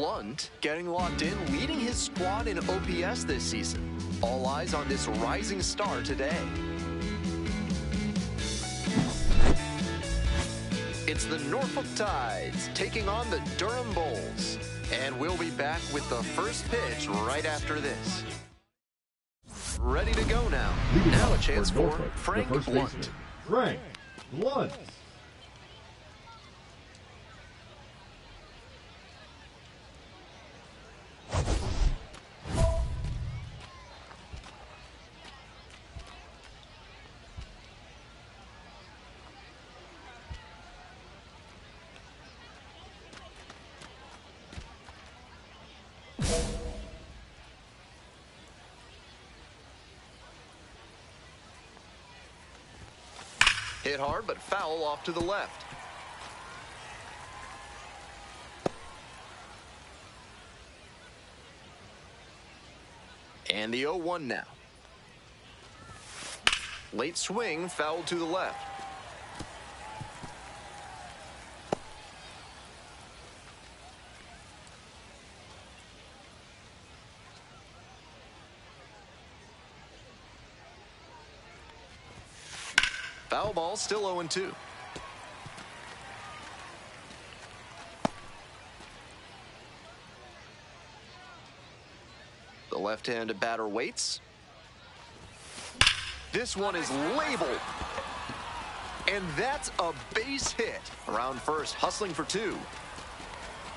Blunt getting locked in, leading his squad in OPS this season. All eyes on this rising star today. It's the Norfolk Tides taking on the Durham Bulls. And we'll be back with the first pitch right after this. Ready to go now. Now a chance for Frank Blunt. Frank Blunt. Hit hard, but foul off to the left. And the 0-1 now. Late swing, foul to the left. Foul ball, still 0-2. The left-handed batter waits. This one is labeled. And that's a base hit. Around first, hustling for two.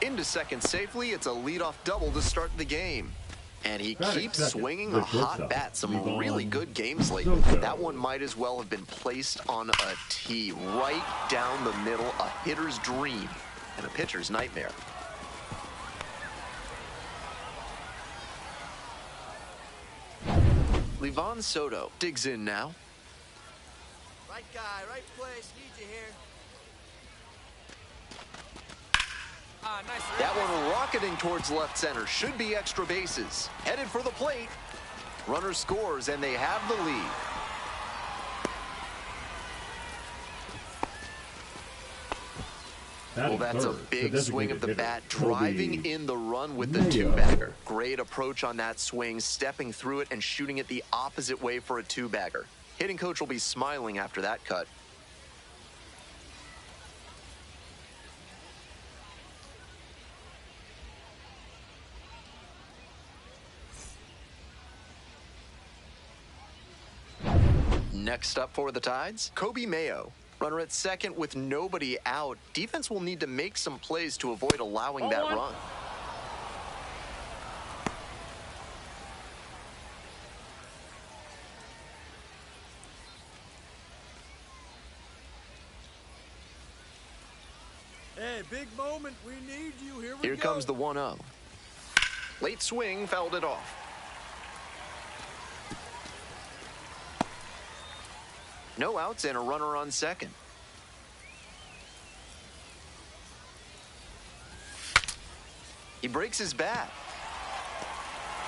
Into second safely, it's a leadoff double to start the game. And he keeps swinging a hot bat. Some really good games lately. That one might as well have been placed on a tee right down the middle. A hitter's dream and a pitcher's nightmare. Livan Soto digs in now. Right guy, right place. Need you here. Nice. That one rocketing towards left center. Should be extra bases. Headed for the plate. Runner scores, and they have the lead. Well, that's a big swing of the bat, driving in the run with the two-bagger. Great approach on that swing, stepping through it and shooting it the opposite way for a two-bagger. Hitting coach will be smiling after that cut. Next up for the Tides, Kobe Mayo. Runner at second with nobody out. Defense will need to make some plays to avoid allowing that run. Hey, big moment. We need you. Here we go. Here comes the 1-0. Late swing, fouled it off. No outs and a runner on second. He breaks his bat.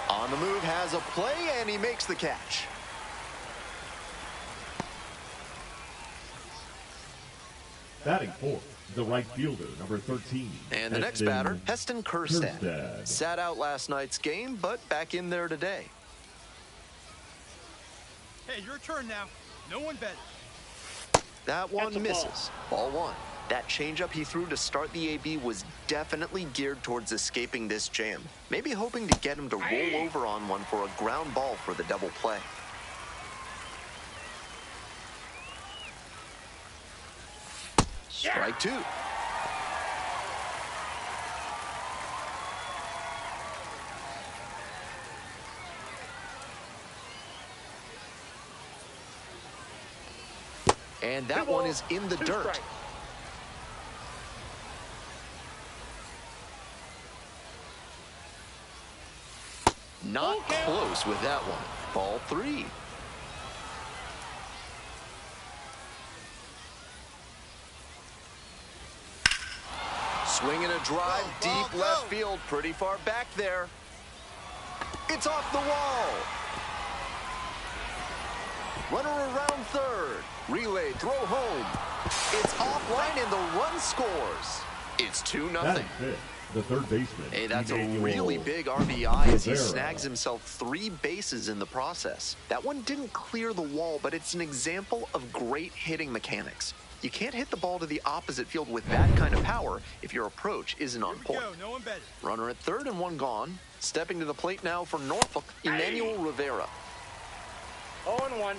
On the move, has a play, and he makes the catch. Batting fourth, the right fielder, number 13. And the next batter, Heston Kjerstad. Sat out last night's game, but back in there today. Hey, your turn now. No one better. That one misses. Ball one. That changeup he threw to start the AB was definitely geared towards escaping this jam. Maybe hoping to get him to roll over on one for a ground ball for the double play. Strike two. And that one is in the dirt. Not close with that one. Ball three. Swinging a drive deep left field, pretty far back there. It's off the wall. Runner around third. Relay, throw home. It's offline and the run scores. It's 2-0. the third baseman. Hey, that's a Emmanuel really big RBI as he Rivera. snags himself 3 bases in the process. That one didn't clear the wall, but it's an example of great hitting mechanics. You can't hit the ball to the opposite field with that kind of power if your approach isn't on point. No one better. Runner at third and 1 gone. Stepping to the plate now for Norfolk, Emmanuel Rivera. 0-1.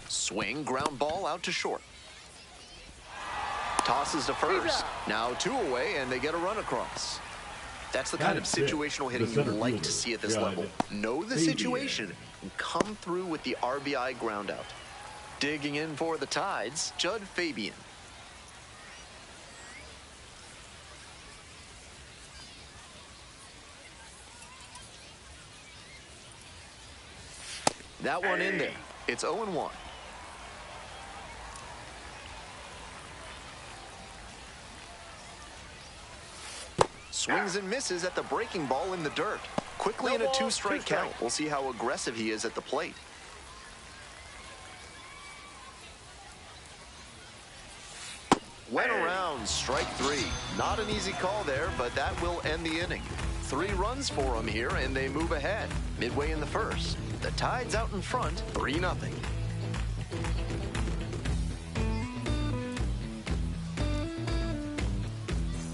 Swing, ground ball out to short. Tosses to first. Now 2 away, and they get a run across. That's the kind of situational hitting you like to see at this level. Know the situation and come through with the RBI ground out. Digging in for the Tides, Judd Fabian. That one in there. It's 0-1. Swings and misses at the breaking ball in the dirt. Quickly in a 2-strike count. We'll see how aggressive he is at the plate. Went around, strike 3. Not an easy call there, but that will end the inning. 3 runs for him here, and they move ahead. Midway in the first. The Tide's out in front, 3-0.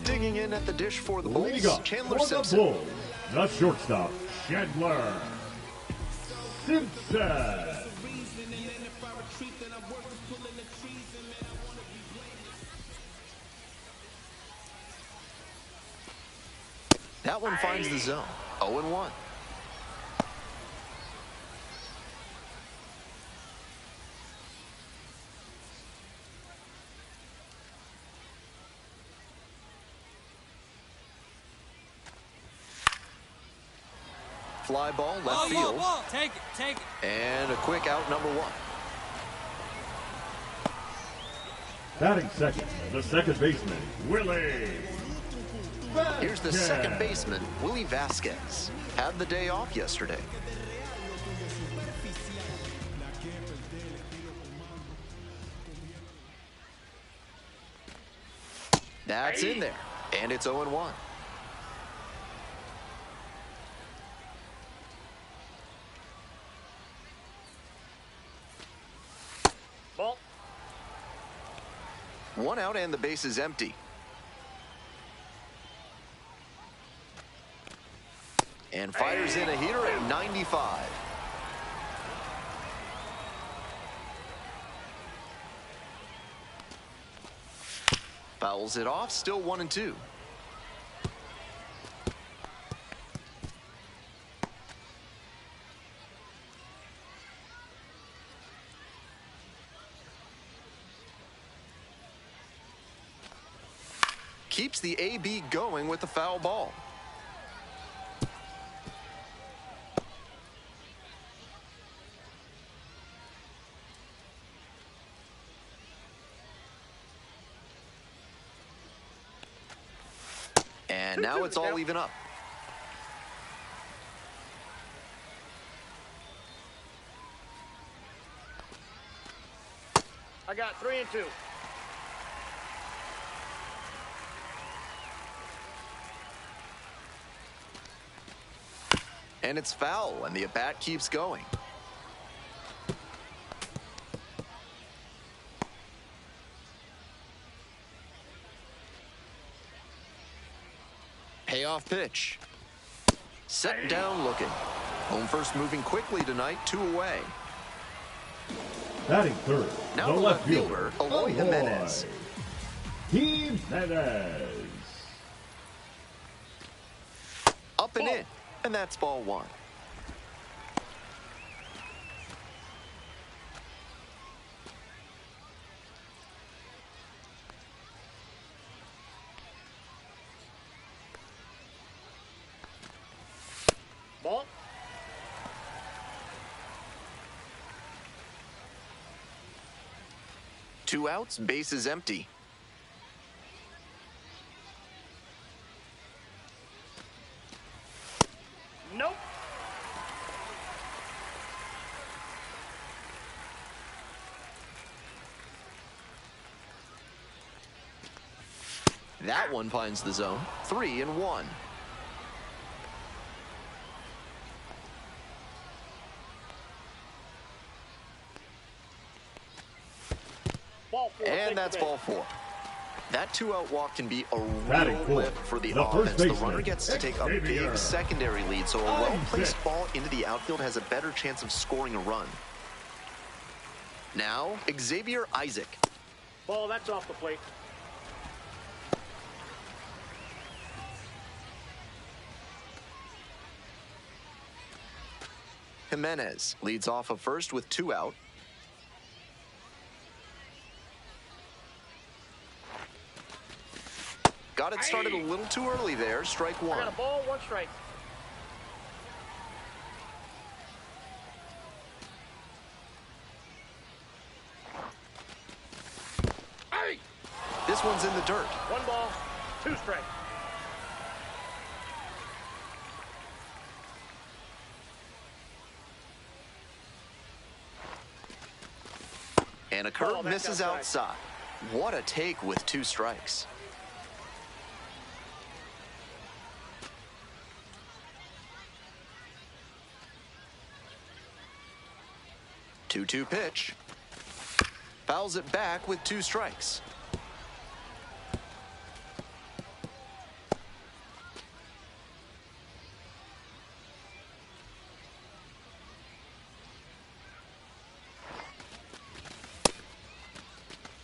Digging in at the dish for the Bulls, Chandler Simpson. The Bulls, the shortstop, Chandler Simpson. That one finds the zone. 0-1. Fly ball, left field. Ball. Take it. And a quick out, number 1. Batting second, the second baseman, Willie Vasquez. Here's the second baseman, Willie Vasquez. Had the day off yesterday. That's in there, and it's 0-1. Ball. 1 out and the base is empty. And fires in a heater at 95. Fouls it off, still 1-2. Keeps the AB going with the foul ball. And now it's all even up. I got 3-2. And it's foul, and the at-bat keeps going. Payoff pitch. Set down looking. Home first moving quickly tonight, 2 away. Batting third, Now the the left left fielder, fielder, Eloy Jimenez. Jimenez. Up and in, and that's ball 1. Ball. 2 outs, base is empty. That one finds the zone. 3-1. Ball 4. And that's ball 4. That two-out walk can be a Batting real fourth, lift for the the first offense. The baseman, runner gets to take a big Xavier. secondary lead, so a well-placed ball into the outfield has a better chance of scoring a run. Now, Xavier Isaac. Ball, that's off the plate. Jimenez leads off of first with 2 out. Got it started a little too early there. Strike I 1. got a ball, 1 strike. Hey! This one's in the dirt. 1 ball, 2 strikes. And a curve Oh, that's misses outside. outside. What a take with 2 strikes. Two-two pitch. Fouls it back with 2 strikes.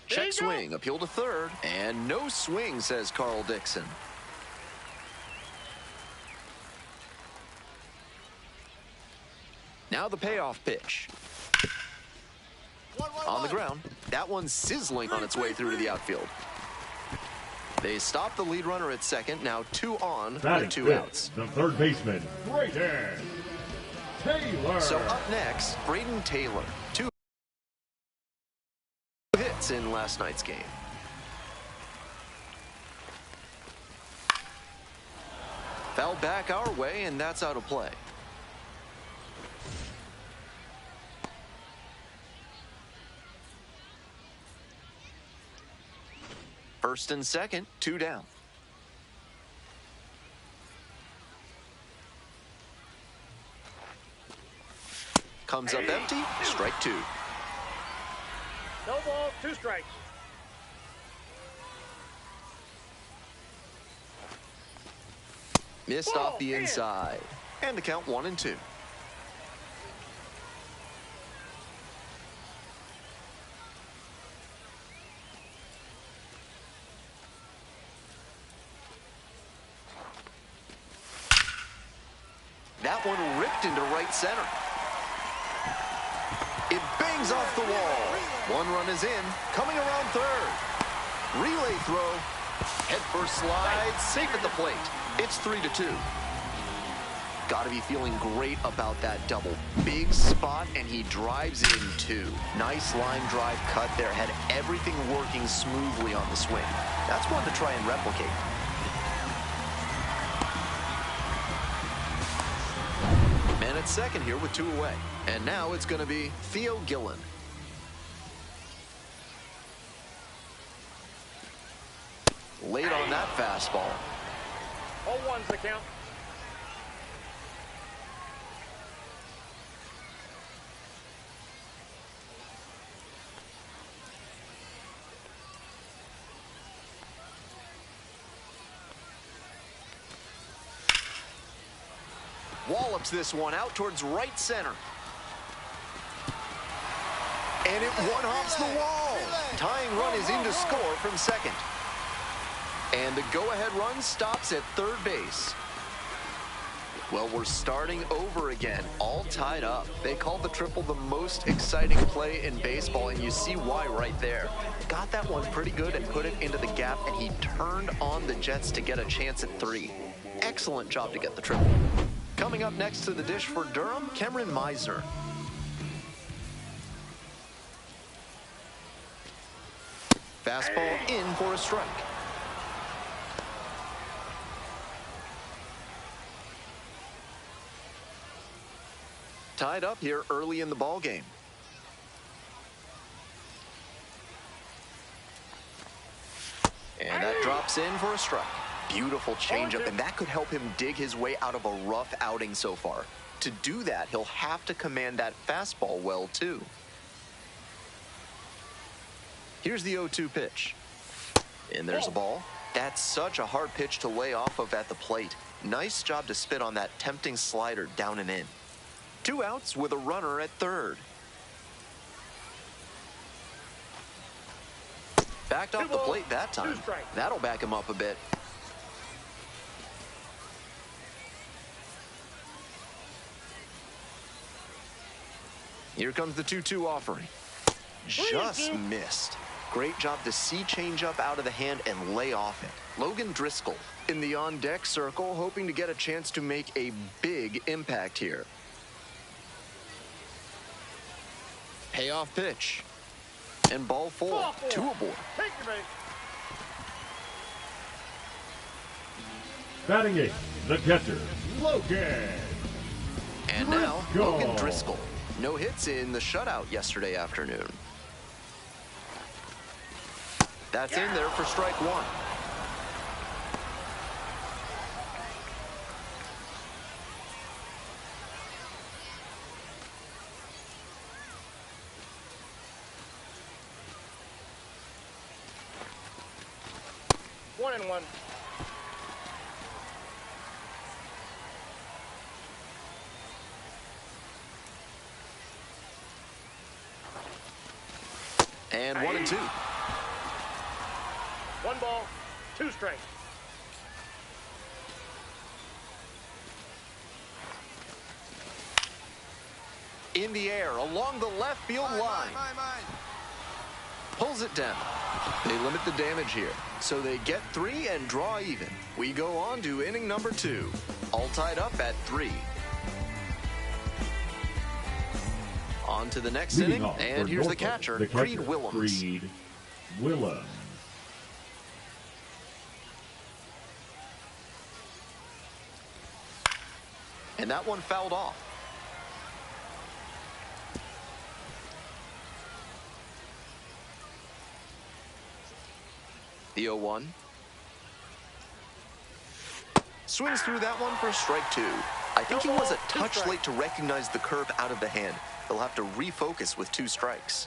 Check swing, appeal to third, and no swing, says Carl Dixon. Now the payoff pitch. On the ground, that one's sizzling on its way through to the outfield. They stop the lead runner at second, now 2 on Batting with 2 fifth, outs. the third baseman, Brayden Taylor. So up next, Braden Taylor. 2 hits in last night's game. Foul back our way, and that's out of play. First and second, 2 down. Comes up empty, strike 2. No ball, 2 strikes. Missed Ball, off the man. inside. And the count 1-2. That one ripped into right center. It bangs off the wall. 1 run is in. Coming around third. Relay throw. Head first slide. Safe at the plate. It's 3-2. Got to be feeling great about that double. Big spot, and he drives in 2. Nice line drive cut there. Had everything working smoothly on the swing. That's one to try and replicate. Man at second here with 2 away. And now it's going to be Theo Gillen. Late on that fastball. 0-1's the count. Wallops this one out towards right center. And it one-hops the wall. Tying run is in to score from second. And the go-ahead run stops at third base. Well, we're starting over again, all tied up. They called the triple the most exciting play in baseball, and you see why right there. Got that one pretty good and put it into the gap, and he turned on the Jets to get a chance at 3. Excellent job to get the triple. Coming up next to the dish for Durham, Cameron Meisner. Fastball in for a strike. Tied up here early in the ball game. And that drop Steps in for a strike. Beautiful changeup, and that could help him dig his way out of a rough outing so far. To do that, he'll have to command that fastball well, too. Here's the 0-2 pitch. And there's a ball. That's such a hard pitch to lay off of at the plate. Nice job to spit on that tempting slider down and in. 2 outs with a runner at third. Backed off the plate that time. That'll back him up a bit. Here comes the 2-2 offering. Just missed. Great job to see changeup out of the hand and lay off it. Logan Driscoll in the on-deck circle, hoping to get a chance to make a big impact here. Payoff pitch. And ball 4. 2 aboard. Batting 8, the catcher, Logan. And now, Logan Driscoll. No hits in the shutout yesterday afternoon. That's in there for strike 1. One and one. And 1-2. 1 ball, 2 strikes. In the air along the left field line. Pulls it down. They limit the damage here, so they get 3 and draw even. We go on to inning number 2. All tied up at 3. On to the next inning, and here's the catcher, Creed Willems. Creed Willems. And that one fouled off. The 0-1. Swings through that one for strike 2. I think he was a touch late to recognize the curve out of the hand. He'll have to refocus with 2 strikes.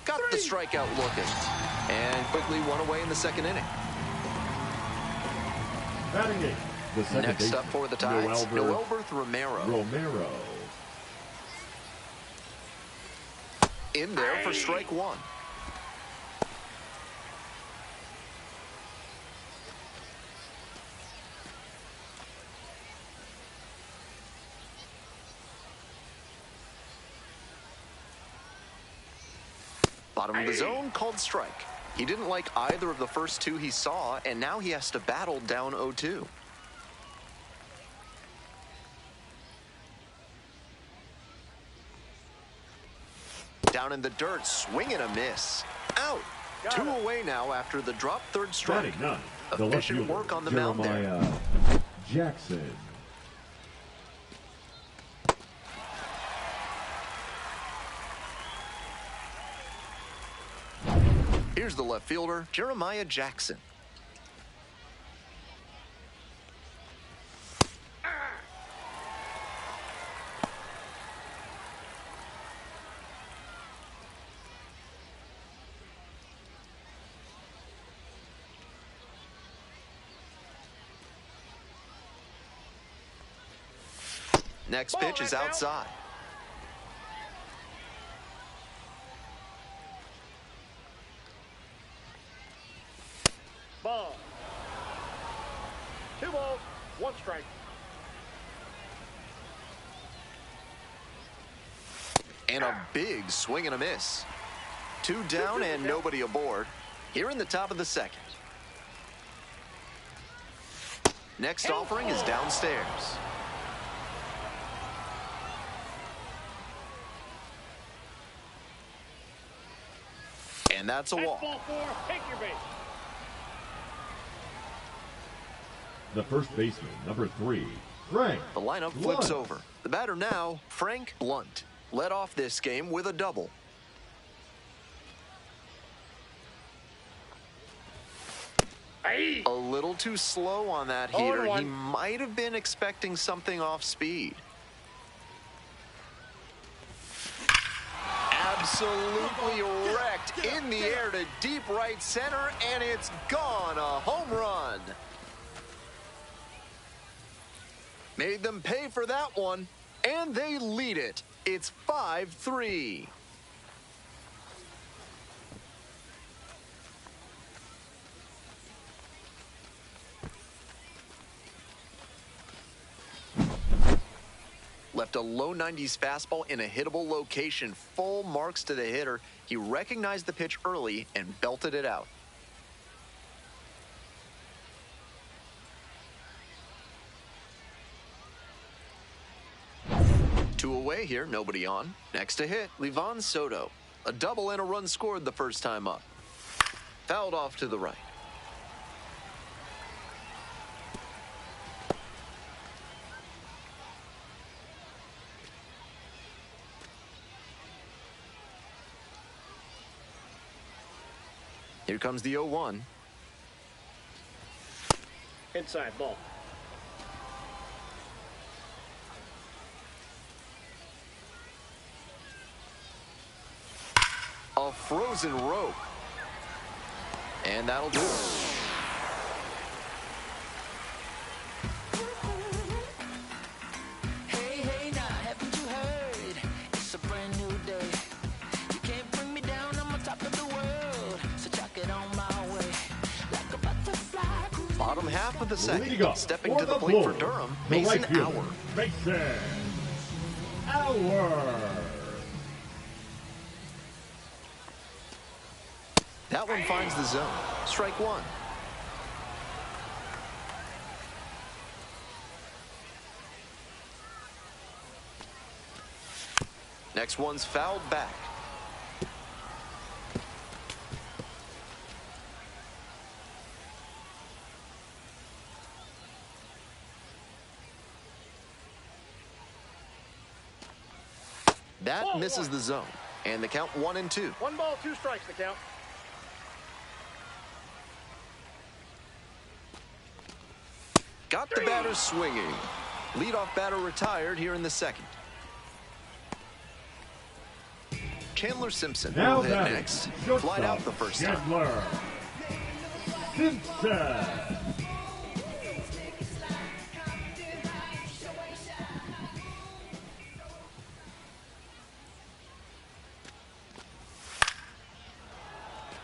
Got the strikeout looking. And quickly 1 away in the second inning. Batting 8, the second Next baseman, up for the Tides, Noelberth Romero. In there for strike 1. Bottom of the zone, called strike. He didn't like either of the first 2 he saw, and now he has to battle down 0-2. Down in the dirt, swing and a miss. Out. 2 away now after the drop third strike. Efficient work on the mound there. Jackson. Here's the left fielder, Jeremiah Jackson. Next pitch is outside. Ball. 2 balls, 1 strike. And a big swing and a miss. 2 down and nobody aboard. Here in the top of the second. Next offering is downstairs. And that's a walk. Ball 4, take your base. The first baseman, number 3, Frank. The lineup flips over. The batter now, Frank Blunt, led off this game with a double. Aye. A little too slow on that Oh, heater. and He one. might have been expecting something off speed. Absolutely wrecked in the air to deep right center, and it's gone. A home run. Made them pay for that one, and they lead it. It's 5-3. Left a low 90s fastball in a hittable location. Full marks to the hitter. He recognized the pitch early and belted it out. Two away here, nobody on. Next to hit, Livan Soto. A double and a run scored the first time up. Fouled off to the right. Here comes the 0-1. Inside ball. A frozen rope. And that'll do it. Hey, hey, now, haven't you heard? It's a brand new day. You can't bring me down, I'm on top of the world. So chuck it on my way. Like a butterfly. Bottom half of the Leading second. up Stepping for to the the plate for Bulls, Durham, the Mason right fielder, Hour. Mason Hour. That one finds the zone. Strike one. Next one's fouled back. That Ball misses one. the zone. And the count 1-2. 1 ball, 2 strikes to count. Got the batter swinging. Leadoff batter retired here in the second. Chandler Simpson Now will hit batting, next. shortstop, Flied out the first time. Chandler Simpson.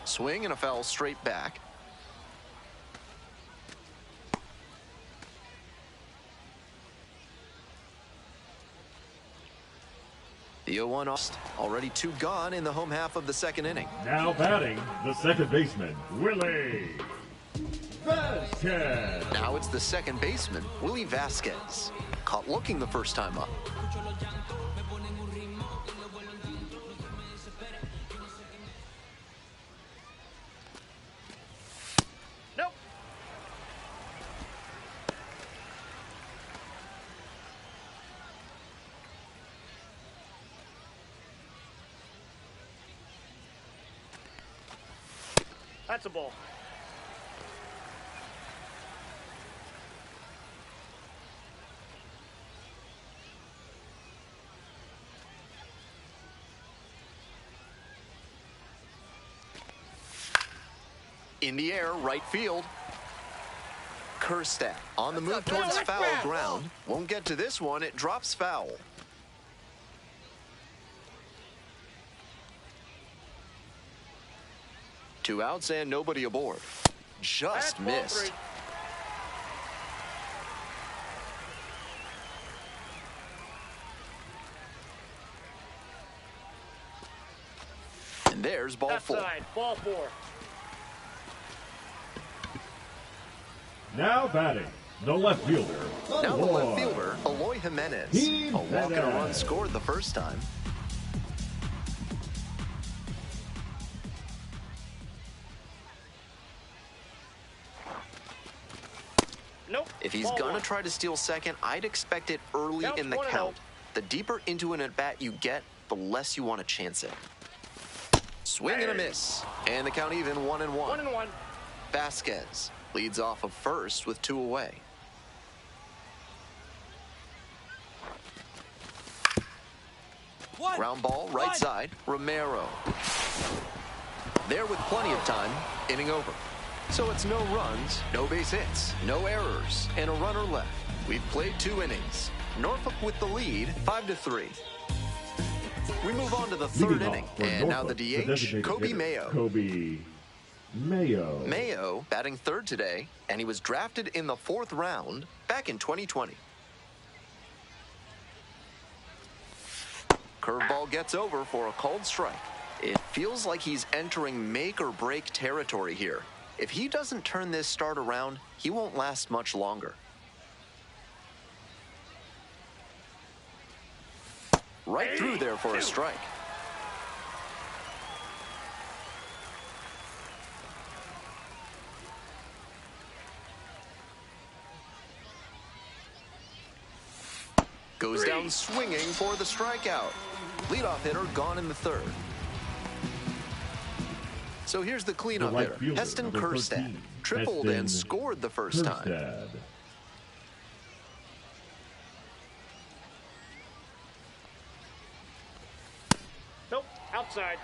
Swing and a foul straight back. The 0-1 already 2 gone in the home half of the second inning. Now batting, the second baseman, Willie Vasquez. Now it's the second baseman, Willie Vasquez. Caught looking the first time up. Nope. That's a ball. In the air, right field. Kerstad on the move towards foul ground. Won't get to this one. It drops foul. Two outs and nobody aboard. Just That's ball missed. 3. And there's ball Left 4. side, ball 4. Now batting, the left fielder, Now the left Eloy. fielder, Eloy Jimenez. He A walk and a run Jimenez. scored the first time. Nope. If he's Ball going to 1. try to steal second, I'd expect it early Count's in the 1-0. count. The deeper into an at-bat you get, the less you want to chance it. Swing and a miss. And the count even 1-1. 1-1. Vasquez Leads off of first with 2 away. Ground ball, right side, Romero. There with plenty of time, inning over. So it's no runs, no base hits, no errors, and a runner left. We've played 2 innings. Norfolk with the lead, 5-3. We move on to the 3rd inning, and now the DH, Kobe Mayo. Kobe Mayo. Mayo batting 3rd today, and he was drafted in the 4th round back in 2020. Curveball gets over for a called strike. It feels like he's entering make-or-break territory here. If he doesn't turn this start around, he won't last much longer. Right through there for a strike. Goes down swinging for the strikeout. Leadoff hitter gone in the 3rd. So here's the cleanup hitter, Heston Kjerstad. Tripled and scored the first time. Nope, outside.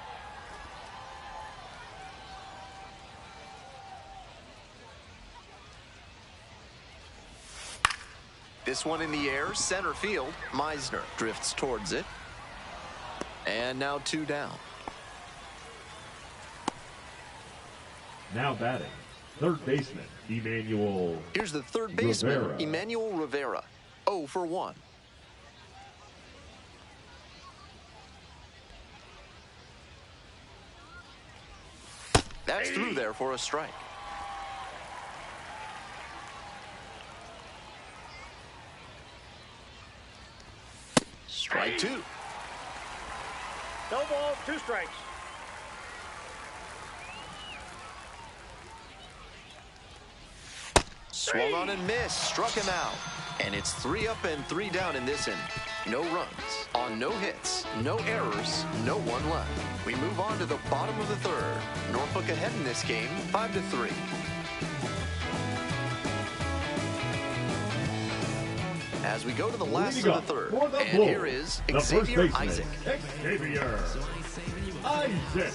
This one in the air, center field. Meisner drifts towards it. And now 2 down. Now batting, 3rd baseman, Emmanuel. Here's the 3rd baseman, Rivera. Emmanuel Rivera. 0 for 1. That's through there for a strike. Strike 2. No ball, 2 strikes. Swung on and missed, struck him out. And it's 3 up and 3 down in this inning. No runs, on no hits, no errors, no one left. We move on to the bottom of the 3rd. Norfolk ahead in this game, 5-3. As we go to the last of the 3rd, and here is Xavier Isaac. Xavier Isaac.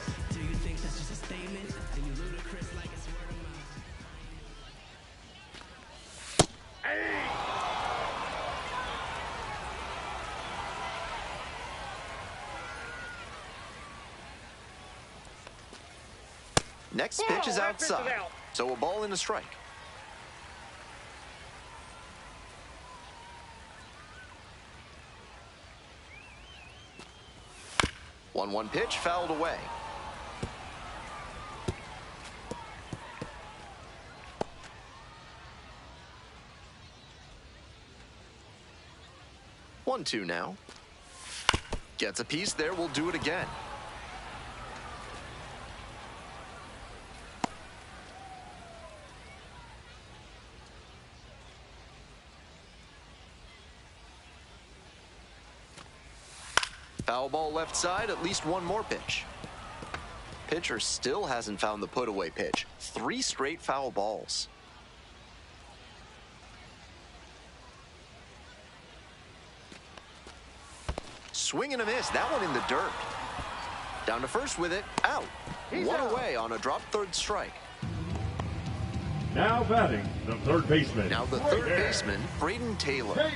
Next pitch is outside, so a ball and a strike. One pitch fouled away. One, 2 now. Gets a piece there, we'll do it again. Foul ball left side, at least one more pitch. Pitcher still hasn't found the put-away pitch. 3 straight foul balls. Swing and a miss, that one in the dirt. Down to first with it, out. One away on a drop 3rd strike. Now batting, the 3rd baseman. Now the 3rd baseman, Braden Taylor.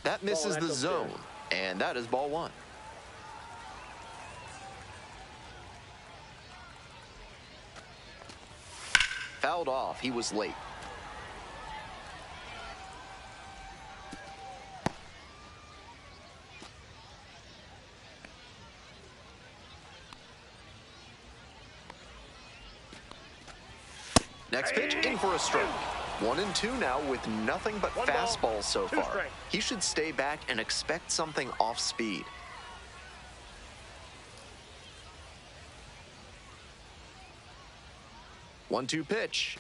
That misses the zone, and that is ball 1. Fouled off, he was late. Next pitch, in for a strike. 1 and 2 now with nothing but fastballs so far. He should stay back and expect something off speed. One-two pitch.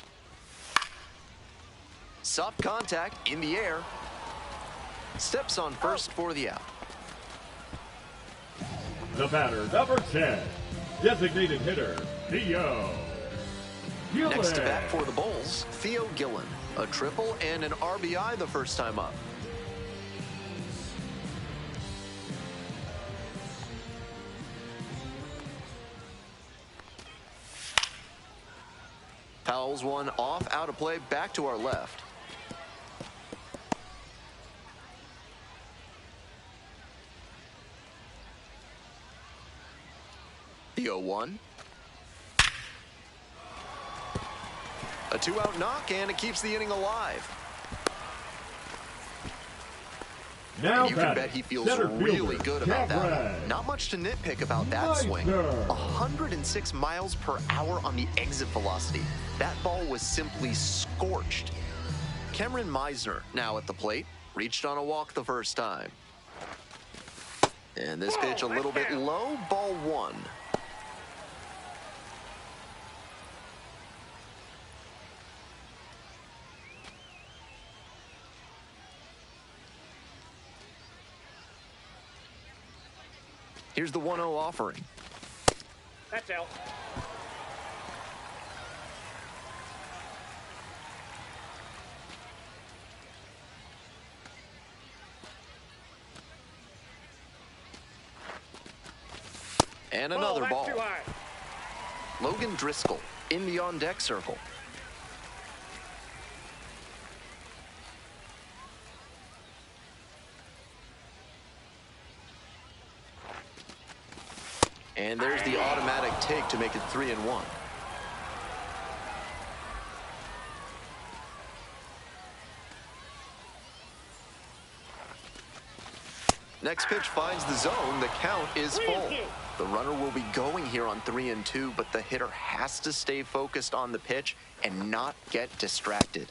Soft contact in the air. Steps on first for the out. The batter, number 10, designated hitter, Theo Gillen. Next to bat for the Bulls, Theo Gillen. A triple and an RBI the first time up. Fouls one off, out of play, back to our left. The 0-1. A two-out knock, and it keeps the inning alive. Now and you can bet he feels really good about that. Red. Not much to nitpick about that swing. 106 miles per hour on the exit velocity. That ball was simply scorched. Cameron Meisner, now at the plate, reached on a walk the first time. And this pitch a little bit low, ball one. Here's the 1-0 offering. That's out. And another ball. Too high. Logan Driscoll in the on-deck circle. And there's the automatic take to make it 3-1. Next pitch finds the zone. The count is full. The runner will be going here on 3-2, but the hitter has to stay focused on the pitch and not get distracted.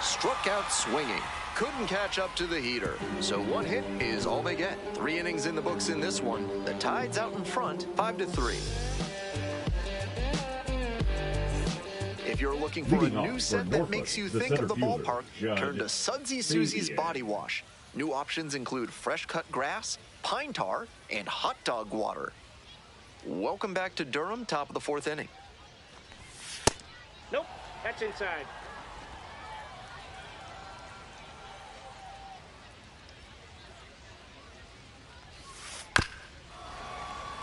Struck out swinging. Couldn't catch up to the heater. So one hit is all they get. 3 innings in the books in this one. The Tide's out in front, 5-3. If you're looking for a new set that makes you think of the ballpark, turn to Sudsy Susie's Body Wash. New options include fresh cut grass, pine tar, and hot dog water. Welcome back to Durham, top of the 4th inning. Nope, that's inside.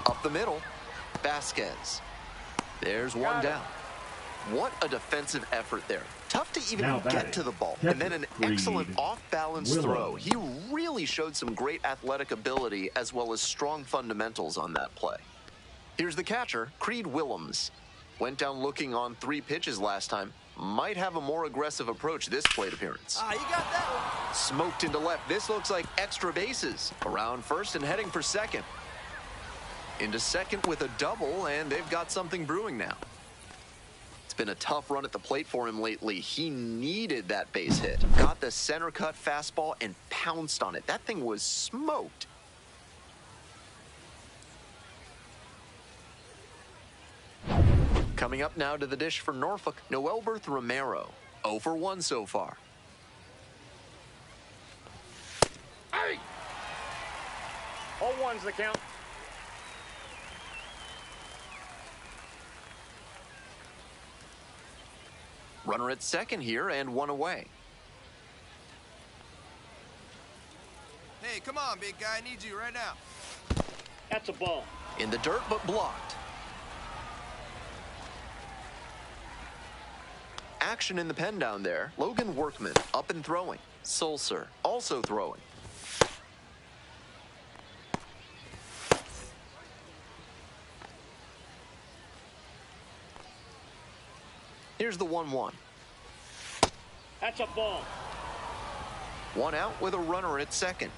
Up the middle, Vasquez. There's one down. What a defensive effort there. Tough to even get to the ball. And then an excellent off-balance throw. He really showed some great athletic ability as well as strong fundamentals on that play. Here's the catcher, Creed Willems. Went down looking on 3 pitches last time. Might have a more aggressive approach this plate appearance. You got that one. Smoked into left. This looks like extra bases. Around first and heading for second. Into second with a double, and they've got something brewing now. It's been a tough run at the plate for him lately. He needed that base hit. Got the center cut fastball and pounced on it. That thing was smoked. Coming up now to the dish for Norfolk, Noelberth Romero. 0 for 1 so far. Hey! All ones the count. Runner at second here and 1 away. Hey, come on, big guy. I need you right now. That's a ball. In the dirt, but blocked. Action in the pen down there. Logan Workman up and throwing. Sulcer also throwing. Here's the 1-1. That's a ball. 1 out with a runner at second.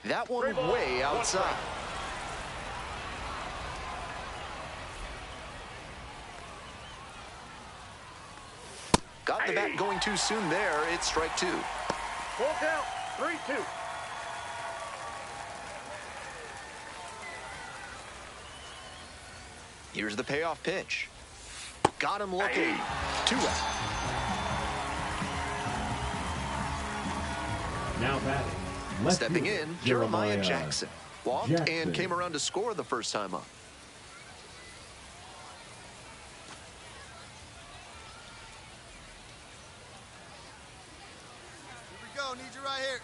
That one way outside. Got the bat going too soon there. It's strike 2. Full count. 3-2. Here's the payoff pitch. Got him looking. 2 out. Now batting. Left Stepping fielder, in, Jeremiah Jackson. Walked Jackson. and came around to score the first time up. Here we go. Need you right here.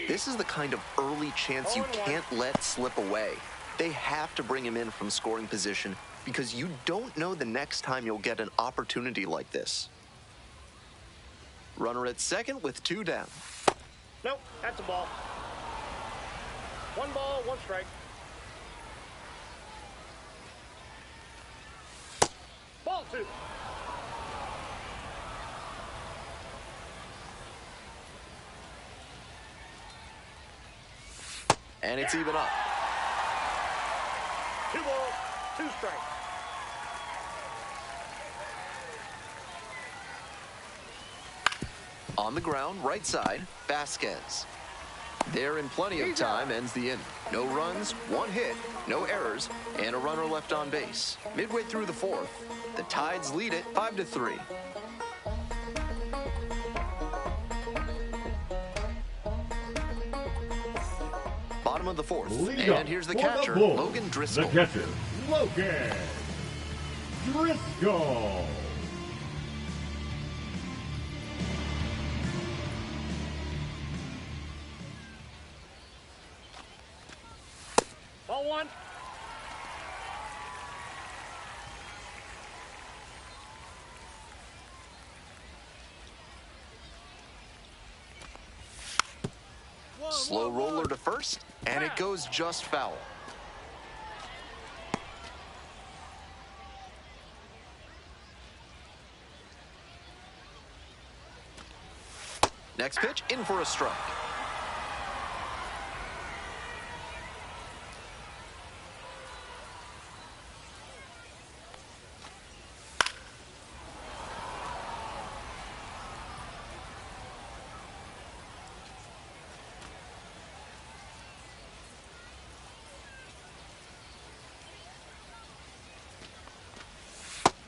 This is the kind of early chance you can't let slip away. They have to bring him in from scoring position because you don't know the next time you'll get an opportunity like this. Runner at second with 2 down. Nope, that's a ball. 1 ball, 1 strike. Ball 2. And it's even up. 2 balls, 2 strikes. On the ground, right side, Vasquez. There in plenty of time, ends the inning. No runs, 1 hit, no errors, and a runner left on base. Midway through the 4th, the Tides lead it 5-3. Bottom of the 4th, Lead and here's the catcher, Logan Driscoll. The catcher, Logan Driscoll. Ball 1. Slow roller to first, and it goes just foul. Next pitch, in for a strike.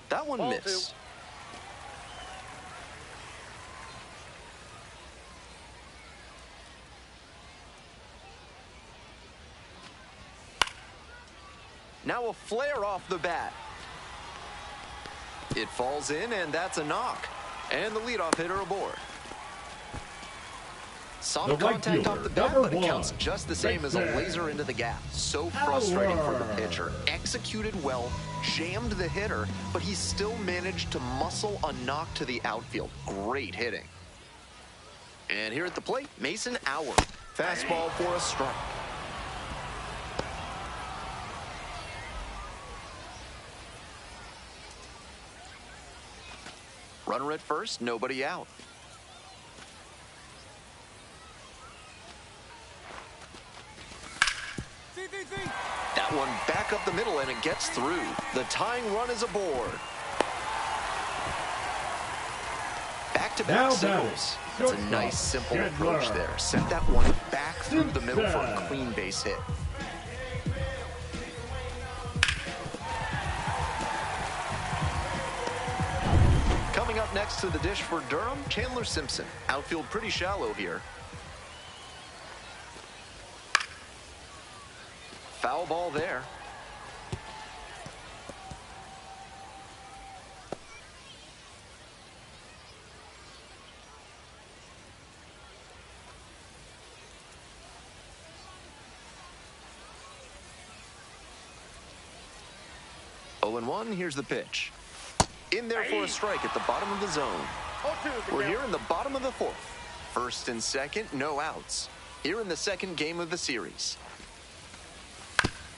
That one Ball missed. 2. Now a flare off the bat. It falls in, and that's a knock. And the leadoff hitter aboard. Saw the contact off the bat, but it counts just the same as a laser into the gap. So frustrating for the pitcher. Executed well, jammed the hitter, but he still managed to muscle a knock to the outfield. Great hitting. And here at the plate, Mason Auer. Fastball for a strike. Runner at first, nobody out. That one back up the middle, and it gets through. The tying run is aboard. Back-to-back singles. It's a nice, simple approach there. Sent that one back through the middle for a clean base hit. Coming up next to the dish for Durham, Chandler Simpson. Outfield pretty shallow here. Foul ball there. Oh, and 1, here's the pitch. In there for a strike at the bottom of the zone. We're here in the bottom of the 4th. First and second, no outs. Here in the second game of the series.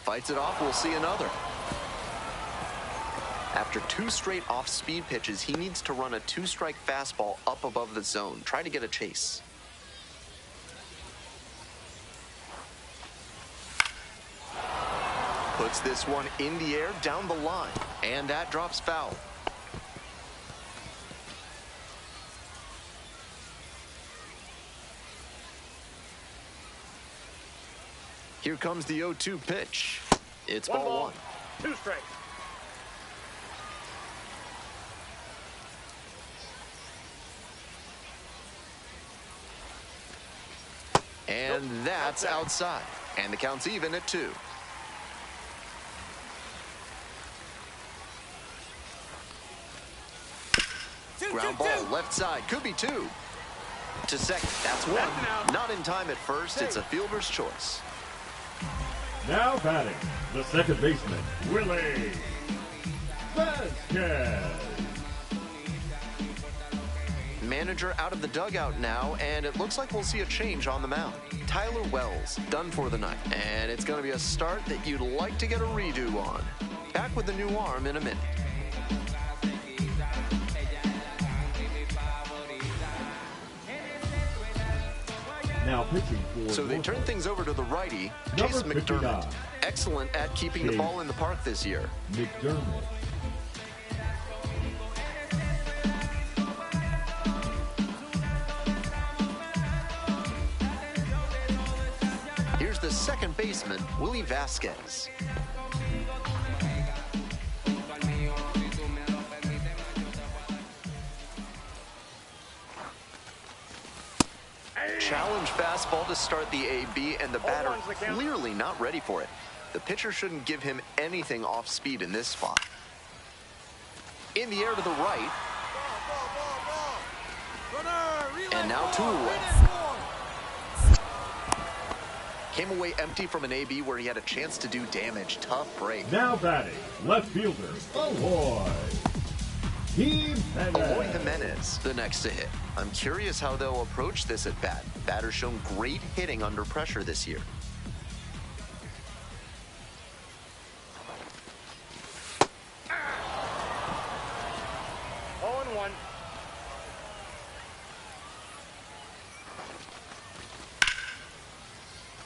Fights it off, we'll see another. After 2 straight off-speed pitches, he needs to run a 2-strike fastball up above the zone. Try to get a chase. Puts this one in the air, down the line, and that drops foul. Here comes the 0-2 pitch. It's ball 1. 2 strikes. And that's outside. And the count's even at 2. Ground ball, left side, could be 2. To second, that's 1. Not in time at first, it's a fielder's choice. Now batting, the second baseman, Willie Vasquez. Manager out of the dugout now, and it looks like we'll see a change on the mound. Tyler Wells, done for the night. And it's going to be a start that you'd like to get a redo on. Back with the new arm in a minute. Now pitching for So they turn things over to the righty, Chase Number McDermott. 59. Excellent at keeping the ball in the park this year. McDermott. Here's the second baseman, Willie Vasquez. Challenge fastball to start the AB, and the batter clearly not ready for it. The pitcher shouldn't give him anything off speed in this spot. In the air to the right. And now 2 away. Came away empty from an AB where he had a chance to do damage. Tough break. Now batting, left fielder, Eloy Jimenez, the next to hit. I'm curious how they'll approach this at bat. Batter's shown great hitting under pressure this year.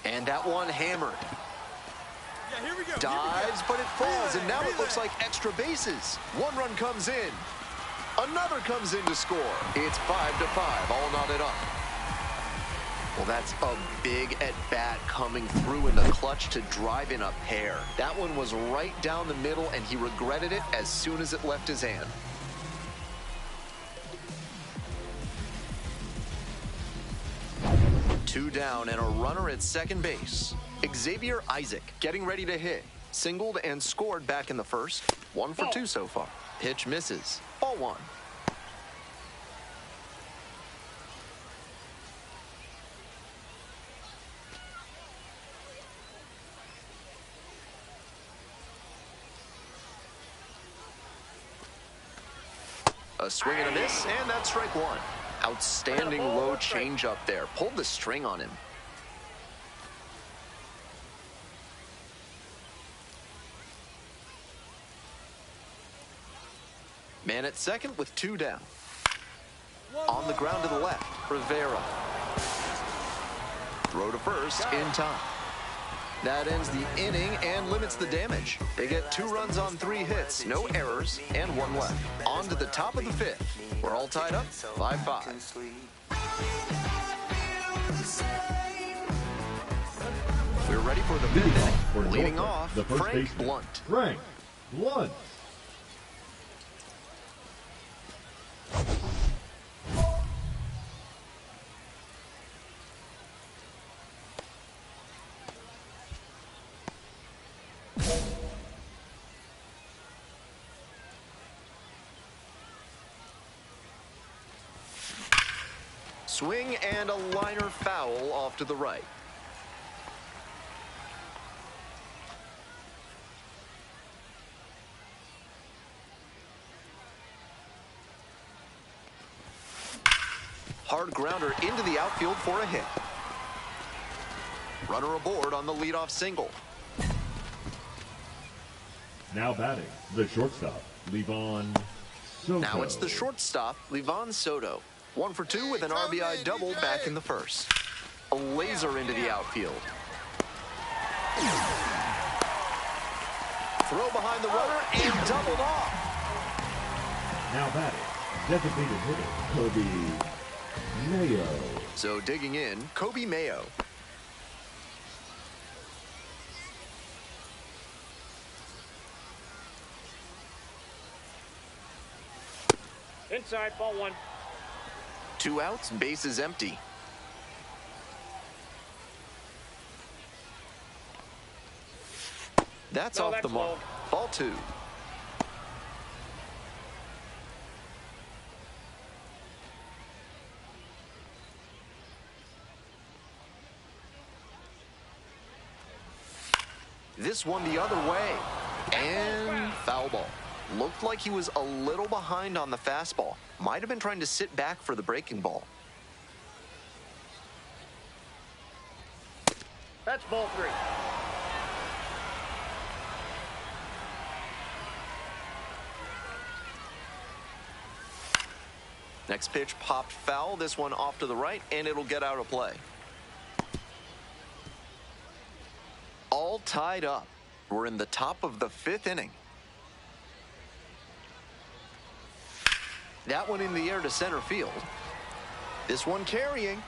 And that one hammered. Yeah, here we go. Dives, but it falls, and now it looks like extra bases. 1 run comes in. Another comes in to score. It's 5-5, all knotted up. Well, that's a big at-bat coming through in the clutch to drive in a pair. That one was right down the middle, and he regretted it as soon as it left his hand. Two down and a runner at second base. Xavier Isaac getting ready to hit. Singled and scored back in the first. 1 for 2 so far. Pitch misses. Ball 1. A swing and a miss, and that's strike 1. Outstanding low changeup there. Pulled the string on him. Man at second with 2 down. On the ground to the left, Rivera. Throw to first in time. That ends the inning and limits the damage. They get 2 runs on 3 hits, no errors, and 1 left. On to the top of the 5th. We're all tied up, 5-5. We're ready for the 5th inning. Leading off, Frank Blunt. Frank Blunt. Swing and a liner foul off to the right. Hard grounder into the outfield for a hit. Runner aboard on the leadoff single. Now batting, the shortstop, Livan Soto. Now it's the shortstop, Livan Soto. 1 for 2 with an RBI double back in the first. A laser into the outfield. Throw behind the runner and doubled off. Now batting, designated hitter, Kobe Mayo. So digging in, Kobe Mayo. Inside, ball 1. 2 outs, base is empty. That's No, off that's the mark. low. Ball 2. This one the other way. And foul ball. Looked like he was a little behind on the fastball. Might have been trying to sit back for the breaking ball. That's ball 3. Next pitch popped foul. This one off to the right, and it'll get out of play. All tied up. We're in the top of the 5th inning. That one in the air to center field. This one carrying.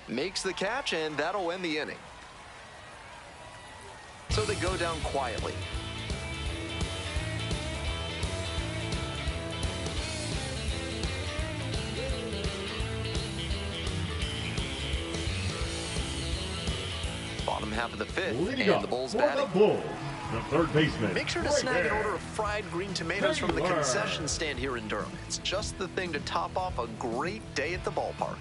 Makes the catch, and that'll end the inning. So they go down quietly. Bottom half of the 5th, Leading and the Bulls for batting. the Bulls, the third baseman. Make sure to right snag an there. order of fried green tomatoes from the Taylor. concession stand here in Durham. It's just the thing to top off a great day at the ballpark.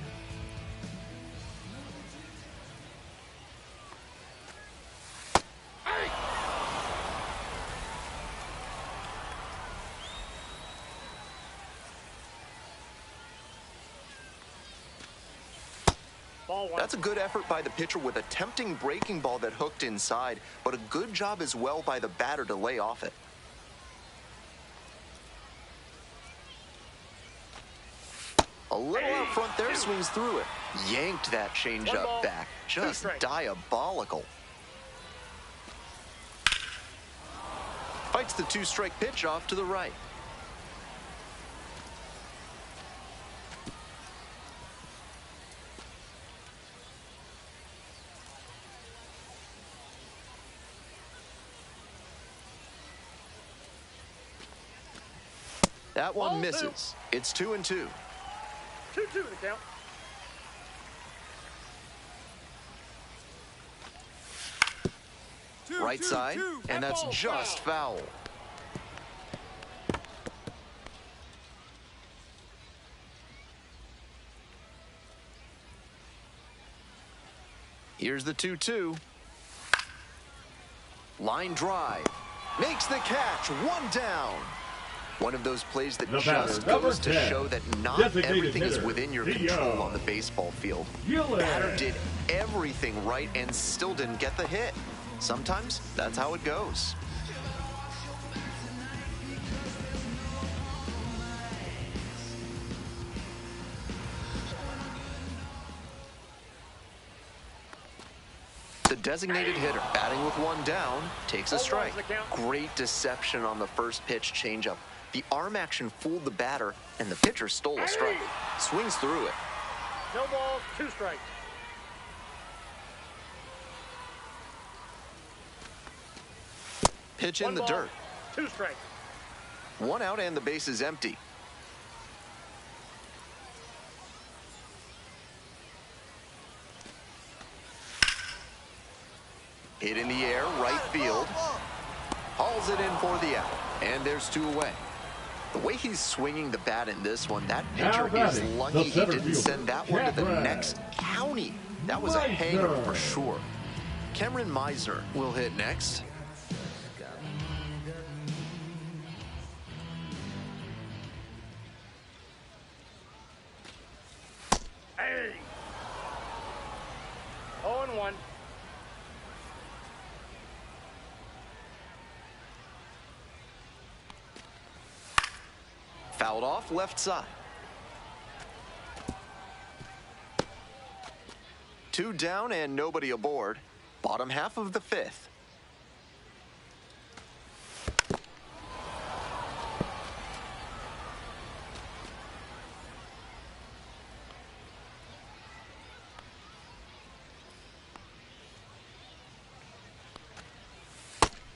Ball 1. That's a good effort by the pitcher with a tempting breaking ball that hooked inside, but a good job as well by the batter to lay off it. A little out front there, swings through it. Yanked that One changeup ball, back. 2 Just strikes. diabolical. Fights the 2-strike pitch off to the right. That one Ball 2. misses. It's 2-2. 2-2 the count. Right side, and that's Ball just foul. Here's the 2-2. Line drive. Makes the catch. One down. One of those plays that The just batter, number goes to 10, show that not designated everything is hitter, within your Theo. control on the baseball field. Gillen. Batter did everything right and still didn't get the hit. Sometimes that's how it goes. The designated hitter, batting with one down, takes a Hold on, strike. the count. Great deception on the first pitch changeup. The arm action fooled the batter, and the pitcher stole a strike. Swings through it. No balls, 2 strikes. Pitch in One the ball, dirt. 2 strikes. One out and the base is empty. Hit in the air, right field. Hauls it in for the out. And there's 2 away. The way he's swinging the bat in this one, that Now pitcher is batting, lucky the he center didn't fielder, send that one to the Cameron. next county. That was a Meisner. hanger for sure. Cameron Meisner will hit next. Hey! 0-1. Fouled off left side. 2 down and nobody aboard. Bottom half of the 5th.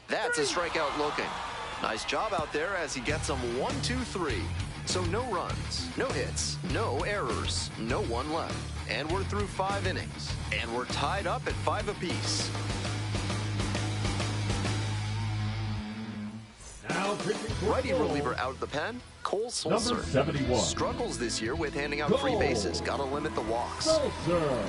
That's a strikeout looking. Nice job out there as he gets them 1, 2, 3. So no runs, no hits, no errors, no one left. And we're through 5 innings. And we're tied up at 5 apiece. pitching for Righty the Bulls, reliever out of the pen, Cole number Sulser. 71. Struggles this year with handing out free bases. Got to limit the walks. Sulser.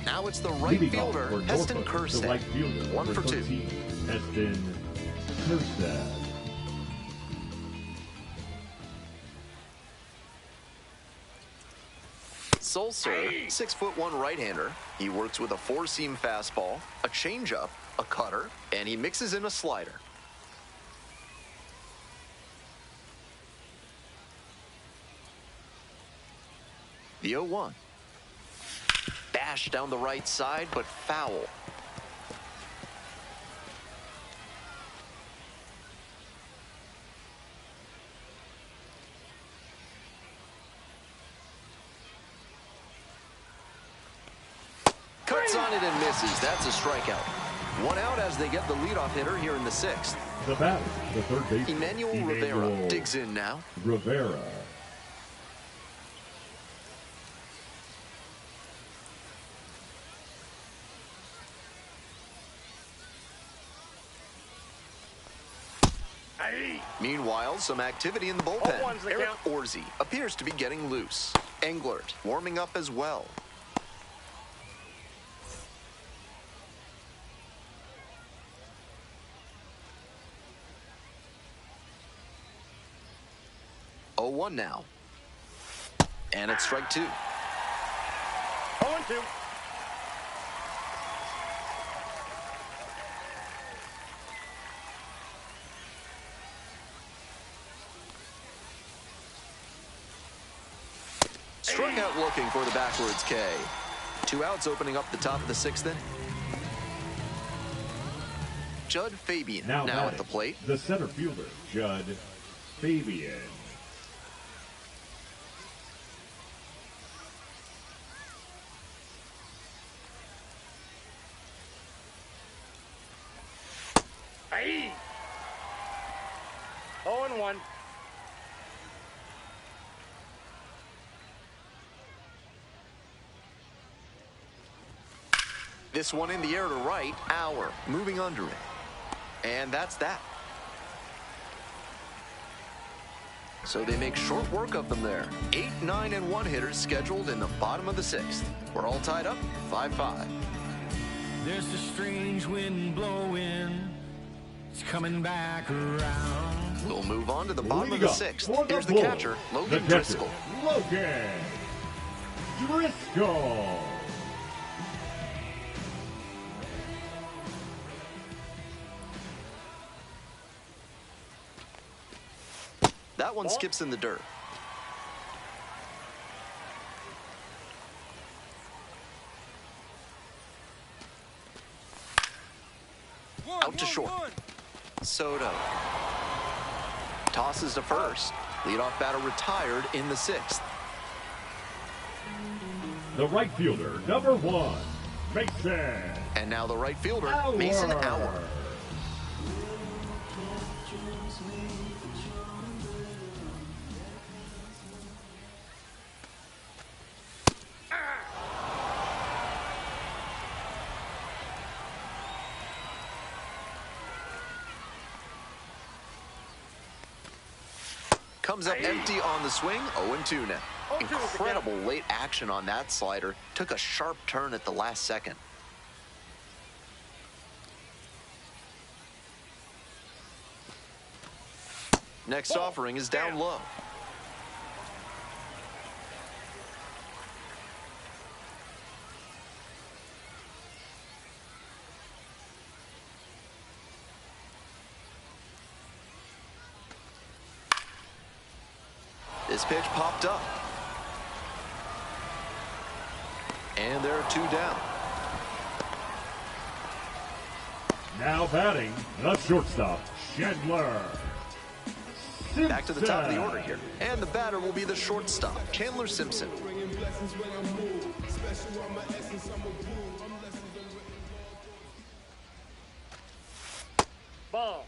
Now it's the right Leading off fielder, for Heston Norfolk, Kjerstad. the right fielder, 1 number for 2. 13, Heston Kjerstad. Sulser, 6'1" right-hander. He works with a four-seam fastball, a changeup, a cutter, and he mixes in a slider. The 0-1. Bash down the right side, but foul. Cuts on it and misses. That's a strikeout. 1 out as they get the leadoff hitter here in the 6th. The batter, the third baseman, Emmanuel Rivera digs in now. Rivera. Meanwhile, some activity in the bullpen. 0-1's the Eric count. Orzi appears to be getting loose. Englert warming up as well. Oh, 0-1 now. And it's strike 2. 0-2. Struck out looking for the backwards K. 2 outs opening up the top of the 6th inning. Judd Fabian now at the plate. The center fielder, Judd Fabian. Hey. 0-1. This one in the air to right. Auer moving under it. And that's that. So they make short work of them there. 8, 9, and 1 hitters scheduled in the bottom of the 6th. We're all tied up 5-5. There's a strange wind blowing. It's coming back around. We'll move on to the bottom of Leading the up 6th. for Here's the Bulls, catcher, Logan the catcher, Driscoll. Logan Driscoll. That one skips in the dirt. Out to short. Soto. Tosses to first. Leadoff batter retired in the 6th. The right fielder, number 1, Mason. And now the right fielder, Mason Auer. Comes up empty on the swing, 0-2 now. Incredible late action on that slider. Took a sharp turn at the last second. Next offering is down low. This pitch popped up. And there are 2 down. Now batting, the shortstop, Chandler Simpson. Back to the top of the order here. And the batter will be the shortstop, Chandler Simpson. Ball.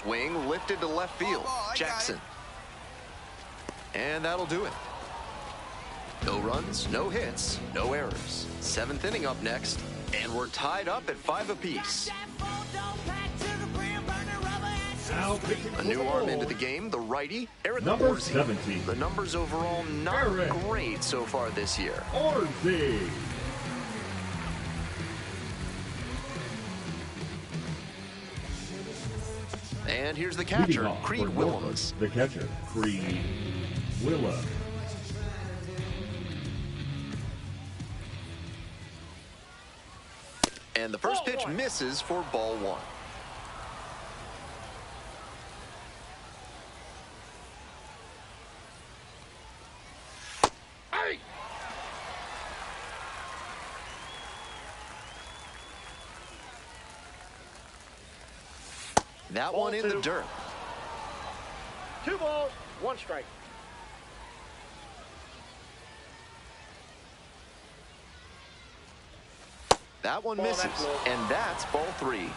Swing lifted to left field. Jackson. And that'll do it. No runs, no hits, no errors. 7th inning up next, and we're tied up at 5 apiece. A new arm into the game, the righty, Eric Number Orsi. 17. The numbers overall not Eric great so far this year. Orsi. And here's the Leading catcher, off Creed for Norfolk, Willems. the catcher, Creed Willems. And the first pitch misses for ball 1. Hey! That one in the dirt. 2 balls, 1 strike. That one Ball, misses, that's low. and that's ball 3.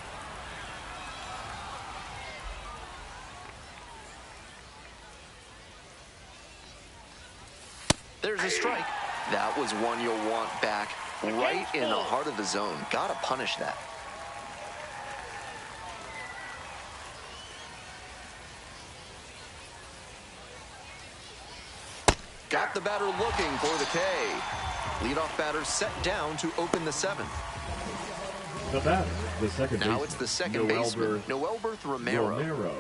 There's a strike. That was one you'll want back right in the heart of the zone. Gotta punish that. Got the batter looking for the K. Leadoff batter set down to open the 7th. The batter, the second Now baseman, it's the second baseman, Noelberth Romero.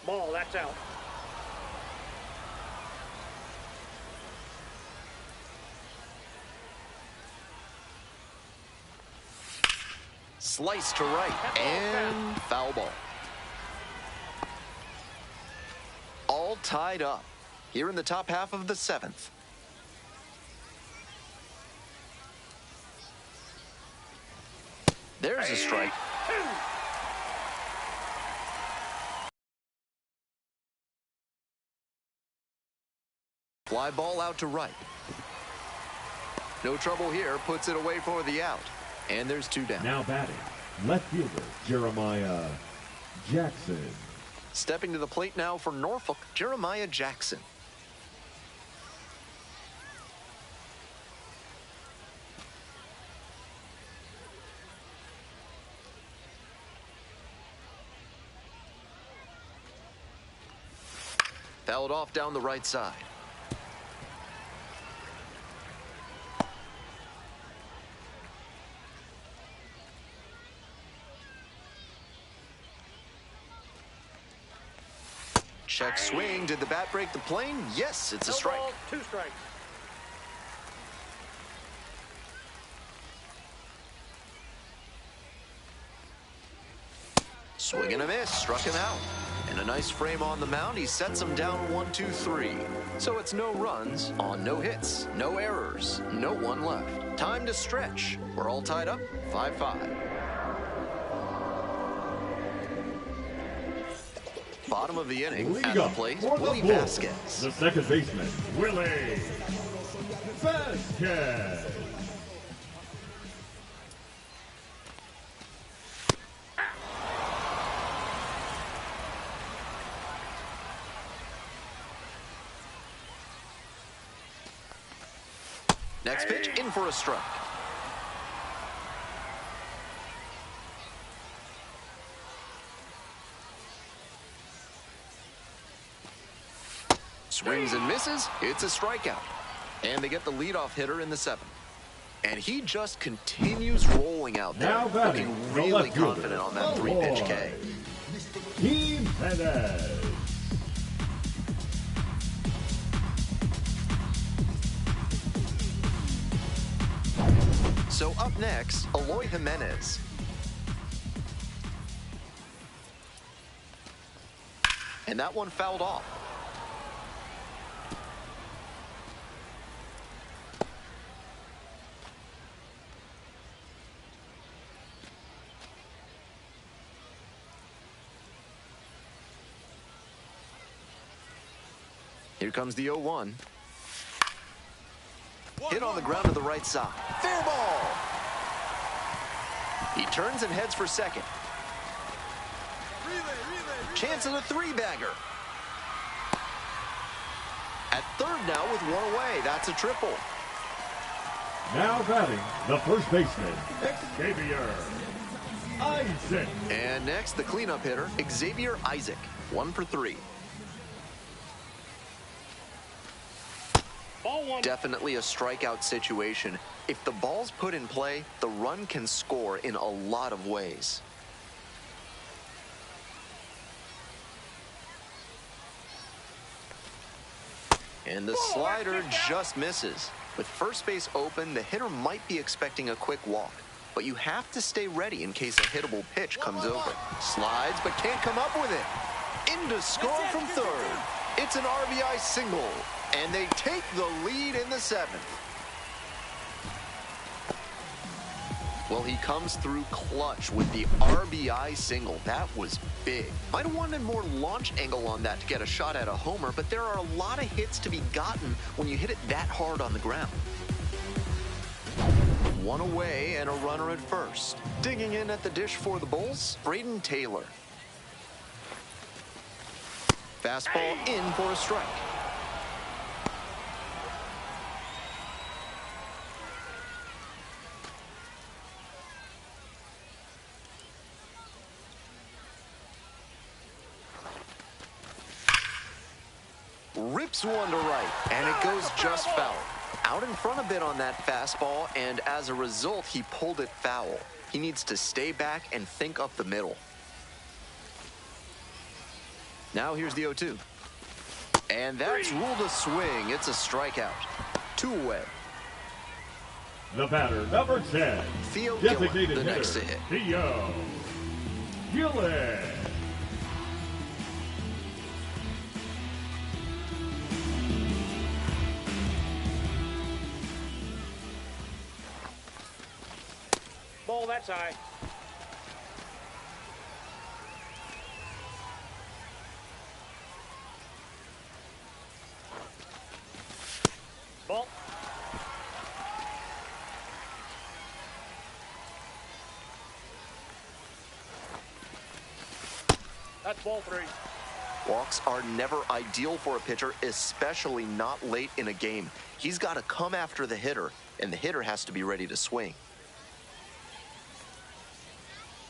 Ball, that's out. Slice to right, and foul ball. All tied up here in the top half of the 7th. There's a strike. Fly ball out to right. No trouble here, puts it away for the out. And there's 2 down. Now batting, left fielder Jeremiah Jackson. Stepping to the plate now for Norfolk, Jeremiah Jackson. Fouled off down the right side. Check swing. Did the bat break the plane? Yes, it's a No strike. balls, 2 strikes. Swing and a miss. Struck him out. And a nice frame on the mound. He sets him down 1-2-3. So it's no runs on no hits, no errors, no one left. Time to stretch. We're all tied up 5-5. Bottom of the inning at the plate, Willie Vasquez. The second baseman, Willie Vasquez. Next pitch, in for a strike. Swings and misses. It's a strikeout. And they get the leadoff hitter in the 7th. And he just continues rolling out there, Now batting, looking the really left fielder, confident on that the 3-pitch boy, K. Jimenez. So up next, Eloy Jimenez. And that one fouled off. Here comes the 0-1. Hit on the ground to the right side. Fair ball. He turns and heads for second. Chance of a three-bagger. At third now with one away. That's a triple. Now batting, the first baseman, Xavier Isaac. And next, the cleanup hitter, Xavier Isaac. 1 for 3. Ball one. Definitely a strikeout situation. If the ball's put in play, the run can score in a lot of ways. And the slider just misses. With first base open, the hitter might be expecting a quick walk. But you have to stay ready in case a hittable pitch comes over. Slides, but can't come up with it. In to score from third. It's an RBI single. And they take the lead in the 7th. Well, he comes through clutch with the RBI single. That was big. Might have wanted more launch angle on that to get a shot at a homer, but there are a lot of hits to be gotten when you hit it that hard on the ground. One away and a runner at first. Digging in at the dish for the Bulls, Braden Taylor. Fastball in for a strike. Rips one to right, and it goes just foul. Out in front a bit on that fastball, and as a result, he pulled it foul. He needs to stay back and think up the middle. Now here's the 0-2. And that's ruled a swing. It's a strikeout. 2 away. The batter, number 10, Theo designated Gillen, the hitter, next to hit. Theo Gillen. Ball, that's high. Ball. That's ball 3. Walks are never ideal for a pitcher, especially not late in a game. He's got to come after the hitter, and the hitter has to be ready to swing.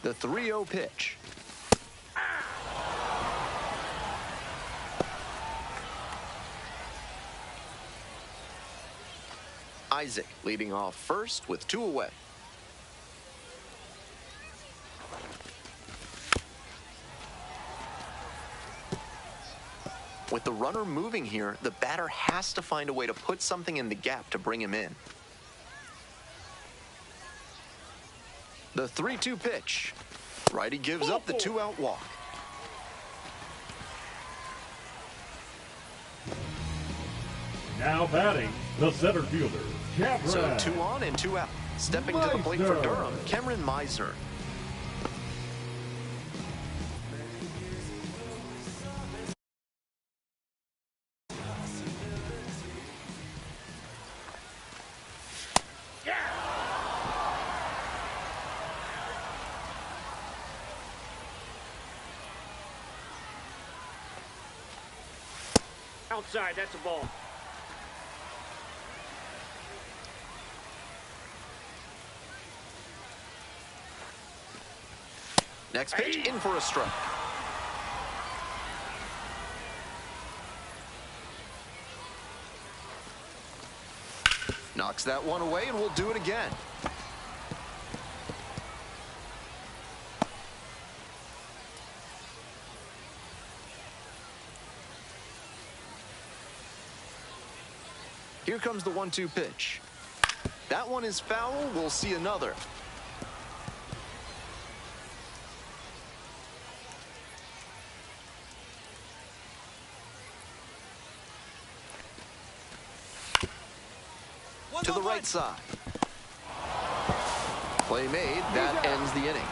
The 3-0 pitch. Isaac leading off first with 2 away. With the runner moving here, the batter has to find a way to put something in the gap to bring him in. The 3-2 pitch. Righty gives up the 2-out walk. Now batting, the center fielder, Cameron. So 2 on and 2 out. Stepping to the plate for Durham, Cameron Meisner. Outside, that's a ball. Next pitch, in for a strike. Knocks that one away, and we'll do it again. Here comes the 1-2 pitch. That one is foul. We'll see another. To the right side. Play made. That ends the inning.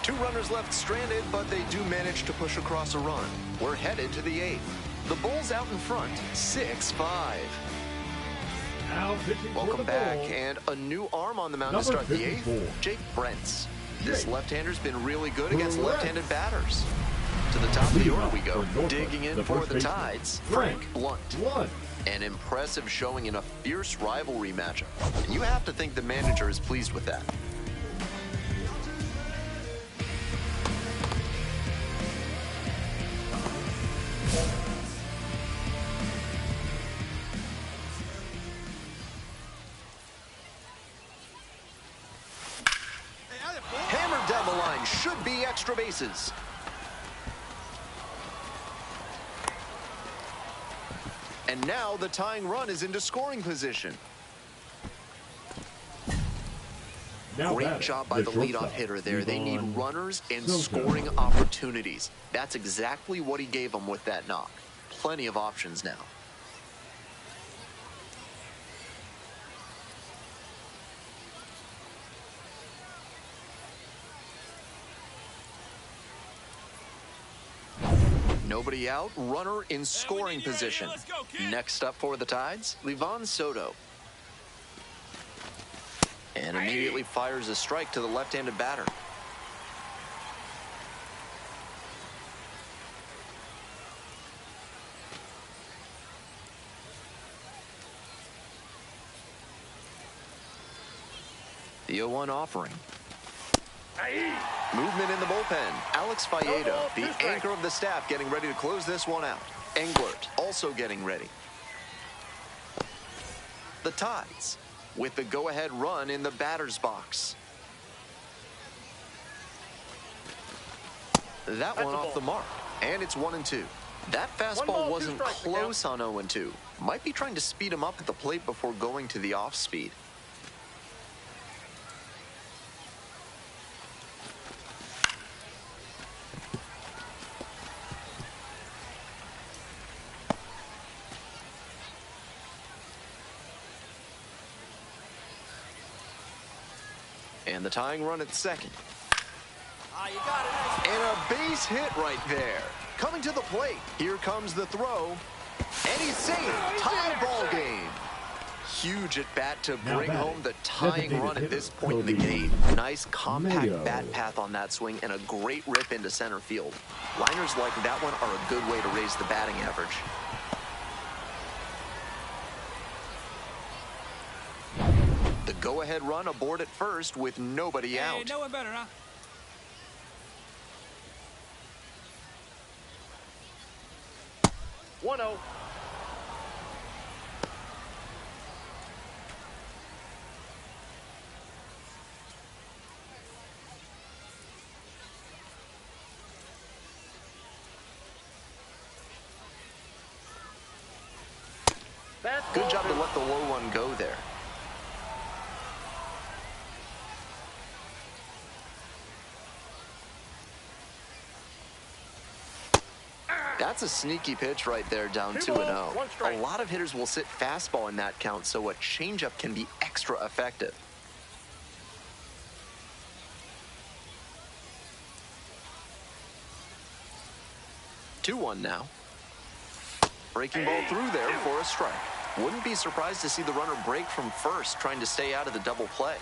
2 runners left stranded, but they do manage to push across a run. We're headed to the 8th. The Bulls out in front, 6-5. Now pitching for Welcome the back, Bulls, and a new arm on the mound to number start the eighth, 54. Jake Brentz. This Jake left-hander's been really good against Brentz. left-handed batters. To the top of the Leading order off we go, for Norfolk, digging in the for first the baseman, Tides, Frank Frank Blunt. Blunt. An impressive showing in a fierce rivalry matchup. And you have to think the manager is pleased with that. Hammered down the line, should be extra bases. And now the tying run is into scoring position. Now Great batting, job by the leadoff shortstop, hitter there. They need Yvonne runners and Soto. scoring opportunities. That's exactly what he gave them with that knock. Plenty of options now. Nobody out, runner in scoring position. Next up for the Tides, Yvonne Soto. And immediately fires a strike to the left-handed batter. The 0-1 offering. Movement in the bullpen. Alex Fayedo, the anchor of the staff, getting ready to close this one out. Englert also getting ready. The Tides with the go-ahead run in the batter's box. That one off the mark, and it's 1-2. That fastball wasn't close on 0-2. Might be trying to speed him up at the plate before going to the off-speed. And the tying run at second. You got it. And a base hit right there. Coming to the plate. Here comes the throw. And he's safe. Tie ball game. Huge at bat to Now bring batting, home the tying designated run at hitter, this point in the Cody game. Nice compact Mayo. bat path on that swing and a great rip into center field. Liners like that one are a good way to raise the batting average. The go-ahead run aboard at first with nobody out. No one better, huh? One-oh. Good job to let the low one go there. That's a sneaky pitch right there, down 2-0. A lot of hitters will sit fastball in that count, so a changeup can be extra effective. Two 2-1 now. Breaking ball through there for a strike. Wouldn't be surprised to see the runner break from first, trying to stay out of the double play.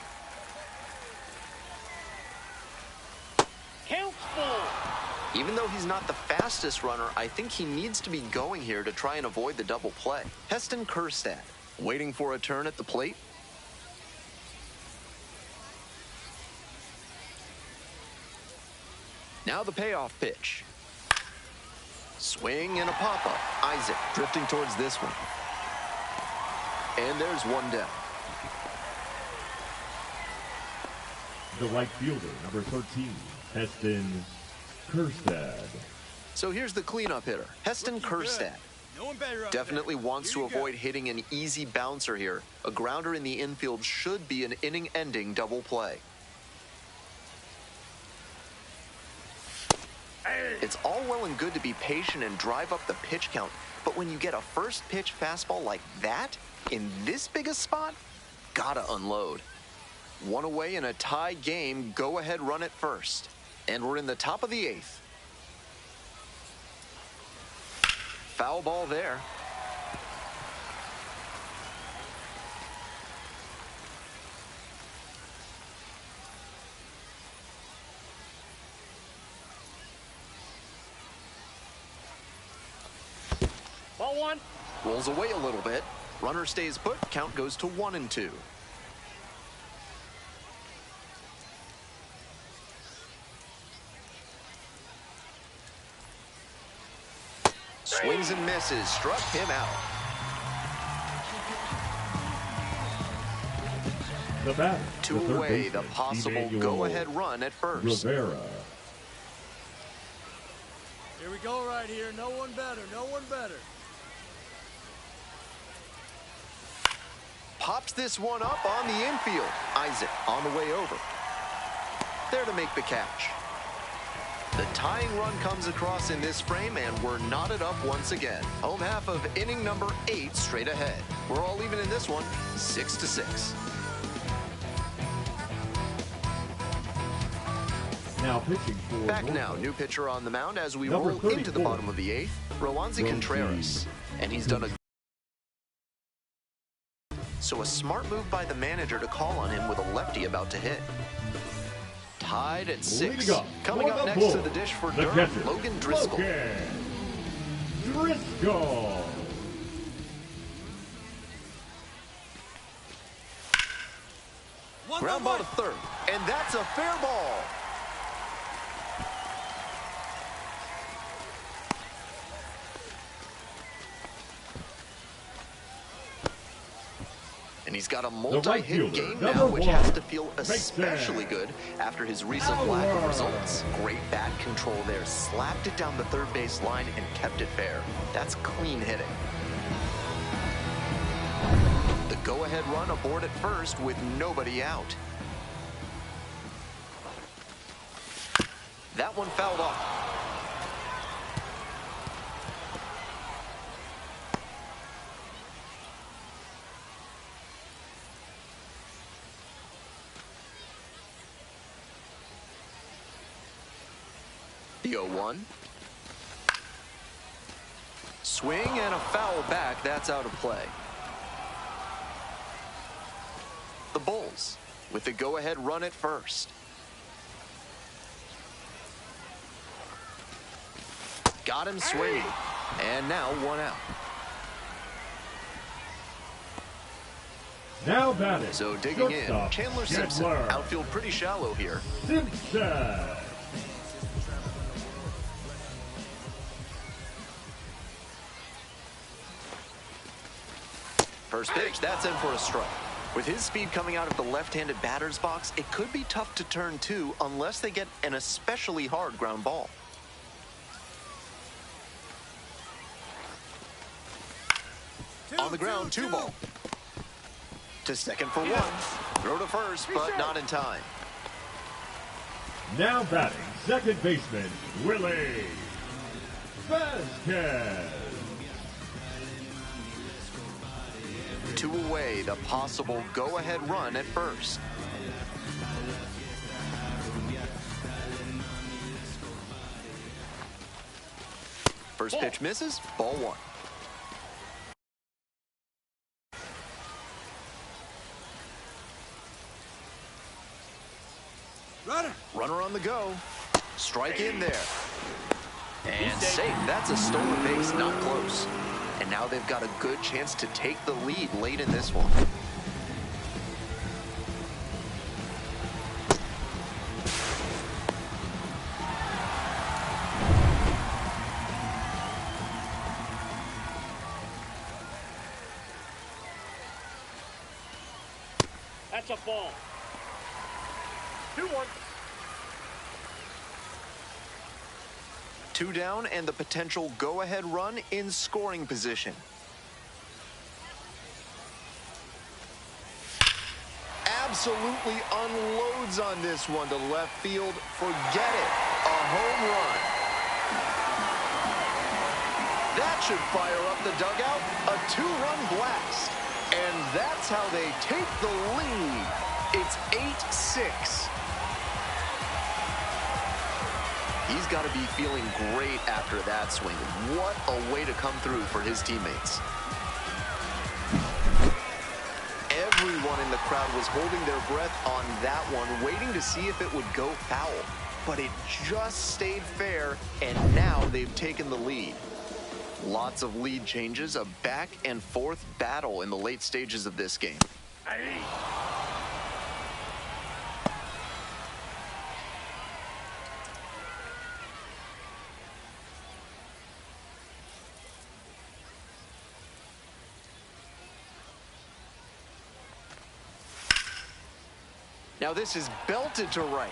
Count full. Even though he's not the fastest runner, I think he needs to be going here to try and avoid the double play. Heston Kjerstad waiting for a turn at the plate. Now the payoff pitch. Swing and a pop-up. Isaac drifting towards this one. And there's one down. The right fielder, number 13, Heston Kjerstad. So here's the cleanup hitter, Heston Kjerstad. No one better up Definitely wants to avoid hitting an easy bouncer here. A grounder in the infield should be an inning-ending double play. It's all well and good to be patient and drive up the pitch count, but when you get a first pitch fastball like that, in this big a spot, gotta unload. One away in a tie game, go ahead run at first. And we're in the top of the eighth. Foul ball there. Ball one. Rolls away a little bit. Runner stays put. Count goes to 1-2. Swings and misses. Struck him out. The bat. Two away. The possible go-ahead run at first. Rivera. Here we go right here. No one better. No one better. Pops this one up on the infield. Isaac on the way over. There to make the catch. The tying run comes across in this frame, and we're knotted up once again. Home half of inning number 8 straight ahead. We're all even in this one, 6-6. Now pitching for Back Norfolk. now, new pitcher on the mound as we Number roll into the 34. bottom of the 8th, Rowanzi Contreras. And he's done a so a smart move by the manager to call on him with a lefty about to hit. Tied at 6. Leading up, Coming for up the next bull, to the dish for the Durham, catcher, Logan Driscoll. Driscoll. Ground ball to third, and that's a fair ball. And he's got a multi-hit fielder, game number now, which 1, has to feel especially baseman. good after his recent lack of results. Great bat control there. Slapped it down the third base line and kept it fair. That's clean hitting. The go-ahead run aboard at first with nobody out. That one fouled off. The 0-1. Swing and a foul back. That's out of play. The Bulls with the go-ahead run at first. Got him swinging. And now one out. Now batting. So digging in, Shortstop, Chandler Simpson. Chandler. Outfield pretty shallow here. Simpson. First pitch, that's in for a strike. With his speed coming out of the left-handed batter's box, it could be tough to turn to unless they get an especially hard ground ball. On the ground, 2-ball. To second for 1. Throw to first, but not in time. Now batting, second baseman, Willie Vasquez. 2 away, the possible go-ahead run at first. First pitch misses, ball 1. Runner on the go. Strike in there. And safe. That's a stolen base, not close. And now they've got a good chance to take the lead late in this one. That's a ball. 2-1. 2 down and the potential go-ahead run in scoring position. Absolutely unloads on this one to left field. Forget it. A home run. That should fire up the dugout. A 2-run blast. And that's how they take the lead. It's 8-6. He's got to be feeling great after that swing. What a way to come through for his teammates. Everyone in the crowd was holding their breath on that one, waiting to see if it would go foul. But it just stayed fair, and now they've taken the lead. Lots of lead changes, a back and forth battle in the late stages of this game. Now this is belted to right.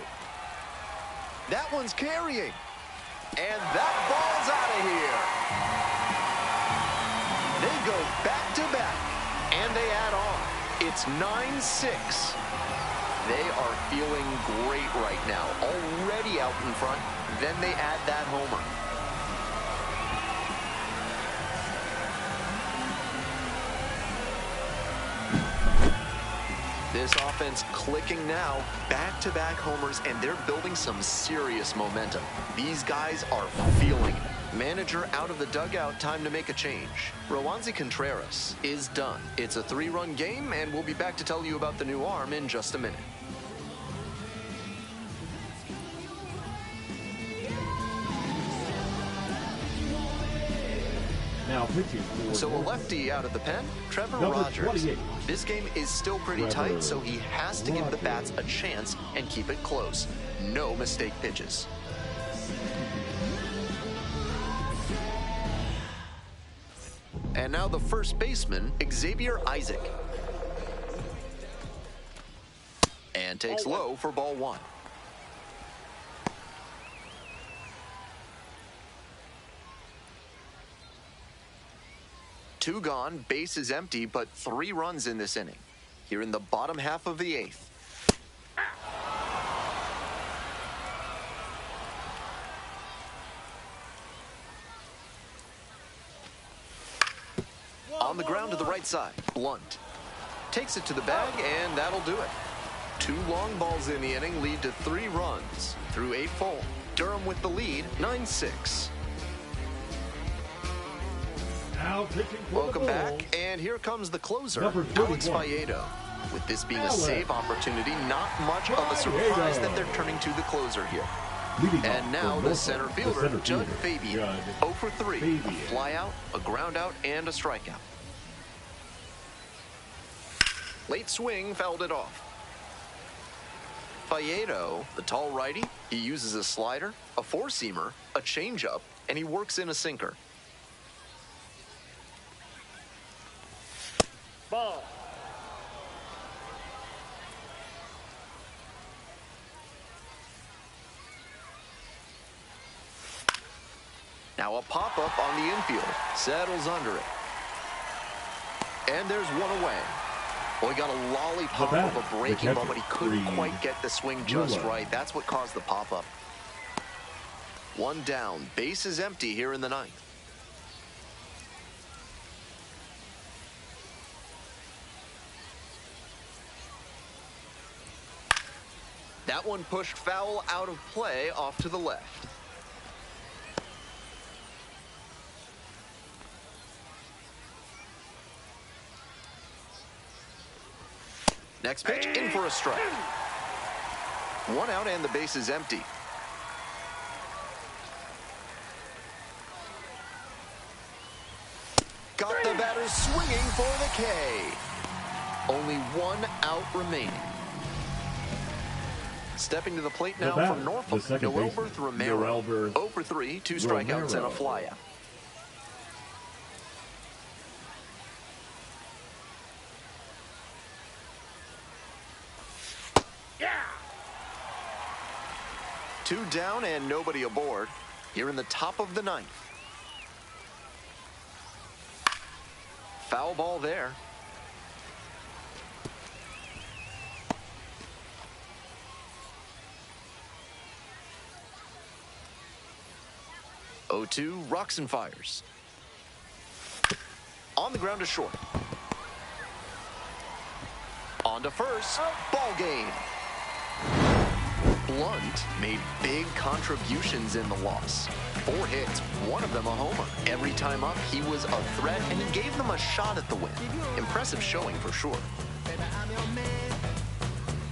That one's carrying. And that ball's out of here. They go back to back, and they add on. It's 9-6. They are feeling great right now. Already out in front. Then they add that homer. This offense clicking now, back-to-back homers, and they're building some serious momentum. These guys are feeling it. Manager out of the dugout, time to make a change. Rowanzi Contreras is done. It's a 3-run game, and we'll be back to tell you about the new arm in just a minute. Now pitching for So a lefty out of the pen, Trevor Number Rogers. 28. This game is still pretty Trevor tight, so he has to give the Rogers. bats a chance and keep it close. No mistake pitches. And now the first baseman, Xavier Isaac. And takes low for ball 1. Two gone, base is empty, but 3 runs in this inning. Here in the bottom half of the 8th. On the ground to the right side, Blunt. Takes it to the bag, and that'll do it. 2 long balls in the inning lead to 3 runs. Through 8 full. Durham with the lead, 9-6. Now pitching for Welcome the back, Bulls. and here comes the closer, Number Alex 31. Vallejo. With this being a Alex save opportunity, not much of a surprise that they're turning to the closer here. Leading And off now for the Norfolk, center fielder, center Judd fielder, Fabian. Judd 0 for 3, a Fabian. fly out, a ground out, and a strikeout. Late swing fouled it off. Vallejo, the tall righty, he uses a slider, a four-seamer, a changeup, and he works in a sinker. Ball. Now a pop-up on the infield. Settles under it. And there's one away. Well, he got a lollipop of a breaking ball, but he couldn't quite get the swing just right. That's what caused the pop-up. 1 down. Base is empty here in the 9th. That one pushed foul out of play off to the left. Next pitch, in for a strike. 1 out and the base is empty. Got the batter swinging for the K. Only 1 out remaining. Stepping to the plate now from Norfolk, Noelberth Romero. 0 for 3, 2 strikeouts and a flyout. Yeah. 2 down and nobody aboard. Here in the top of the 9th. Foul ball there. Oh-2, rocks and fires. On the ground to short. On to first. Ball game. Blunt made big contributions in the loss. 4 hits, 1 of them a homer. Every time up, he was a threat, and he gave them a shot at the win. Impressive showing for sure. Baby, I'm your man.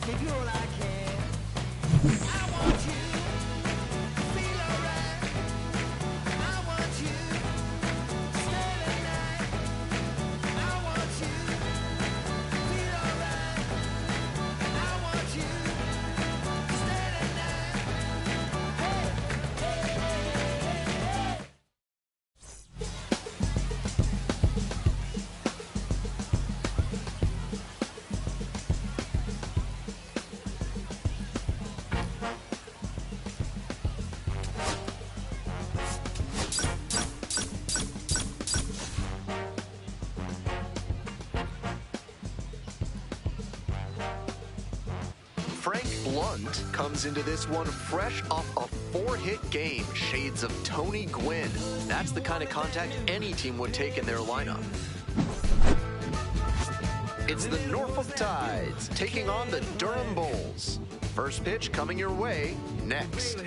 Give you all I can. I want you. Feel alright. I want you Frank Blunt comes into this one fresh off a 4-hit game. Shades of Tony Gwynn. That's the kind of contact any team would take in their lineup. It's the Norfolk Tides taking on the Durham Bulls. First pitch coming your way next.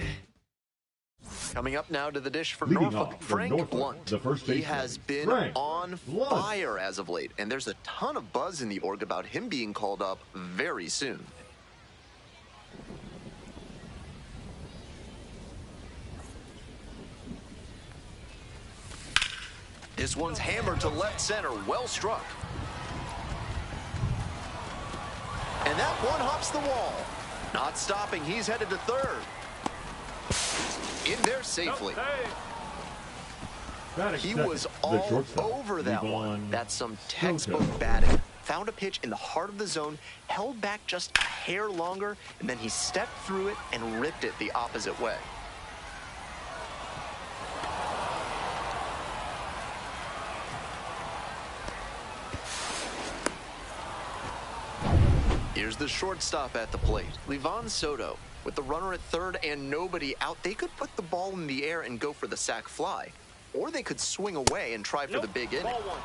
Coming up now to the dish for Norfolk, Frank Blunt. The first he has been on fire as of late, and there's a ton of buzz in the org about him being called up very soon. This one's hammered to left center, well struck. And that one hops the wall. Not stopping, he's headed to third. In there safely. He was all over that one. That's some textbook batting. Found a pitch in the heart of the zone, held back just a hair longer, and then he stepped through it and ripped it the opposite way. Here's the shortstop at the plate, Livan Soto. With the runner at third and nobody out, they could put the ball in the air and go for the sac fly. Or they could swing away and try for the big inning. Ball one.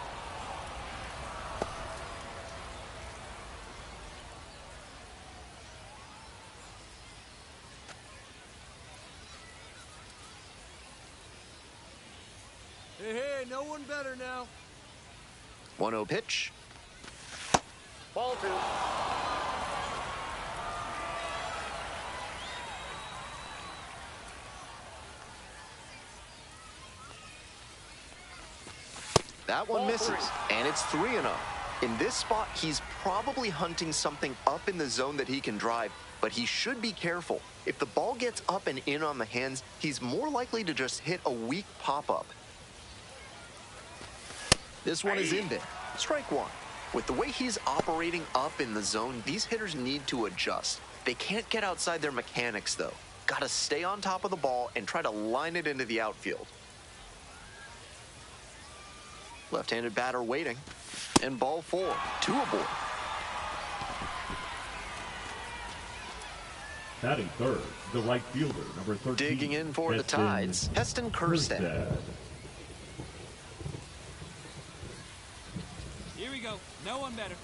Hey, no one better now. 1-0 pitch. Ball two. That one misses, and it's 3-0. In this spot, he's probably hunting something up in the zone that he can drive, but he should be careful. If the ball gets up and in on the hands, he's more likely to just hit a weak pop-up. This one is in there. Strike one. With the way he's operating up in the zone, these hitters need to adjust. They can't get outside their mechanics, though. Gotta stay on top of the ball and try to line it into the outfield. Left-handed batter waiting. And ball four. 2 aboard. Batting third, the right fielder, number 13. Digging in for the Tides, Heston Kjerstad. Here we go. No one better.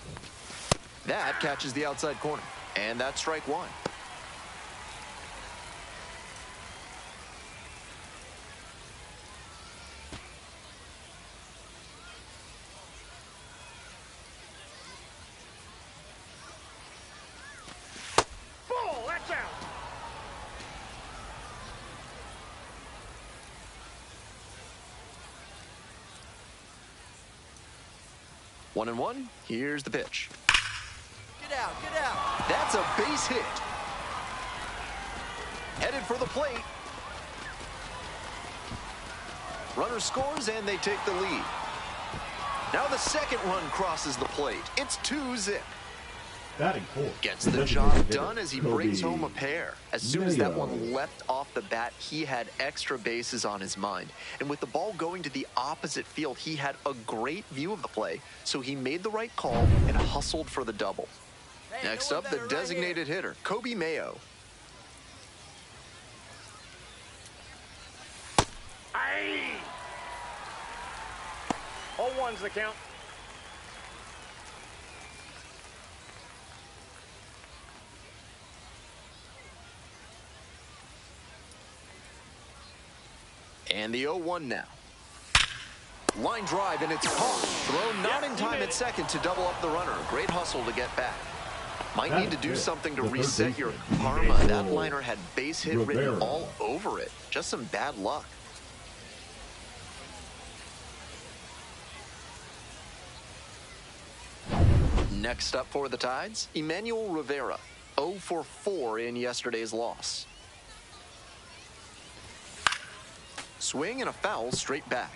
That catches the outside corner. And that's strike one. Ball, that's out. One and one. Here's the pitch. Get out, get out. That's a base hit. Headed for the plate. Runner scores and they take the lead. Now the second run crosses the plate. It's 2-0. Batting fourth. Gets the job done as he brings home a pair. As soon as that one left off the bat, he had extra bases on his mind. And with the ball going to the opposite field, he had a great view of the play, so he made the right call and hustled for the double. Hey, Next no up, one the better right designated hitter, Kobe Mayo. Aye. 0-1's the count. And the 0-1 now. Line drive, and it's caught. Thrown not in time at second to double up the runner. Great hustle to get back. Might need to do something to reset your karma. That liner had base hit written all over it. Just some bad luck. Next up for the Tides, Emmanuel Rivera. 0 for 4 in yesterday's loss. Swing and a foul straight back.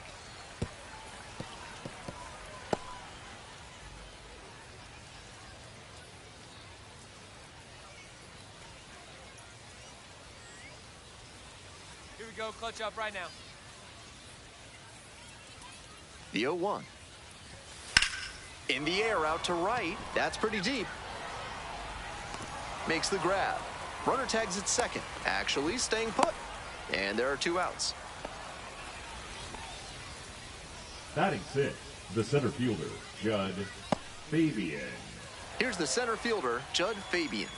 Here we go. Clutch up right now. The 0-1. In the air out to right. That's pretty deep. Makes the grab. Runner tags at second, actually staying put. And there are 2 outs. Batting 6, the center fielder, Judd Fabian. Here's the center fielder, Judd Fabian.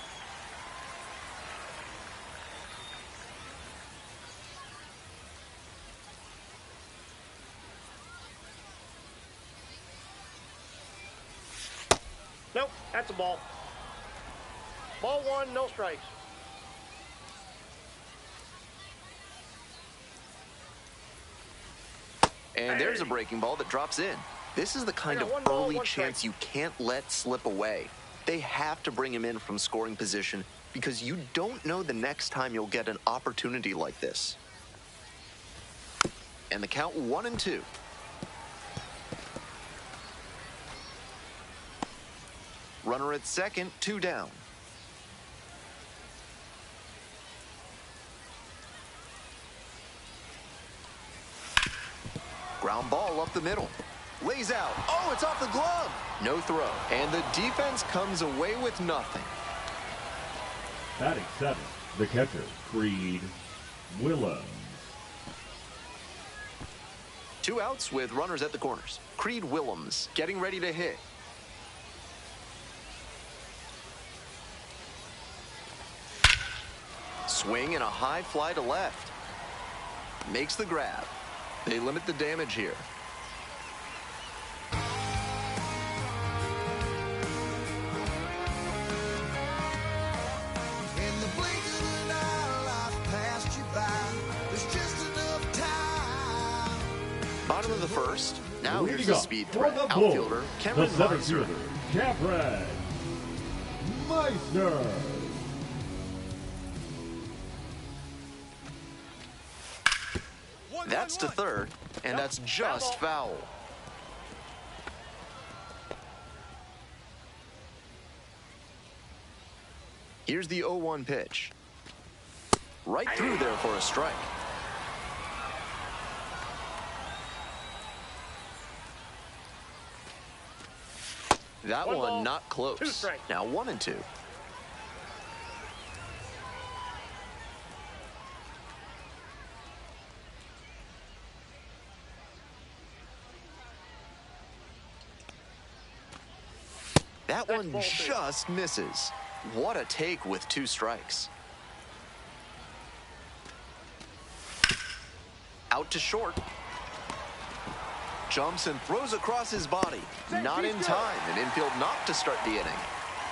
Nope, that's a ball. Ball 1, no strikes. And there's a breaking ball that drops in. This is the kind of early chance you can't let slip away. They have to bring him in from scoring position because you don't know the next time you'll get an opportunity like this. And the count 1-2. Runner at second, 2 down. Ground ball up the middle. Lays out. Oh, it's off the glove. No throw. And the defense comes away with nothing. Batting 7, the catcher, Creed Willems. 2 outs with runners at the corners. Creed Willems getting ready to hit. Swing and a high fly to left. Makes the grab. They limit the damage here. In the blink of an eye, life passed you by. There's just enough time. Bottom of the first. Now here's Leading the up speed for threat. the Outfielder Bulls, Cameron the center Meisner. fielder, Cameron Meisner. That's to third, and that's just foul. Here's the 0-1 pitch. Right through there for a strike. That One one ball, not 2 close. strikes. Now 1-2. That one ball 2. just misses. What a take with 2 strikes. Out to short. Jumps and throws across his body. Not in time. An infield knock to start the inning.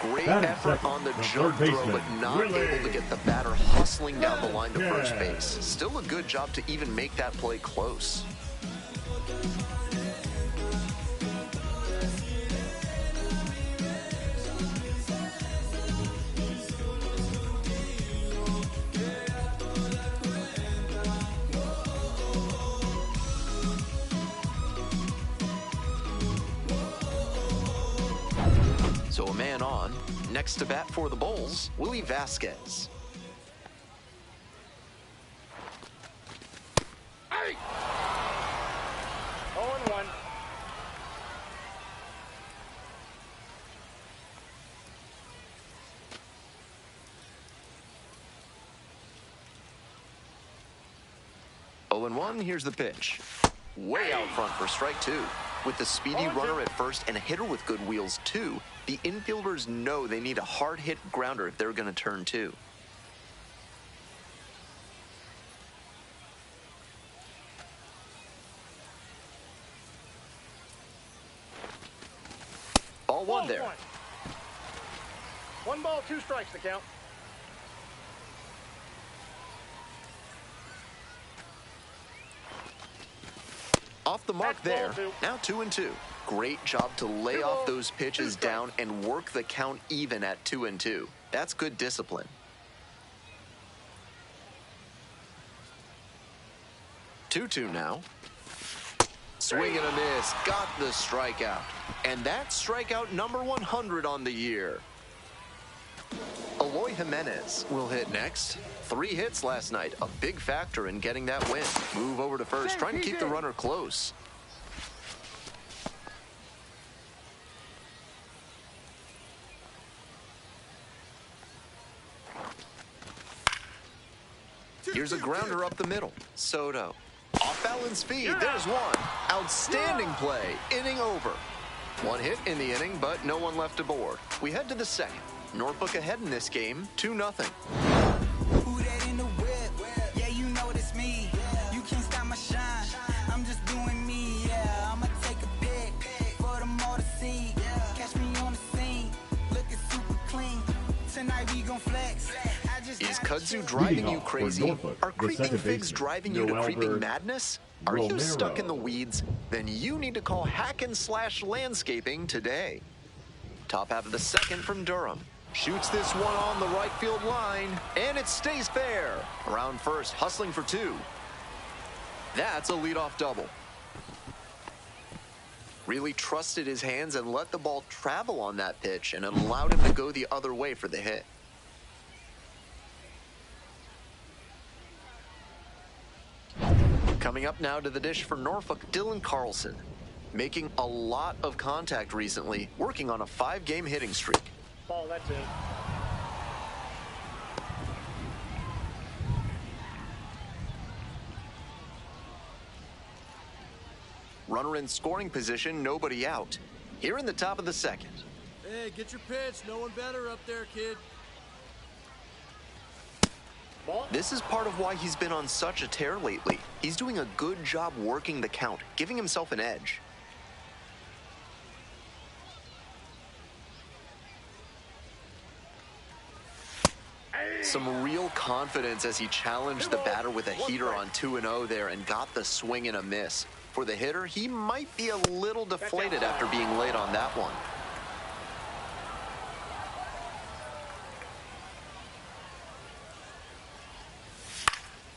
Great Batting effort second, on the the jump third throw, but baseman, not Willie. able to get the batter hustling down the line to first Yeah. base. Still a good job to even make that play close. So a man on. Next to bat for the Bulls, Willie Vasquez. Hey! 0-1. Oh and 1, here's the pitch. Way out front for strike 2. With the speedy runner at first and a hitter with good wheels too, the infielders know they need a hard-hit grounder if they're going to turn 2. Ball 1 there. 1 ball, 2 strikes the count. Off the mark That's there. ball 2. Now 2-2. Great job to lay 2 off balls, those 2 pitches strikes. down and work the count even at 2-2. That's good discipline. 2-2 now. Swing and a miss. Got the strikeout. And that's strikeout number 100 on the year. Eloy Jimenez will hit next. 3 hits last night. A big factor in getting that win. Move over to first, trying to keep the runner close. Here's a grounder up the middle. Soto. Off-balance feed. There's one. Outstanding play. Inning over. One hit in the inning, but no one left aboard. We head to the second. Norfolk ahead in this game, 2-0. Who that in the whip? Yeah, you know it's me. You can't stop my shine. I'm just doing me, yeah. I'ma take a pic for them all to see. Catch me on the scene, looking super clean. Tonight we gon' flex. Is kudzu driving you crazy? Norfolk, Are the creeping second figs baseman, driving you to Noel creeping Bird madness? Are you stuck in the weeds? Then you need to call Hack and Slash Landscaping today. Top half of the second from Durham. Shoots this one on the right field line, and it stays fair. Around first, hustling for 2. That's a leadoff double. Really trusted his hands and let the ball travel on that pitch, and it allowed him to go the other way for the hit. Coming up now to the dish for Norfolk, Dylan Carlson. Making a lot of contact recently, working on a 5-game hitting streak. Ball, that's it. Runner in scoring position, nobody out. Here in the top of the second. Hey, get your pitch. No one better up there, kid. Ball. This is part of why he's been on such a tear lately. He's doing a good job working the count, giving himself an edge. Some real confidence as he challenged the batter with a heater on 2-0 there and got the swing and a miss. For the hitter, he might be a little deflated after being late on that one.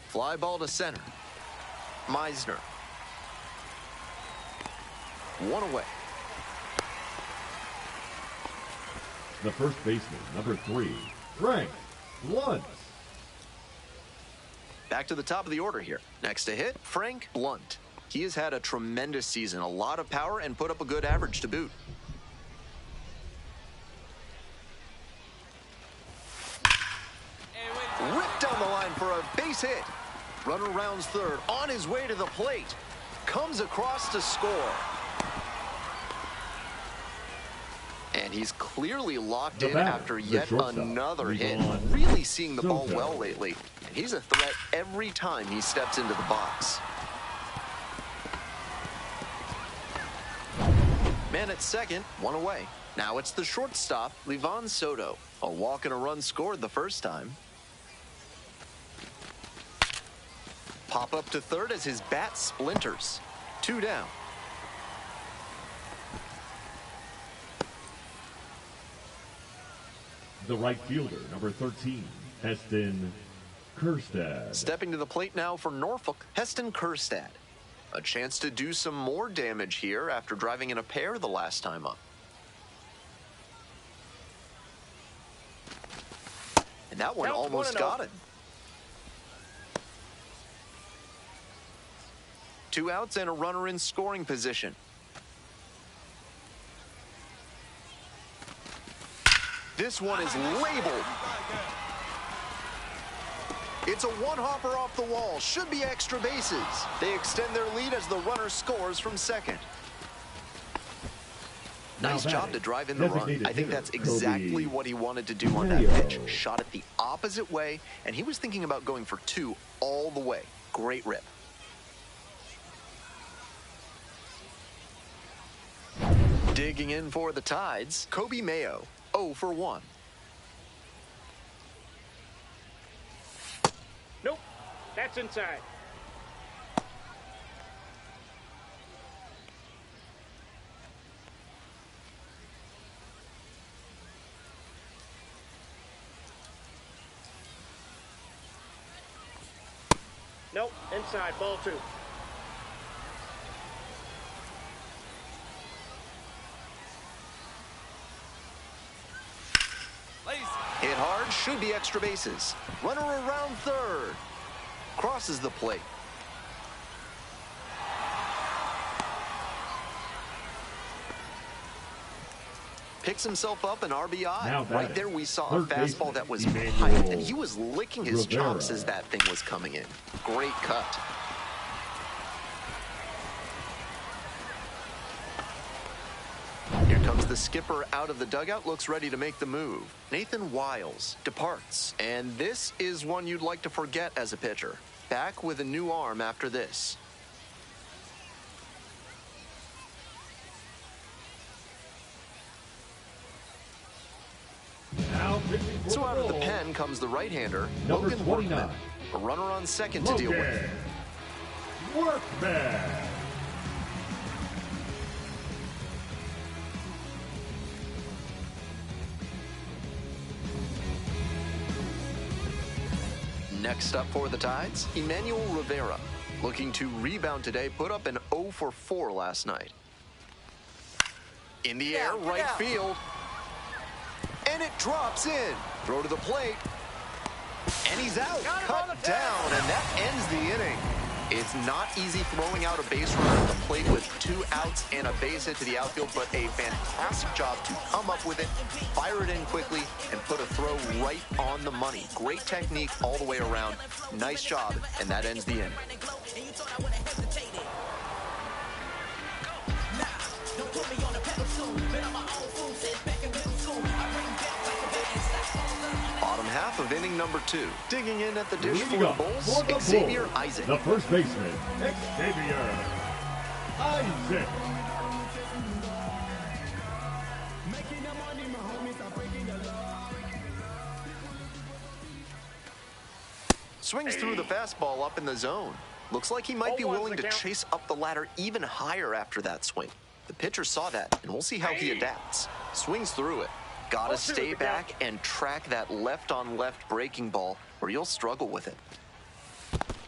Fly ball to center. Meisner. One away. The first baseman, number 3, Frank Blunt. Back to the top of the order here. Next to hit, Frank Blunt. He has had a tremendous season, a lot of power, and put up a good average to boot. Ripped down the line for a base hit. Runner rounds third, on his way to the plate. Comes across to score. And he's clearly locked in after yet another hit. Really seeing the ball well lately. And he's a threat every time he steps into the box. Man at second, one away. Now it's the shortstop, Livan Soto. A walk and a run scored the first time. Pop up to third as his bat splinters. 2 down. The right fielder, number 13, Heston Kjerstad. Stepping to the plate now for Norfolk, Heston Kjerstad. A chance to do some more damage here after driving in a pair the last time up. And that one almost got it. 2 outs and a runner in scoring position. This one is labeled. It's a one-hopper off the wall. Should be extra bases. They extend their lead as the runner scores from second. Nice job to drive in the run. I think that's exactly what he wanted to do on that pitch. Shot it the opposite way, and he was thinking about going for 2 all the way. Great rip. Digging in for the Tides, Kobe Mayo, 0 for 1. Nope, that's inside. Nope, inside, ball 2. Hit hard, should be extra bases. Runner around third. Crosses the plate. picks himself up an RBI. Now Right there we saw a third fastball baseman, that was Emmanuel high, and he was licking his Rivera. chops as that thing was coming in. Great cut. Here comes the skipper out of the dugout, looks ready to make the move. Nathan Wiles departs, and this is one you'd like to forget as a pitcher. Back with a new arm after this. Now pitching for So out of the ball, pen comes the right-hander, number Logan 29. Workman. A runner on second to deal with. Workman. Next up for the Tides, Emmanuel Rivera. Looking to rebound today, put up an 0 for 4 last night. In the air, right field. And it drops in. Throw to the plate. And he's out. Cut down, and that ends the inning. It's not easy throwing out a base runner at the plate with 2 outs and a base hit to the outfield, but a fantastic job to come up with it, fire it in quickly, and put a throw right on the money. Great technique all the way around. Nice job, and that ends the inning. Bottom half of inning number 2. Digging in at the dish for Leading the up for the Bulls, Xavier Bulls, Isaac. The first baseman, Xavier Isaac. Swings through the fastball up in the zone. Looks like he might be willing to chase up the ladder even higher after that swing. The pitcher saw that, and we'll see how he adapts. Swings through it. Gotta stay back and track that left-on-left breaking ball, or you'll struggle with it.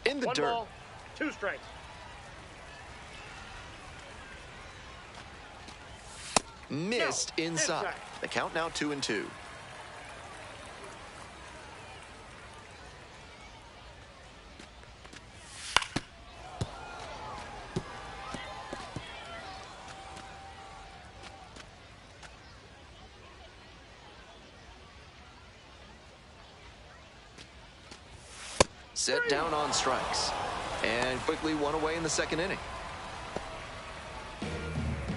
In the dirt. 1 ball, 2 strikes. Missed inside. The count now 2-2. Set down on strikes. And quickly one away in the second inning.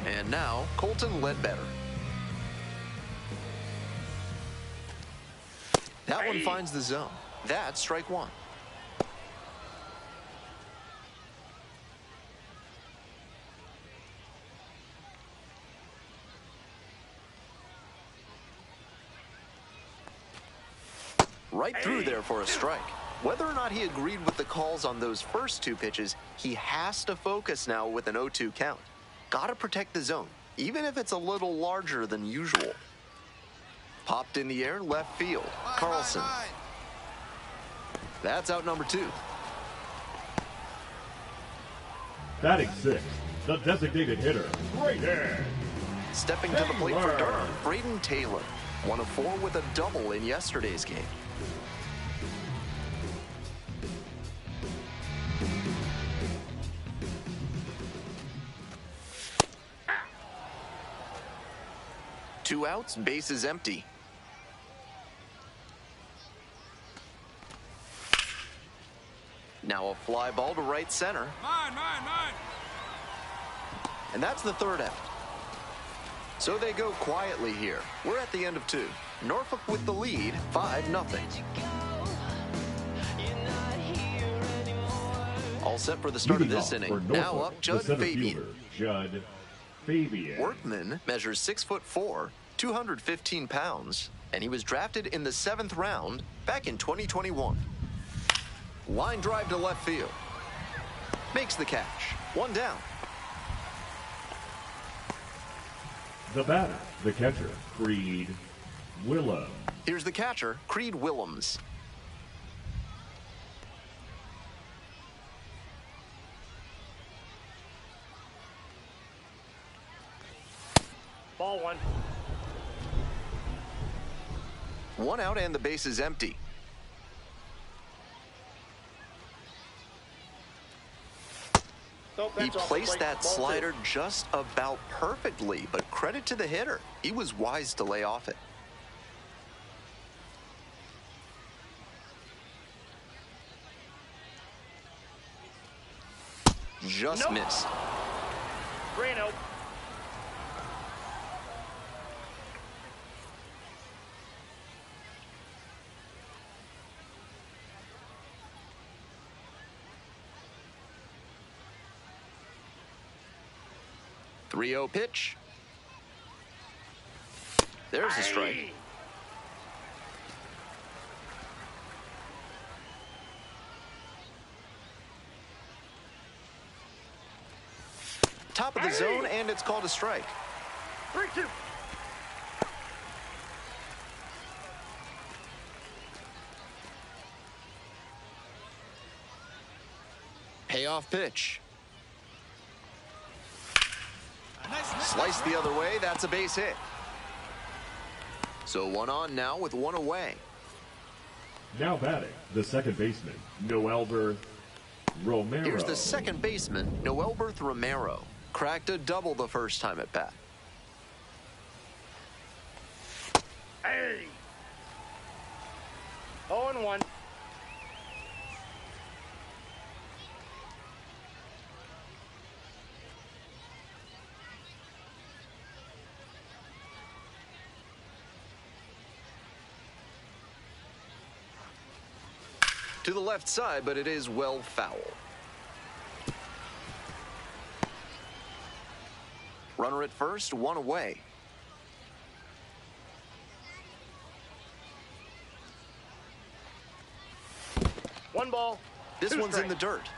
And now, Colton Ledbetter. That one finds the zone. That's strike 1. Right through there for a strike. Whether or not he agreed with the calls on those first 2 pitches, he has to focus now with an 0-2 count. Gotta protect the zone, even if it's a little larger than usual. Popped in the air, left field. Carlson. That's out number 2. Batting 6, the designated hitter, right there. Stepping to the plate for Durham, Braden Taylor. 1 of 4 with a double in yesterday's game. Two outs, bases empty. Now a fly ball to right center. Mine. And that's the third out. So they go quietly here. We're at the end of 2. Norfolk with the lead, 5-0. All set for the start of this inning. Now up, Judd Fabian. Judd Fabian. Workman measures 6'4", 215 pounds, and he was drafted in the 7th round back in 2021. Line drive to left field. Makes the catch. 1 down. The batter, the catcher, Creed Willems. Here's the catcher, Creed Willems. Ball 1. 1 out and the base is empty. Nope, He that's off the placed plate. that Ball two. slider just about perfectly, but credit to the hitter. He was wise to lay off it. Just missed. 3-0. Three-0 pitch. There's a strike. Top of the zone, and it's called a strike. 3-2. Payoff pitch. Slice the other way, that's a base hit. So one on now with one away. Now batting, the second baseman, Noelber Romero. Here's the second baseman, Noelber Romero. Cracked a double the first time at bat. Hey! 0-1. To the left side, but it is well foul. Runner at first, one away. One ball. This two one's in the strikes. dirt.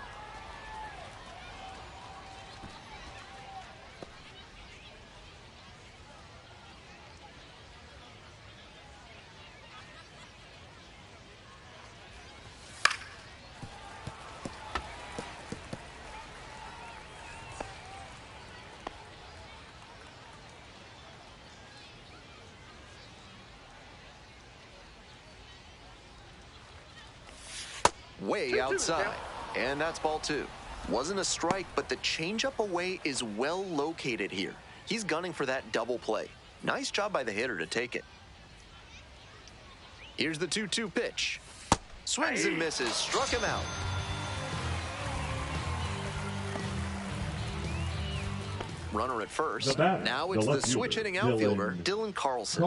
Way outside, and that's ball two. Wasn't a strike, but the changeup away is well located here. He's gunning for that double play. Nice job by the hitter to take it. Here's the 2-2 pitch. Swings and misses, struck him out. Runner at first. Now it's the switch-hitting outfielder, Dylan Carlson.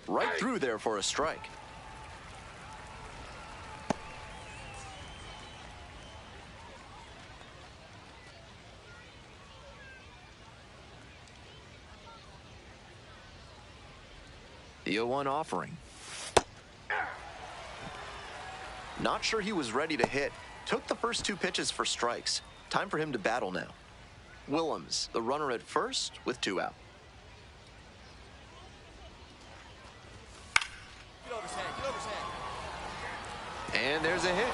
Right through there for a strike. The 0-1 offering. Not sure he was ready to hit. Took the first two pitches for strikes. Time for him to battle now. Willems, the runner at first, with two out. And there's a hit.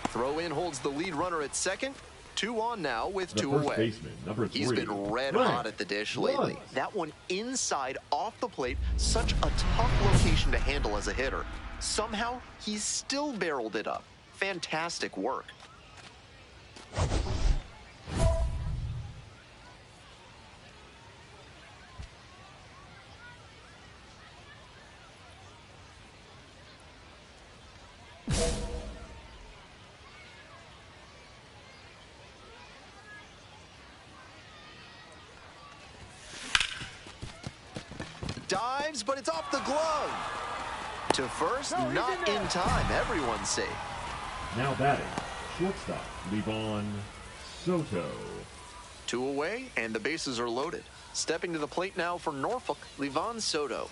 Throw in holds the lead runner at second. Two on now with two away. Baseman, number 3. He's been red hot at the dish lately. That one inside off the plate. Such a tough location to handle as a hitter. Somehow, he's still barreled it up. Fantastic work. Dives, but it's off the glove. To first, not in time. Everyone's safe. Now batting, shortstop, Levon Soto. Two away, and the bases are loaded. Stepping to the plate now for Norfolk, Levon Soto.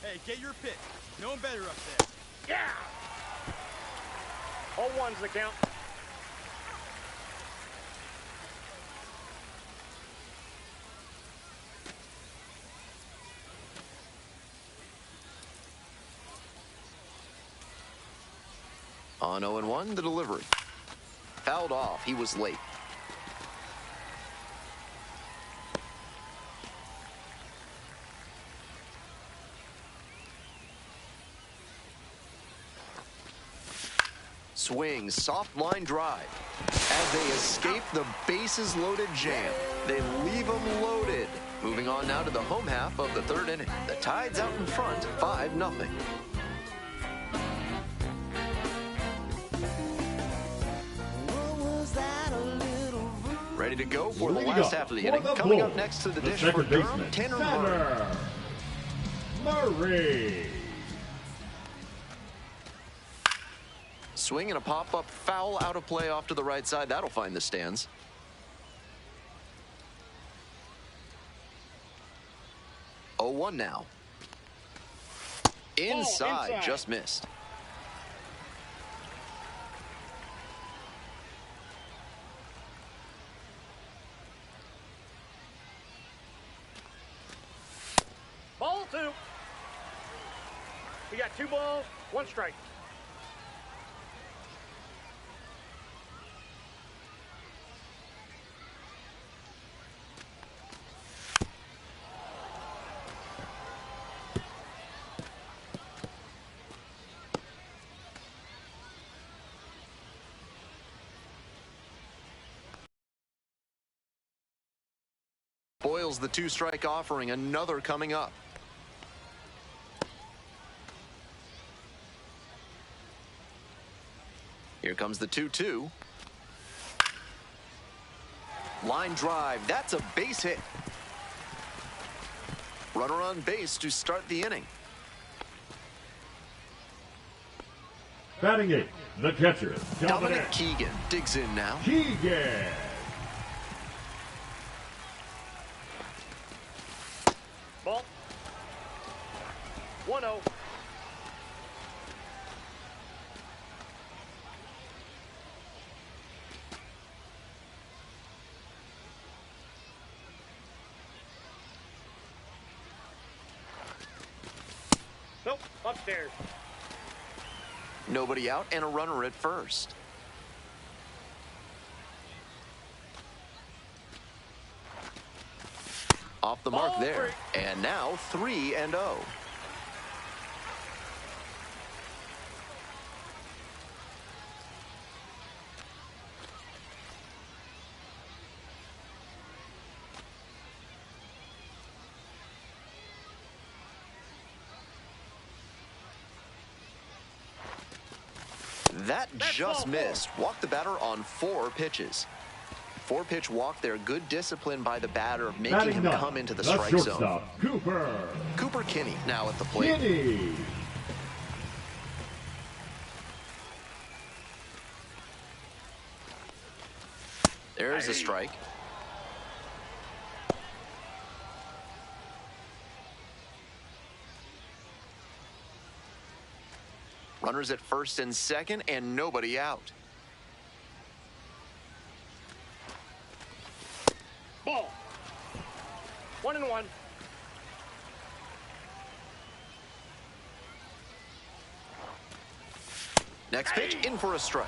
Hey, get your pitch. No one better up there. Yeah! 0-1's the count. On 0-1, the delivery. Fouled off. He was late. swing, soft line drive. As they escape the bases loaded jam, they leave them loaded. Moving on now to the home half of the third inning. The Tide's out in front, 5-0. Ready to go for the last half of the inning. Coming up next to the dish for Durham, Tanner Murray. Swing and a pop-up foul out of play off to the right side. That'll find the stands. Oh, 1 now. Inside, just missed. Ball 2. We got 2 balls, 1 strike. Boyle's the 2-strike offering, another coming up. Here comes the 2-2. Line drive, that's a base hit. Runner on base to start the inning. Batting 8, the catcher, Dominic Keegan digs in now. Keegan. Ball. 1-0. Nope, upstairs. Nobody out and a runner at first. Off the mark there. And now 3-0. That just missed. Walked the batter on 4 pitches. 4-pitch walk there. Good discipline by the batter, making him come into the strike zone. Cooper Kinney now at the plate. There's a strike. Runners at first and second, and nobody out. Ball. 1-1. Next pitch, in for a strike.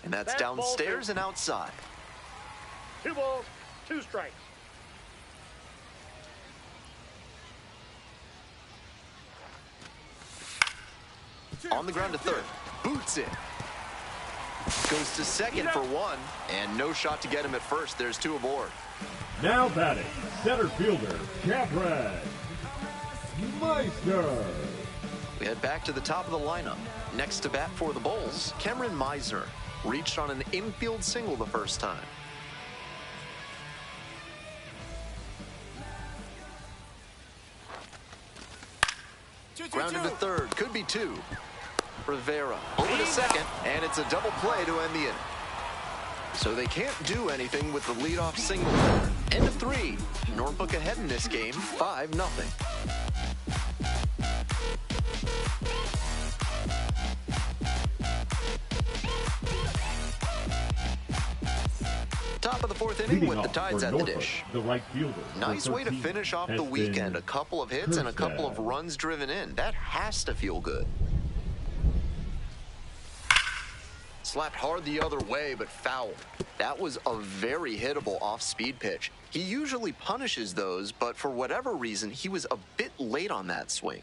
And that's downstairs and outside. 2 balls, 2 strikes. On the ground to third. Boots it. Goes to second for 1. And no shot to get him at first. There's 2 aboard. Now batting, center fielder, Capred Meister. We head back to the top of the lineup. Next to bat for the Bulls, Cameron Meisner. Reached on an infield single the first time. Grounded to third, could be 2. Rivera over to second, and it's a double play to end the inning. So they can't do anything with the leadoff single. End of 3. Norfolk ahead in this game, 5-0. Top of the 4th inning with the Tides at the dish. The right fielder. Nice way to finish off the weekend. A couple of hits and a couple of runs driven in. That has to feel good. Slapped hard the other way, but fouled. That was a very hittable off-speed pitch. He usually punishes those, but for whatever reason, he was a bit late on that swing.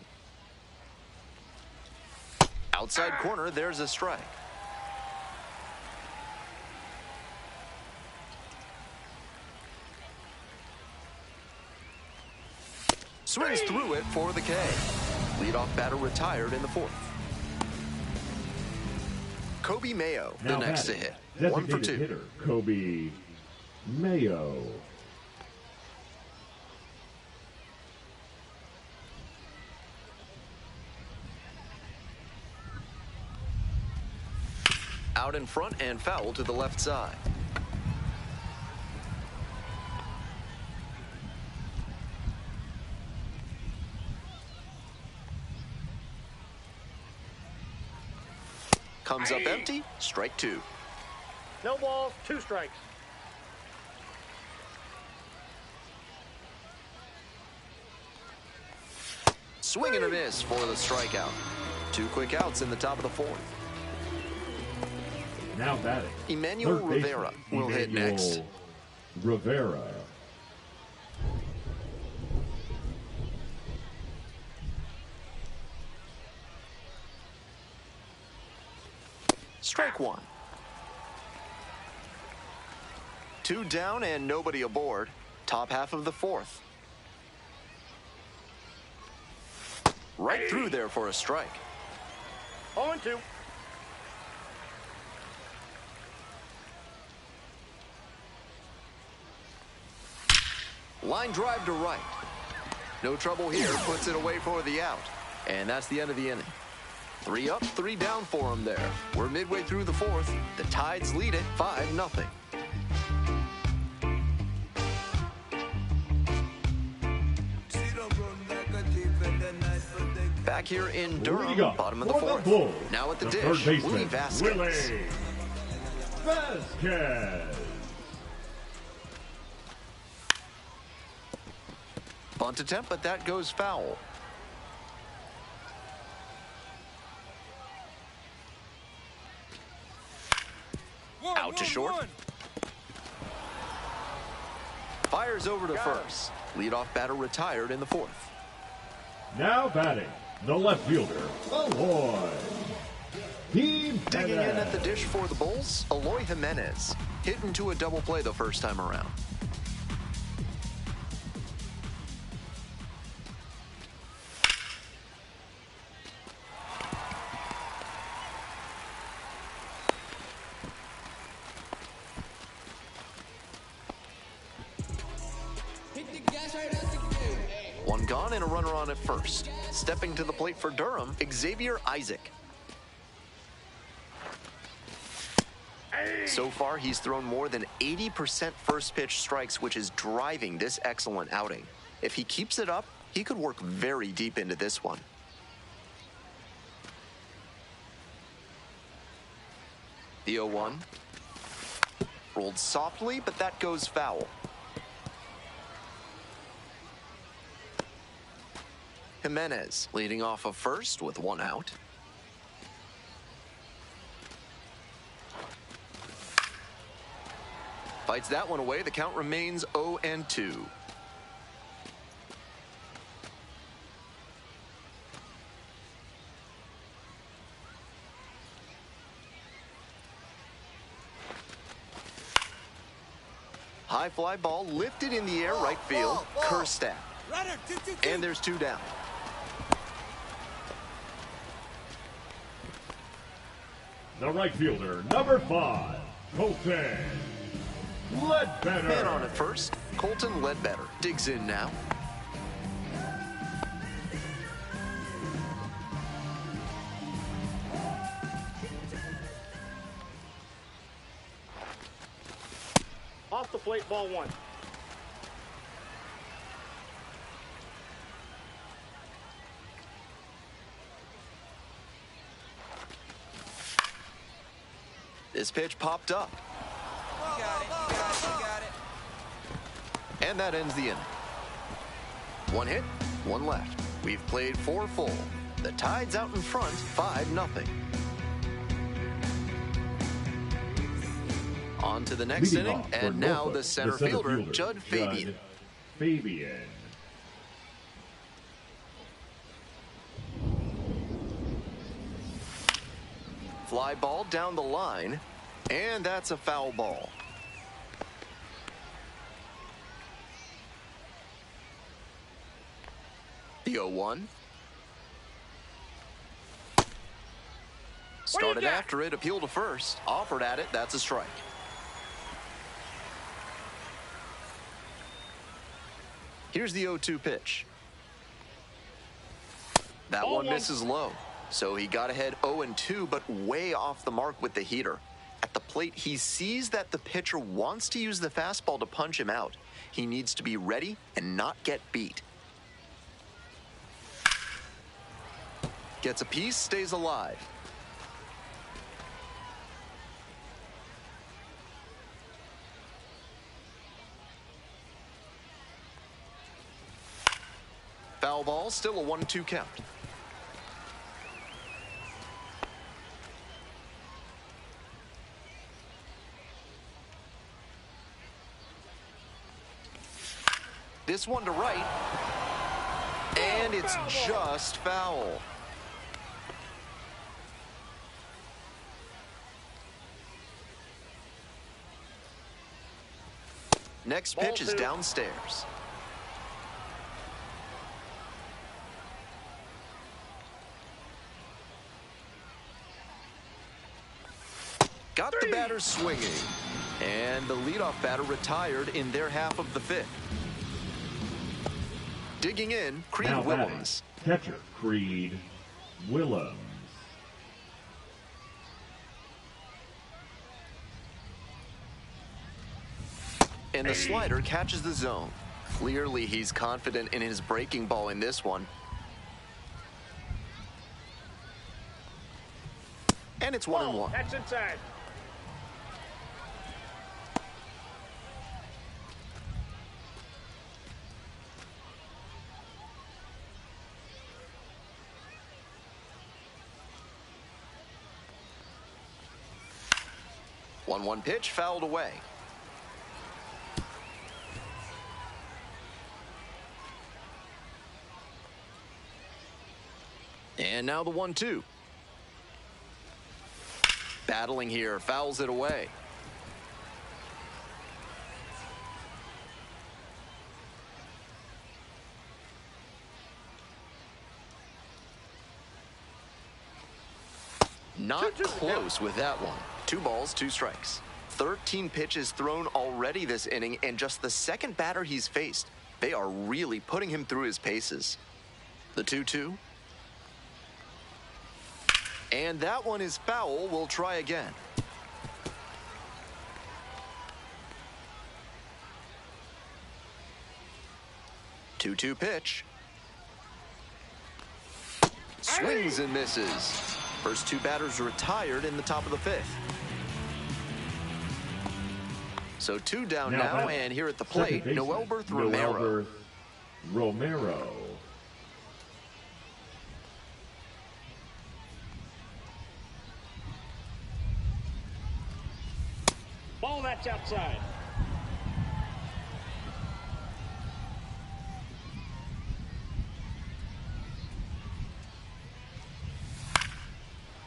Outside corner, there's a strike. Swings through it for the K. Leadoff batter retired in the fourth. Kobe Mayo, the next to hit. 1 for 2. Hitter, Kobe Mayo. Out in front and foul to the left side. Comes up empty, strike 2. No balls, 2 strikes. Swing and a miss for the strikeout. 2 quick outs in the top of the fourth. Now batting. Emmanuel Third Rivera baseman, will hit next. Rivera. Strike 1. 2 down and nobody aboard. Top half of the fourth. Right through there for a strike. 0-2. Line drive to right. No trouble here, puts it away for the out. And that's the end of the inning. 3 up, 3 down for him there. We're midway through the fourth. The Tides lead it 5-0. Back here in Durham, bottom of the fourth. Now at the dish, Willie Vasquez. Bunt attempt, but that goes foul. Out to short. Fires over to first. Leadoff batter retired in the fourth. Now batting, the left fielder, Aloy. Digging in at the dish for the Bulls, Aloy Jimenez. Hit into a double play the first time around. One gone and a runner on at first. Stepping to the plate for Durham, Xavier Isaac. So far, he's thrown more than 80% first pitch strikes, which is driving this excellent outing. If he keeps it up, he could work very deep into this one. The 0-1. Rolled softly, but that goes foul. Jimenez leading off of first with 1 out. Fights that one away. The count remains 0-2. High fly ball lifted in the air, right field. Kerstad. And there's 2 down. The right fielder, number 5, Colton Ledbetter. Man on at first, Colton Ledbetter digs in now. Off the plate, ball 1. This pitch popped up. You got it. And that ends the inning. 1 hit, 1 left. We've played 4 full. The Tide's out in front, 5-0. On to the next Leading inning, off for and now Norfolk, the center fielder, Judd Fabian. Fabian. Fly ball down the line, and that's a foul ball. The 0-1. Started after it, appeal to first. Offered at it, that's a strike. Here's the 0-2 pitch. That one misses low. So he got ahead 0-2, but way off the mark with the heater. At the plate, he sees that the pitcher wants to use the fastball to punch him out. He needs to be ready and not get beat. Gets a piece, stays alive. Foul ball, still a 1-2 count. This one to right, and it's just foul. Next pitch is downstairs. Got the batter swinging, and the leadoff batter retired in their half of the fifth. Digging in, Creed Now Willems. Catcher, Creed Willems. And the slider catches the zone. Clearly, he's confident in his breaking ball in this one. And it's 1-1. That's inside. One pitch fouled away. And now the 1-2. Battling here, fouls it away. Not close with that one. 2 balls, 2 strikes. 13 pitches thrown already this inning, and just the second batter he's faced. They are really putting him through his paces. The 2-2. And that one is foul. We'll try again. Two-two pitch. Swings and misses. First 2 batters retired in the top of the 5th. So 2 down now, and here at the plate, Noelberth Romero. Romero. Ball that's outside.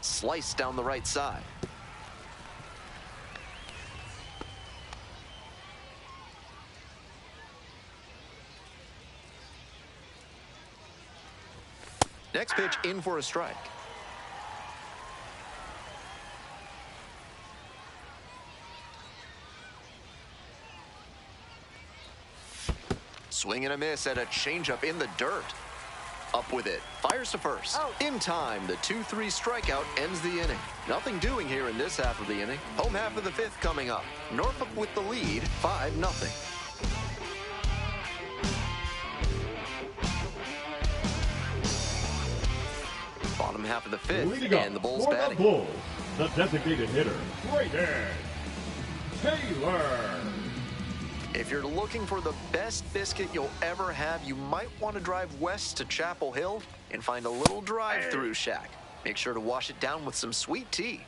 Sliced down the right side. Next pitch in for a strike. Swing and a miss at a changeup in the dirt. Up with it. Fires to first. In time, the 2-3 strikeout ends the inning. Nothing doing here in this half of the inning. Home half of the 5th coming up. Norfolk with the lead, 5-0. Bottom half of the 5th, and the Bulls batting. The Bulls, the designated hitter, Brayden Taylor. If you're looking for the best biscuit you'll ever have, you might want to drive west to Chapel Hill and find a little drive-through shack. Make sure to wash it down with some sweet tea.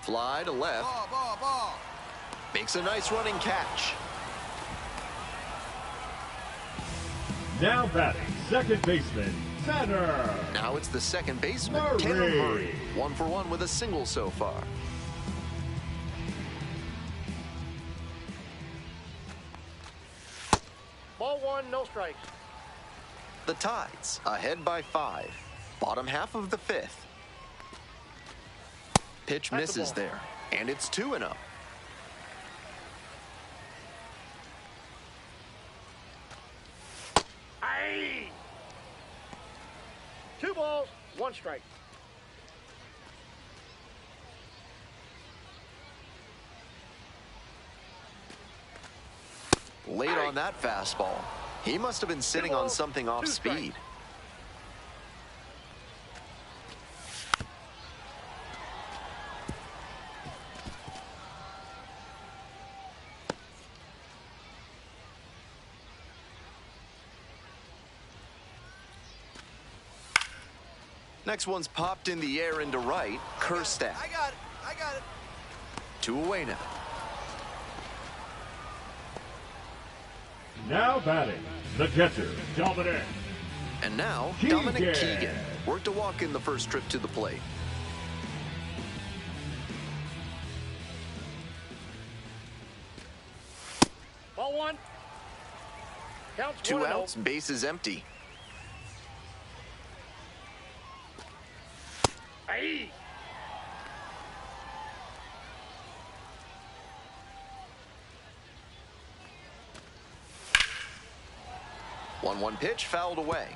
Fly to left. Ball. Makes a nice running catch. Now batting, second baseman, center. Now it's the second baseman, Murray. Taylor Murray. 1 for 1 with a single so far. Ball 1, no strikes. The Tides ahead by 5. Bottom half of the 5th. Pitch That's the misses ball. there, and it's 2-0. Aye. 2 balls, 1 strike. Late on that fastball. He must have been sitting on balls, something off 2 strikes. speed. Next one's popped in the air into right. Kerstack. I got it. 2 away now. Now batting, the catcher, Dominic. And now, Keegan. Dominic Keegan worked a walk in the first trip to the plate. Ball 1. Counts 2 1-0. outs, base is empty. Aye. One pitch fouled away.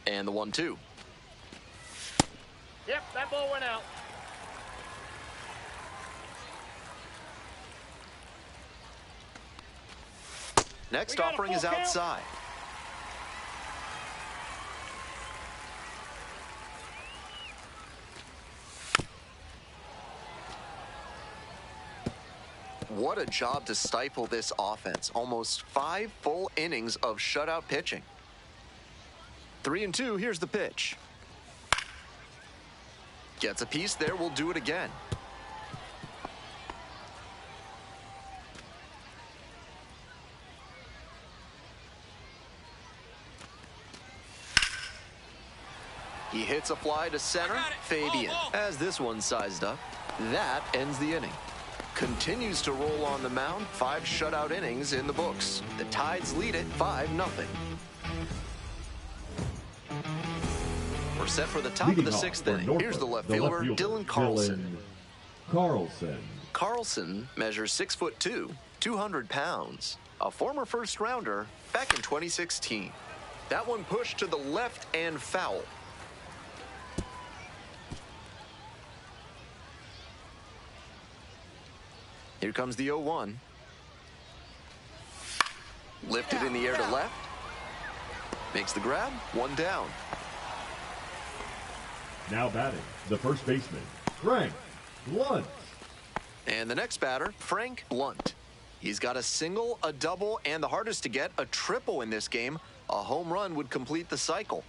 And the 1-2. Yep, that ball went out. Next We got a offering full is count. outside. What a job to stifle this offense. Almost 5 full innings of shutout pitching. 3-2, here's the pitch. Gets a piece there, we'll do it again. He hits a fly to center. Fabian has this one sized up. That ends the inning. Continues to roll on the mound. 5 shutout innings in the books. The Tides lead it 5-0. We're set for the top Leading of the off 6th for inning. Norfolk, Here's the left the fielder, Dylan Carlson. Carlson. Carlson measures 6'2", 200 pounds. A former first rounder back in 2016. That one pushed to the left and foul. Here comes the 0-1. Lifted in the air to left. Makes the grab, 1 down. Now batting, the first baseman, Frank Blunt. And the next batter, Frank Blunt. He's got a single, a double, and the hardest to get, a triple in this game. A home run would complete the cycle.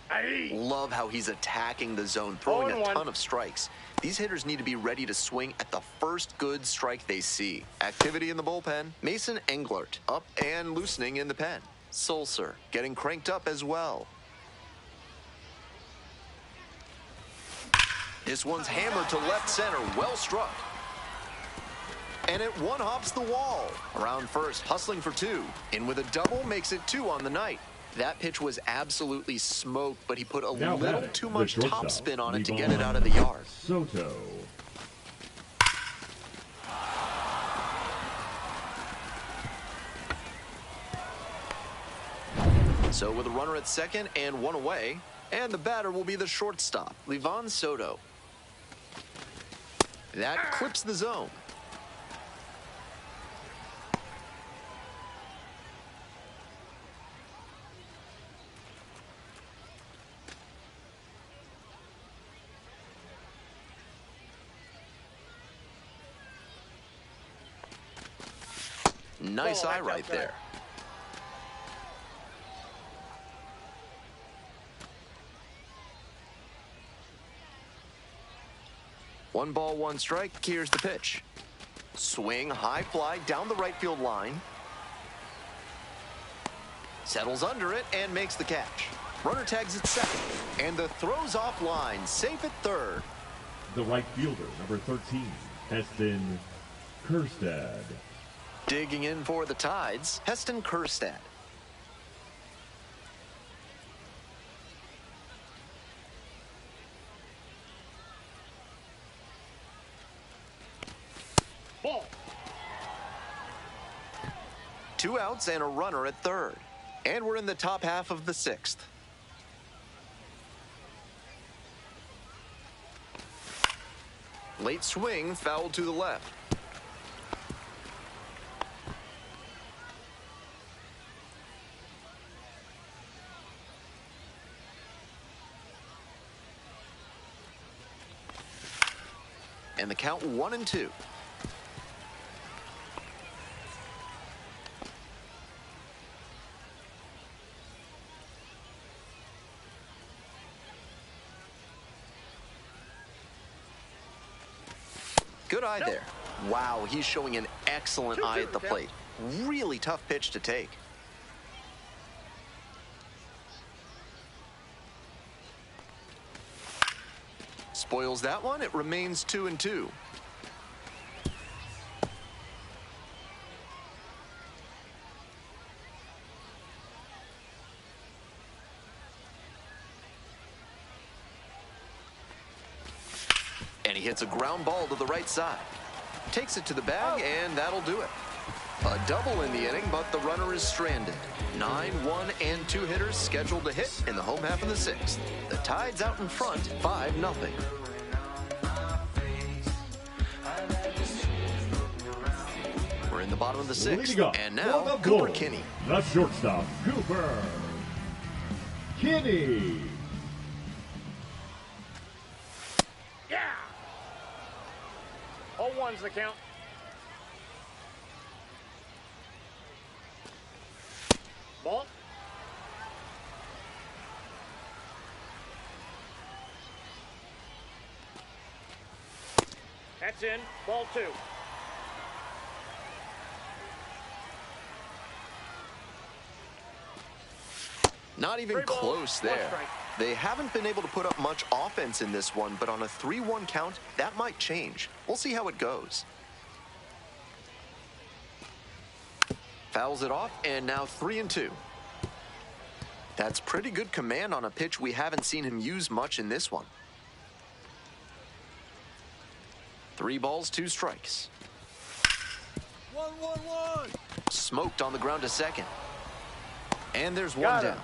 Aye. Love how he's attacking the zone, throwing a 0-1. ton of strikes. These hitters need to be ready to swing at the first good strike they see. Activity in the bullpen. Mason Englert up and loosening in the pen. Sulcer getting cranked up as well. This one's hammered to left center, well struck. And it one-hops the wall. Around first, hustling for 2. In with a double, makes it 2 on the night. That pitch was absolutely smoked, but he put a Now little batting, too the much shortstop, topspin on it to Levon get it out of the yard. Soto. So with a runner at second and 1 away, and the batter will be the shortstop, Levon Soto. That clips the zone. Nice Oh, eye that's right outside. there. 1 ball, 1 strike. Here's the pitch. Swing, high fly down the right field line. Settles under it and makes the catch. Runner tags at second, and the throw's offline, safe at third. The right fielder, number 13, Heston Kjerstad. Digging in for the Tides, Heston Kjerstad. Ball. 2 outs and a runner at third. And we're in the top half of the 6th. Late swing, foul to the left. And the count 1-2. Good eye there. Wow, he's showing an excellent eye at the plate. Really tough pitch to take. Spoils that one. It remains 2-2. And he hits a ground ball to the right side. Takes it to the bag, and that'll do it. A double in the inning, but the runner is stranded. 9, 1, and 2 hitters scheduled to hit in the home half of the 6th. The Tide's out in front, 5-0. We're in the bottom of the 6th, and now Cooper Kinney. The shortstop, Cooper Kinney. Yeah. 0-1's the count. Ball. That's in. Ball 2. Not even close there. They haven't been able to put up much offense in this one, but on a 3-1 count, that might change. We'll see how it goes. Fouls it off, and now 3-2. That's pretty good command on a pitch we haven't seen him use much in this one. 3 balls, 2 strikes. 1-1-1. Smoked on the ground to second. And there's 1 down.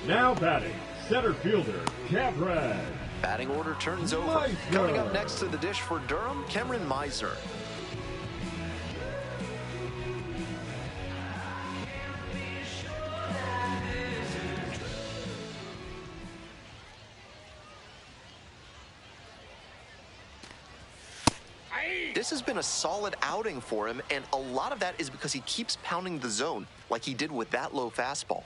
Now batting, center fielder, Cameron. Batting order turns over. Miser. Coming up next to the dish for Durham, Cameron Miser. This has been a solid outing for him, and a lot of that is because he keeps pounding the zone like he did with that low fastball.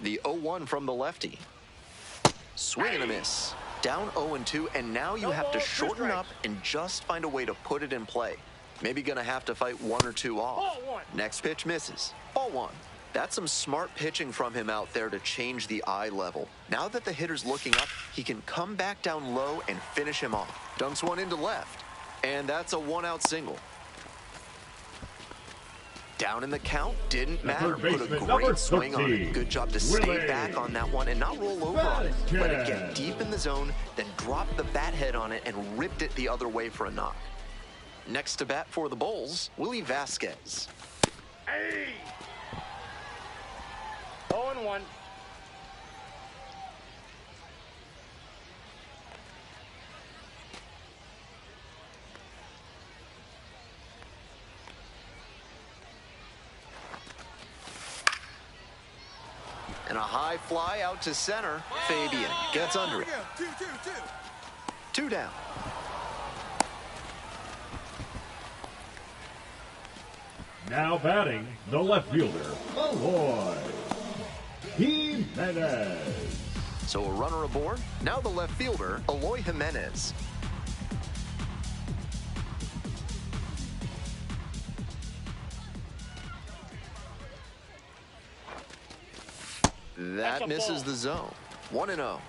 The 0-1 from the lefty. Swing and a miss. Down 0-2, and now you have to shorten up and just find a way to put it in play. Maybe gonna have to fight 1 or 2 off. Next pitch misses. Ball 1. That's some smart pitching from him out there to change the eye level. Now that the hitter's looking up, he can come back down low and finish him off. Dunks one into left, and that's a 1-out single. Down in the count, didn't matter. Put a great swing on it. Good job to stay back on that one and not roll over on it. Let it get deep in the zone, then drop the bat head on it and ripped it the other way for a knock. Next to bat for the Bulls, Willie Vasquez. 0-1. And a high fly out to center. Fabian gets under it. 2 down. Now batting, the left fielder, Aloy Jimenez. So a runner aboard. Now the left fielder, Aloy Jimenez. That misses the zone. 1-0.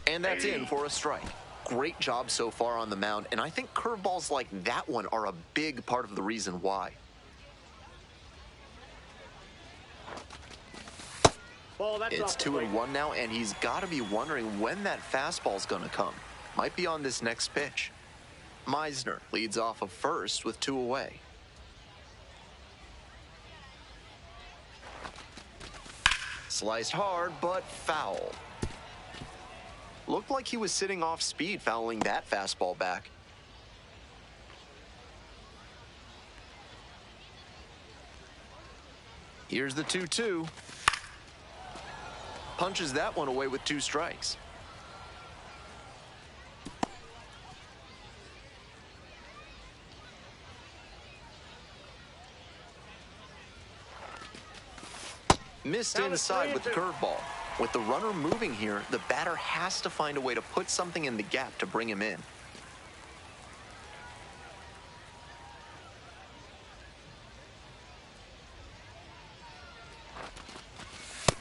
And that's in for a strike. Great job so far on the mound, and I think curveballs like that one are a big part of the reason why. It's 2-1 now, and he's got to be wondering when that fastball's going to come. Might be on this next pitch. Meisner leads off of first with 2 away. Sliced hard, but foul. Looked like he was sitting off speed, fouling that fastball back. Here's the 2-2. Punches that one away with 2 strikes. Missed inside with the curveball. With the runner moving here, the batter has to find a way to put something in the gap to bring him in.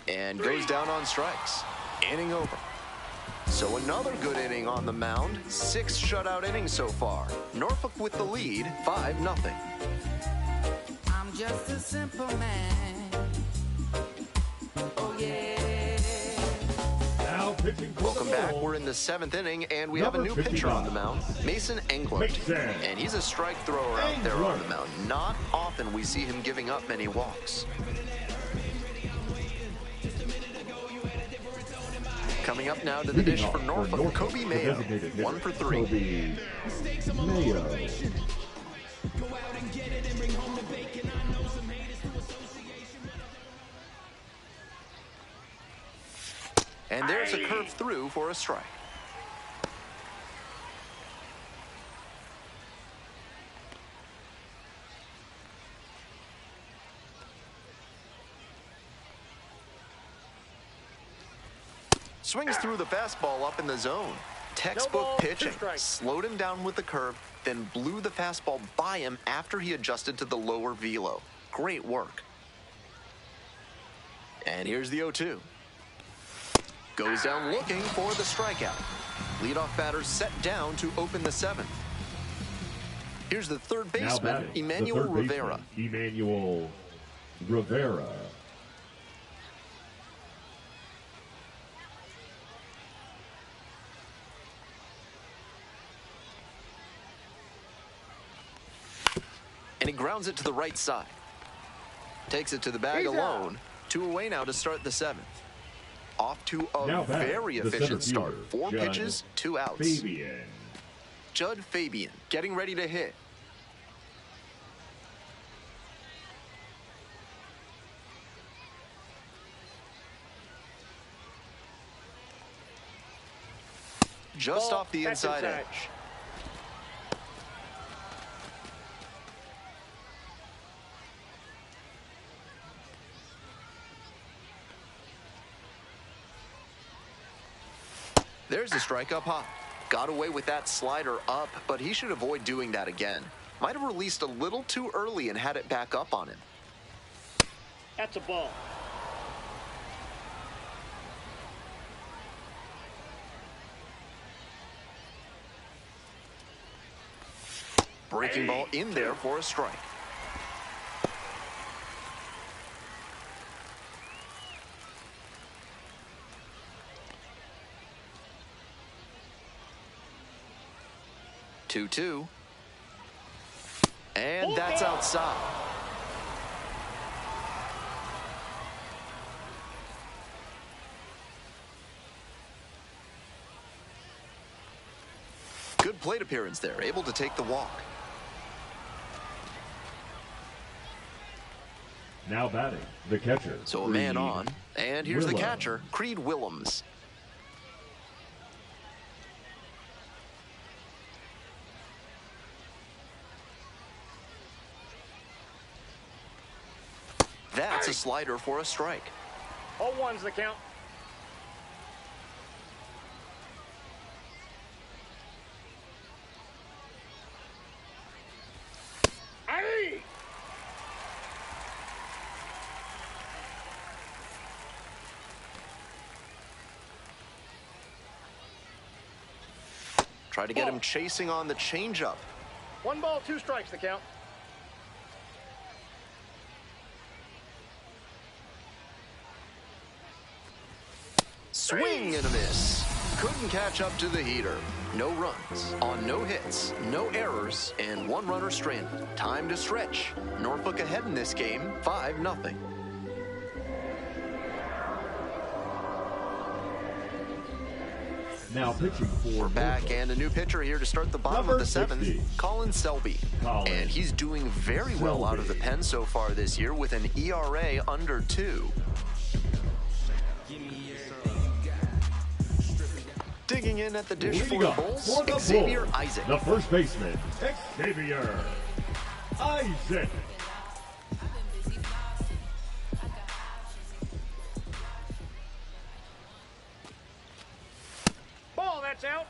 And goes down on strikes. Inning over. So another good inning on the mound. 6 shutout innings so far. Norfolk with the lead, 5-0. I'm just a simple man. Oh yeah. Now pitching for Welcome the back. Bulls. We're in the 7th inning, and we have a new pitcher on the mound, Mason Englund. And he's a strike thrower out there on the mound. Not often we see him giving up many walks. Coming up now to the dish for Norfolk, Kobe Mayo, 1 for 3. Kobe Mayo. And there's a curve through for a strike. Swings through the fastball up in the zone. Textbook pitching. Slowed him down with the curve, then blew the fastball by him after he adjusted to the lower velo. Great work. And here's the 0-2. Goes down looking for the strikeout. Leadoff batter set down to open the 7th. Here's the third baseman, Emmanuel Rivera. Emmanuel Rivera. And he grounds it to the right side. Takes it to the bag alone. 2 away now to start the 7th. Off to a very efficient start. 4 pitches, 2 outs. Fabian. Judd Fabian getting ready to hit. Just off the inside edge. There's a strike up high. Got away with that slider up, but he should avoid doing that again. Might have released a little too early and had it back up on him. That's a ball. Breaking ball in there for a strike. Two. And that's outside. Good plate appearance there, able to take the walk. Now batting, the catcher. So a man on, and here's the catcher, Creed Willems. That's a slider for a strike. 0-1's the count. Aye! Try to get him chasing on the changeup. 1 ball, 2 strikes the count. Swing and a miss. Couldn't catch up to the heater. No runs on no hits, no errors, and 1 runner stranded. Time to stretch. Norfolk ahead in this game, 5-0. Now pitching for We're back, and a new pitcher here to start the bottom of the 7th, Colin Selby. And he's doing very well out of the pen so far this year with an ERA under 2. Digging in at the dish for the Bulls, Xavier Isaac. The first baseman, Xavier Isaac. Ball, that's out.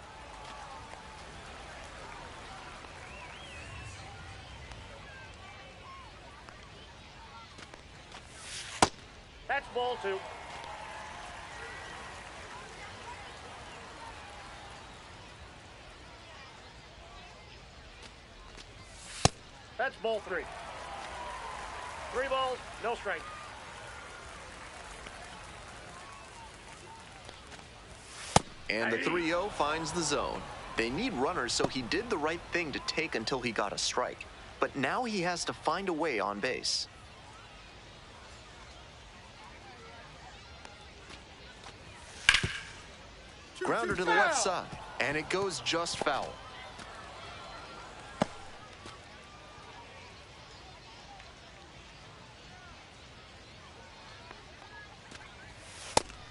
That's ball 2. That's ball 3. 3 balls, no strike. And the 3-0 finds the zone. They need runners, so he did the right thing to take until he got a strike. But now he has to find a way on base. Grounder to the left side, and it goes just foul.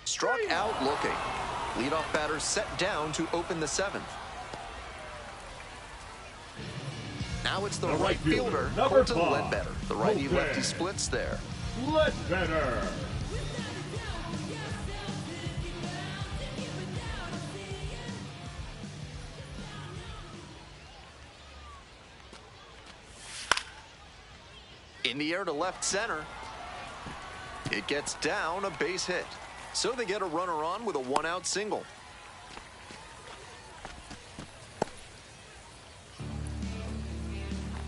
Struck out looking. Leadoff batter set down to open the 7th. Now it's the right fielder, Colton Ledbetter. The righty-lefty splits there. Ledbetter. In the air to left center. It gets down, a base hit. So they get a runner on with a 1-out single.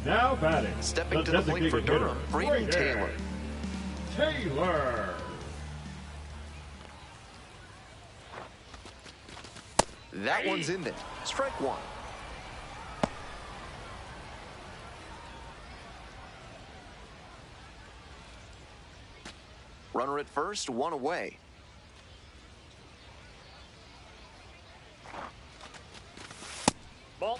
Now batting. Stepping to the plate for Durham, Braden Taylor. Taylor. That one's in there. Strike 1. Runner at first, 1 away. Ball.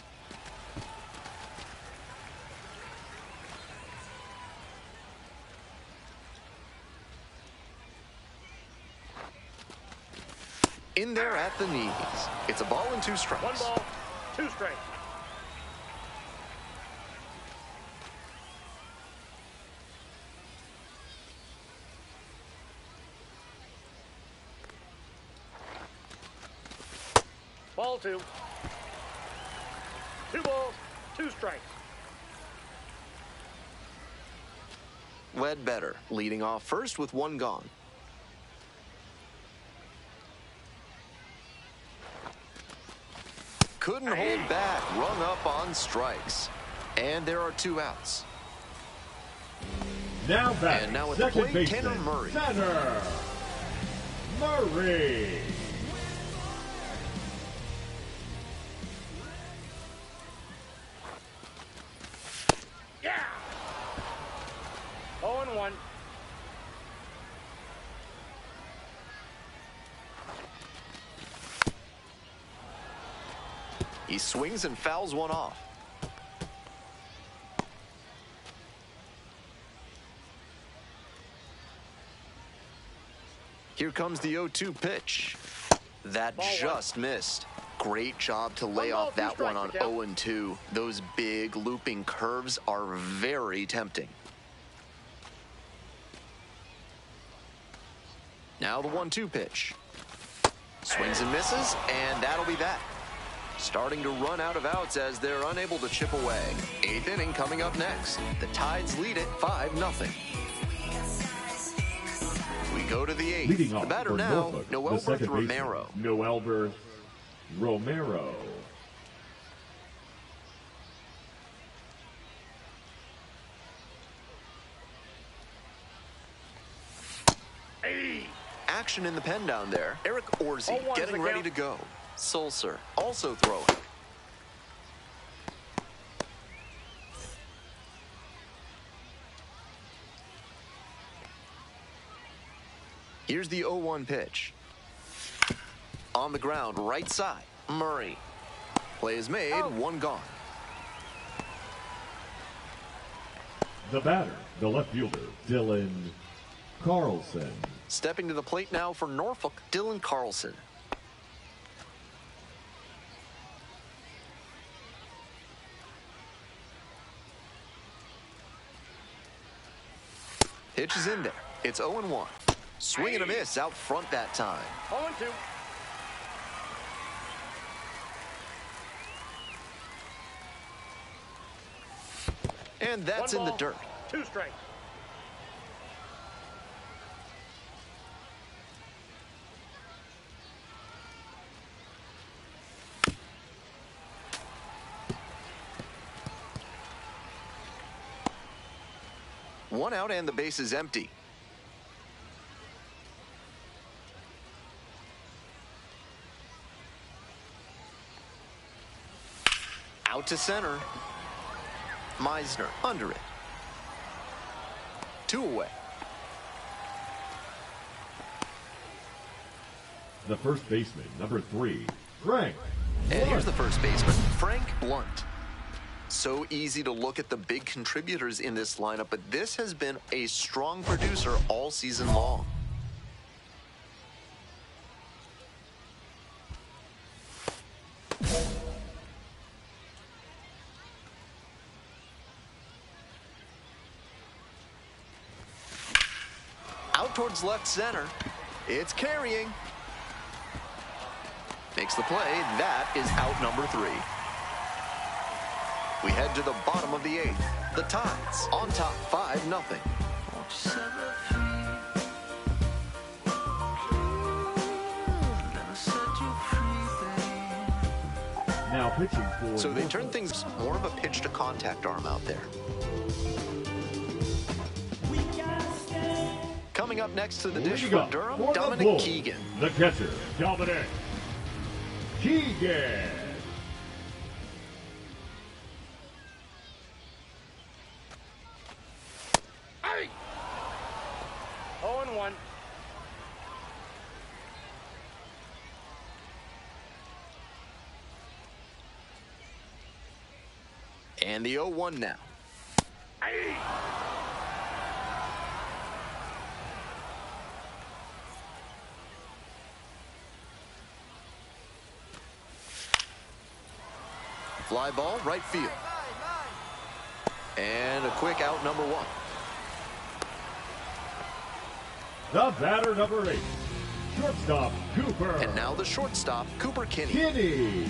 In there at the knees. It's a ball and 2 strikes. 1 ball, 2 strikes. Ball 2. 2 balls, 2 strikes. Ledbetter leading off first with 1 gone. Couldn't hold back, rung up on strikes. And there are 2 outs. Now back. And now at the plate, baseman, Tanner Murray. Tanner Murray. Yeah! 0-1. He swings and fouls one off. Here comes the 0-2 pitch. That just missed. Great job to lay off that one on 0-2. Those big looping curves are very tempting. Now the 1-2 pitch. Swings and misses, and that'll be that. Starting to run out of outs as they're unable to chip away. 8th inning coming up next. The Tides lead it 5-0. We go to the 8th. Leading The off batter for now, Norfolk, Noelberth the second baseman, Romero. Noelberth Romero. Action in the pen down there. Eric Orsi 0-1 getting the ready count. to go. Sulcer also throwing. Here's the 0-1 pitch. On the ground, right side, Murray. Play is made, one gone. The batter, the left fielder, Dylan Carlson. Stepping to the plate now for Norfolk, Dylan Carlson. Pitch is in there. It's 0-1. Swing and a miss out front that time. 0-2. And that's in the dirt. 2 strikes. One out and the base is empty. Out to center. Meisner under it. 2 away. The first baseman, number 3, Frank. And here's the first baseman, Frank Blunt. So easy to look at the big contributors in this lineup, but this has been a strong producer all season long. Out towards left center. It's carrying. Makes the play. That is out number 3. We head to the bottom of the 8th. The Tides on top 5-0. Now pitching for So they Norfolk. turn things more of a pitch to contact arm out there. Coming up next to the dish Leading for up Durham, for the Dominic Bulls, Keegan. The catcher, Dominic Keegan. Hey! 0-1. And the 0-1 now. Fly ball, right field. And a quick out, number 1. The batter, number 8, shortstop, Cooper. And now the shortstop, Cooper Kinney. Kinney.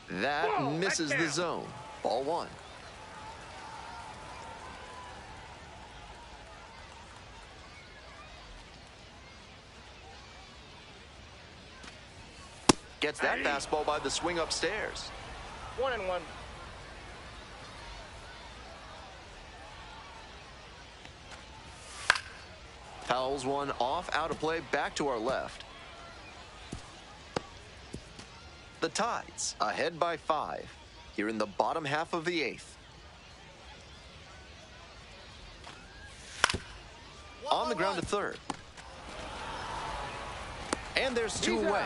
That Whoa, misses that's the down. zone. Ball 1. Gets that fastball by the swing upstairs. 1-1. Fouls one off, out of play, back to our left. The Tides ahead by 5 here in the bottom half of the 8th. On the ground to third. And there's 2 away.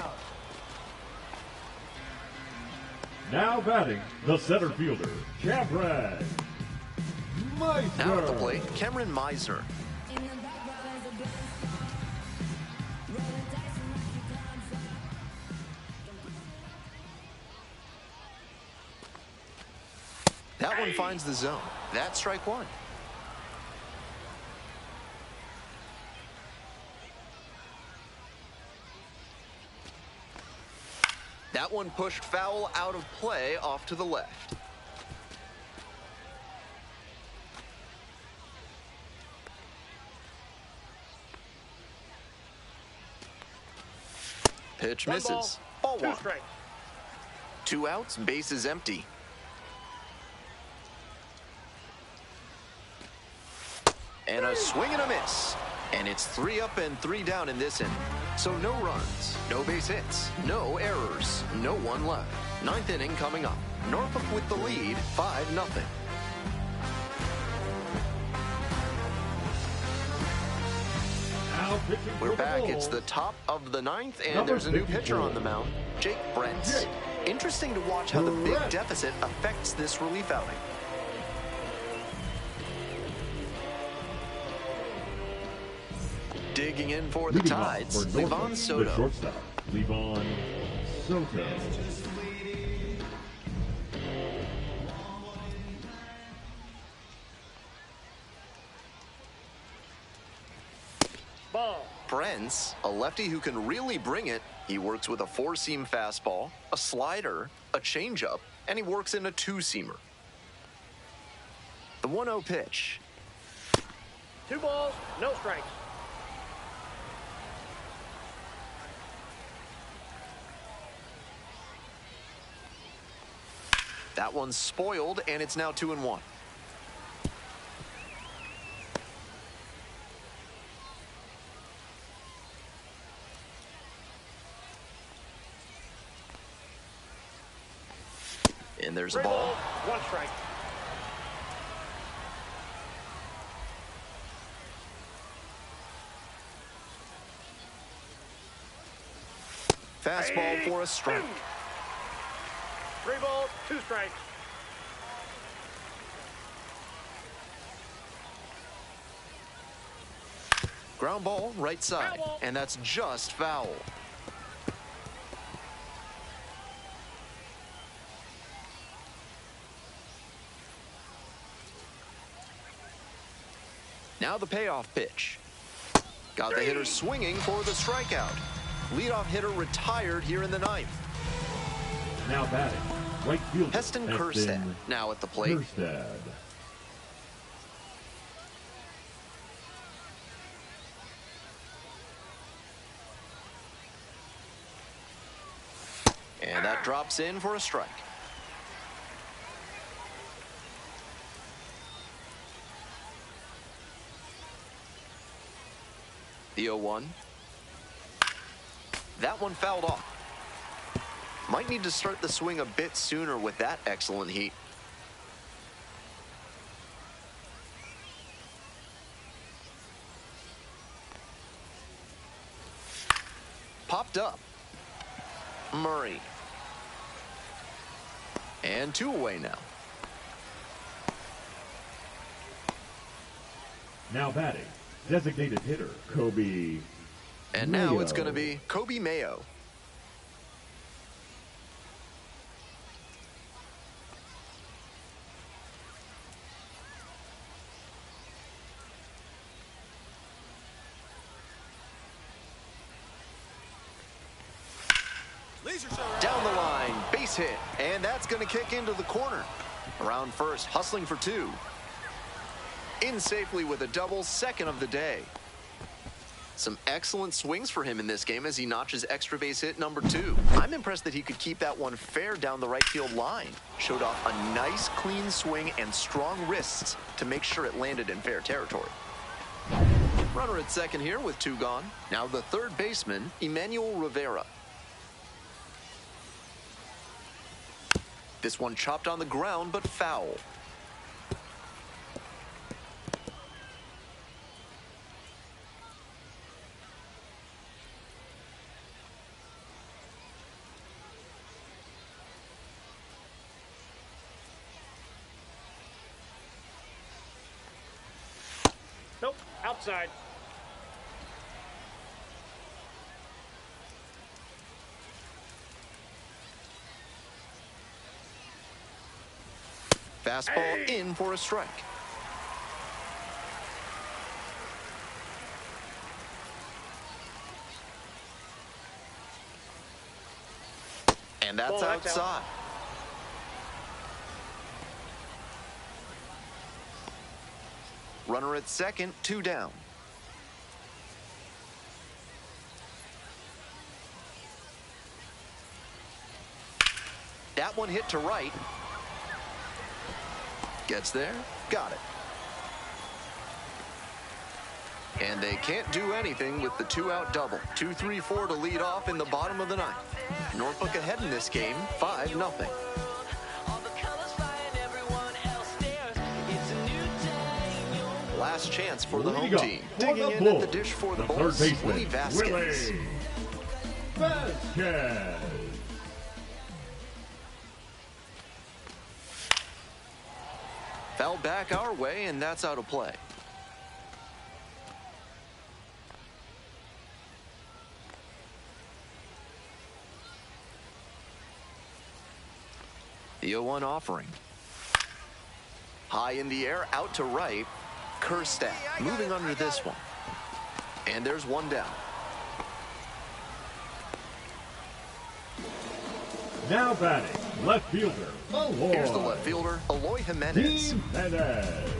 Now batting, the center fielder, Cameron Meisner. Now at the plate, Cameron Meisner. one finds the zone. That's strike one. That one pushed foul out of play off to the left. Pitch misses. Ball one. 2 strikes. 2 outs, base is empty. And a swing and a miss. And it's 3 up and 3 down in this inning. So no runs, no base hits, no errors, no one left. 9th inning coming up. Norfolk with the lead, 5-0. We're back. It's the top of the 9th, and there's a new pitcher on the mound, Jake Brents. Interesting to watch how the big deficit affects this relief outing. Digging in for the Tides, Livan Soto. The shortstop, Livan Soto. Ball. Brents, a lefty who can really bring it. He works with a 4-seam fastball, a slider, a changeup, and he works in a 2-seamer. The 1-0 pitch. 2 balls, no strikes. That one's spoiled, and it's now 2-1. And there's a 3 ball. balls, 1 strike. Fastball for a strike. 3 balls, 2 strikes. Ground ball, right side. And that's just foul. Now the payoff pitch. Got the hitter swinging for the strikeout. Leadoff hitter retired here in the 9th. Now batting, right fielder. Heston Kjerstad now at the plate. Kjerstad. And that drops in for a strike. The 0-1. That one fouled off. Might need to start the swing a bit sooner with that excellent heat. Popped up. Murray. And 2 away now. Now batting, designated hitter, Kobe. And now it's going to be Kobe Mayo. Down the line, base hit, and that's going to kick into the corner. Around first, hustling for 2. In safely with a double, 2nd of the day. Some excellent swings for him in this game as he notches extra base hit number 2. I'm impressed that he could keep that one fair down the right field line. Showed off a nice clean swing and strong wrists to make sure it landed in fair territory. Runner at second here with 2 gone. Now the third baseman, Emmanuel Rivera. This one chopped on the ground, but foul. Nope, outside. Fastball in for a strike. And that's outside. Runner at second, 2 down. That one hit to right. Gets there, got it. And they can't do anything with the 2-out double. 2-3-4 to lead off in the bottom of the ninth. Norfolk ahead in this game, 5-0. Last chance for the home team. Digging in at the dish for the Bulls, Willie Vasquez. Foul back our way, and that's out of play. The 0-1 offering. High in the air, out to right. Kerstad moving under this one. And there's one down. Now batting, left fielder, Aloy. Here's the left fielder, Aloy Jimenez. Jimenez.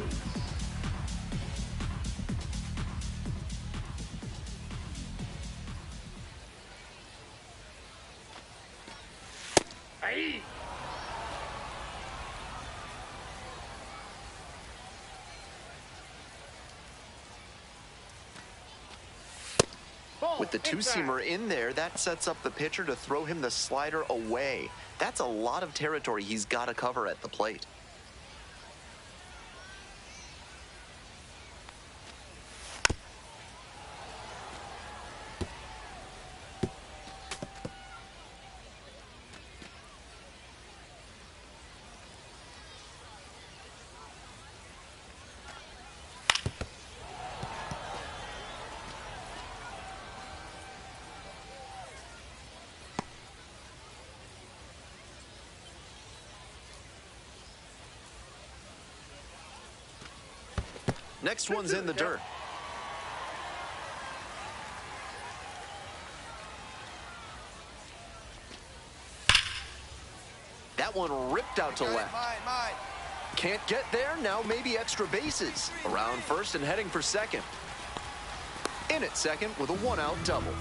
Hey. With the two-seamer in there, that sets up the pitcher to throw him the slider away. That's a lot of territory he's got to cover at the plate. Next one's in the dirt. That one ripped out to left. Can't get there, now maybe extra bases. Around first and heading for second. In at second with a 1-out double.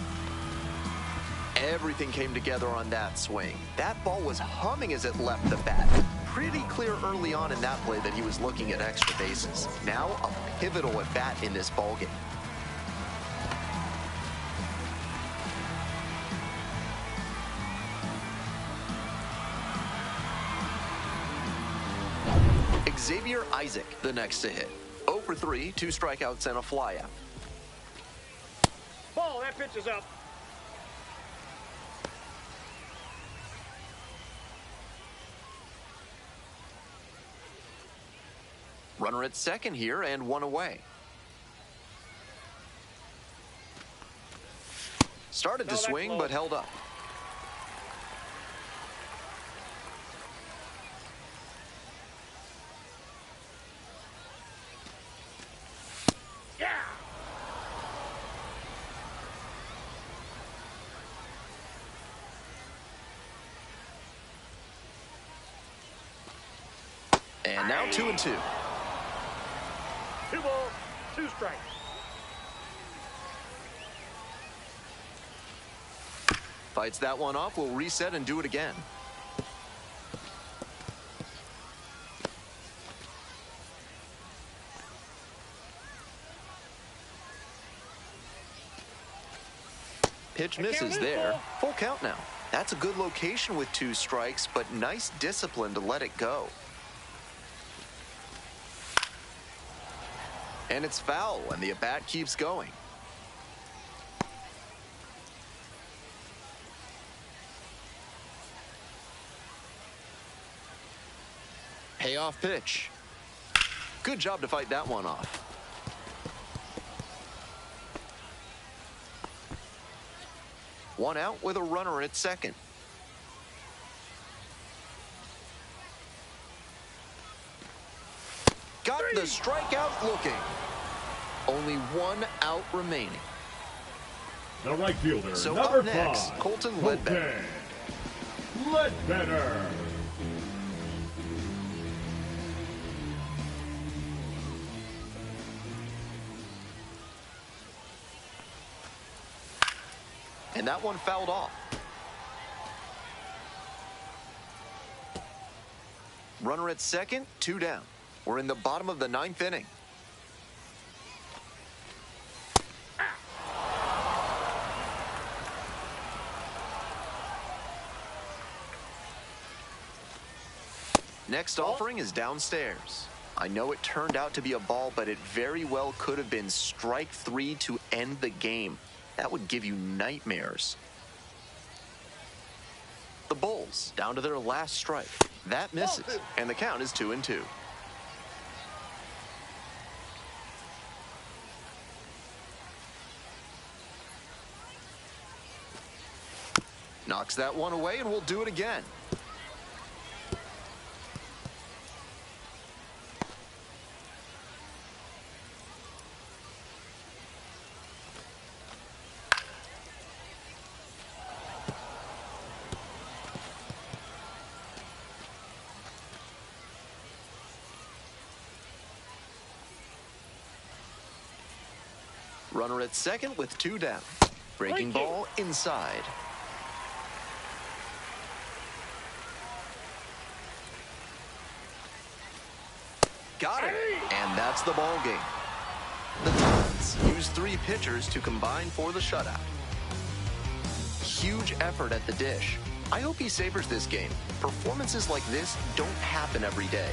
Everything came together on that swing. That ball was humming as it left the bat. Pretty clear early on in that play that he was looking at extra bases. Now a pivotal at bat in this ballgame. Xavier Isaac, the next to hit. 0 for 3, 2 strikeouts and a flyout. Ball, that pitch is up. Runner at second here and one away. Started to swing but held up. Yeah. And now 2-2. 2 balls, 2 strikes. Fights that one off, will reset and do it again. Pitch misses there. Full count now. That's a good location with 2 strikes, but nice discipline to let it go. And it's foul, and the at-bat keeps going. Payoff pitch. Good job to fight that one off. One out with a runner at second. the strikeout looking. Only one out remaining. The right fielder, So number up next, 5, Colton Ledbetter. Ledbetter. And that one fouled off. Runner at second, 2 down. We're in the bottom of the 9th inning. Next offering is downstairs. I know it turned out to be a ball, but it very well could have been strike 3 to end the game. That would give you nightmares. The Bulls down to their last strike. That misses, and the count is 2-2. Knocks that one away, and we'll do it again. Runner at second with 2 down. Breaking ball inside. Got it. And that's the ball game. The Titans use 3 pitchers to combine for the shutout. Huge effort at the dish. I hope he savors this game. Performances like this don't happen every day.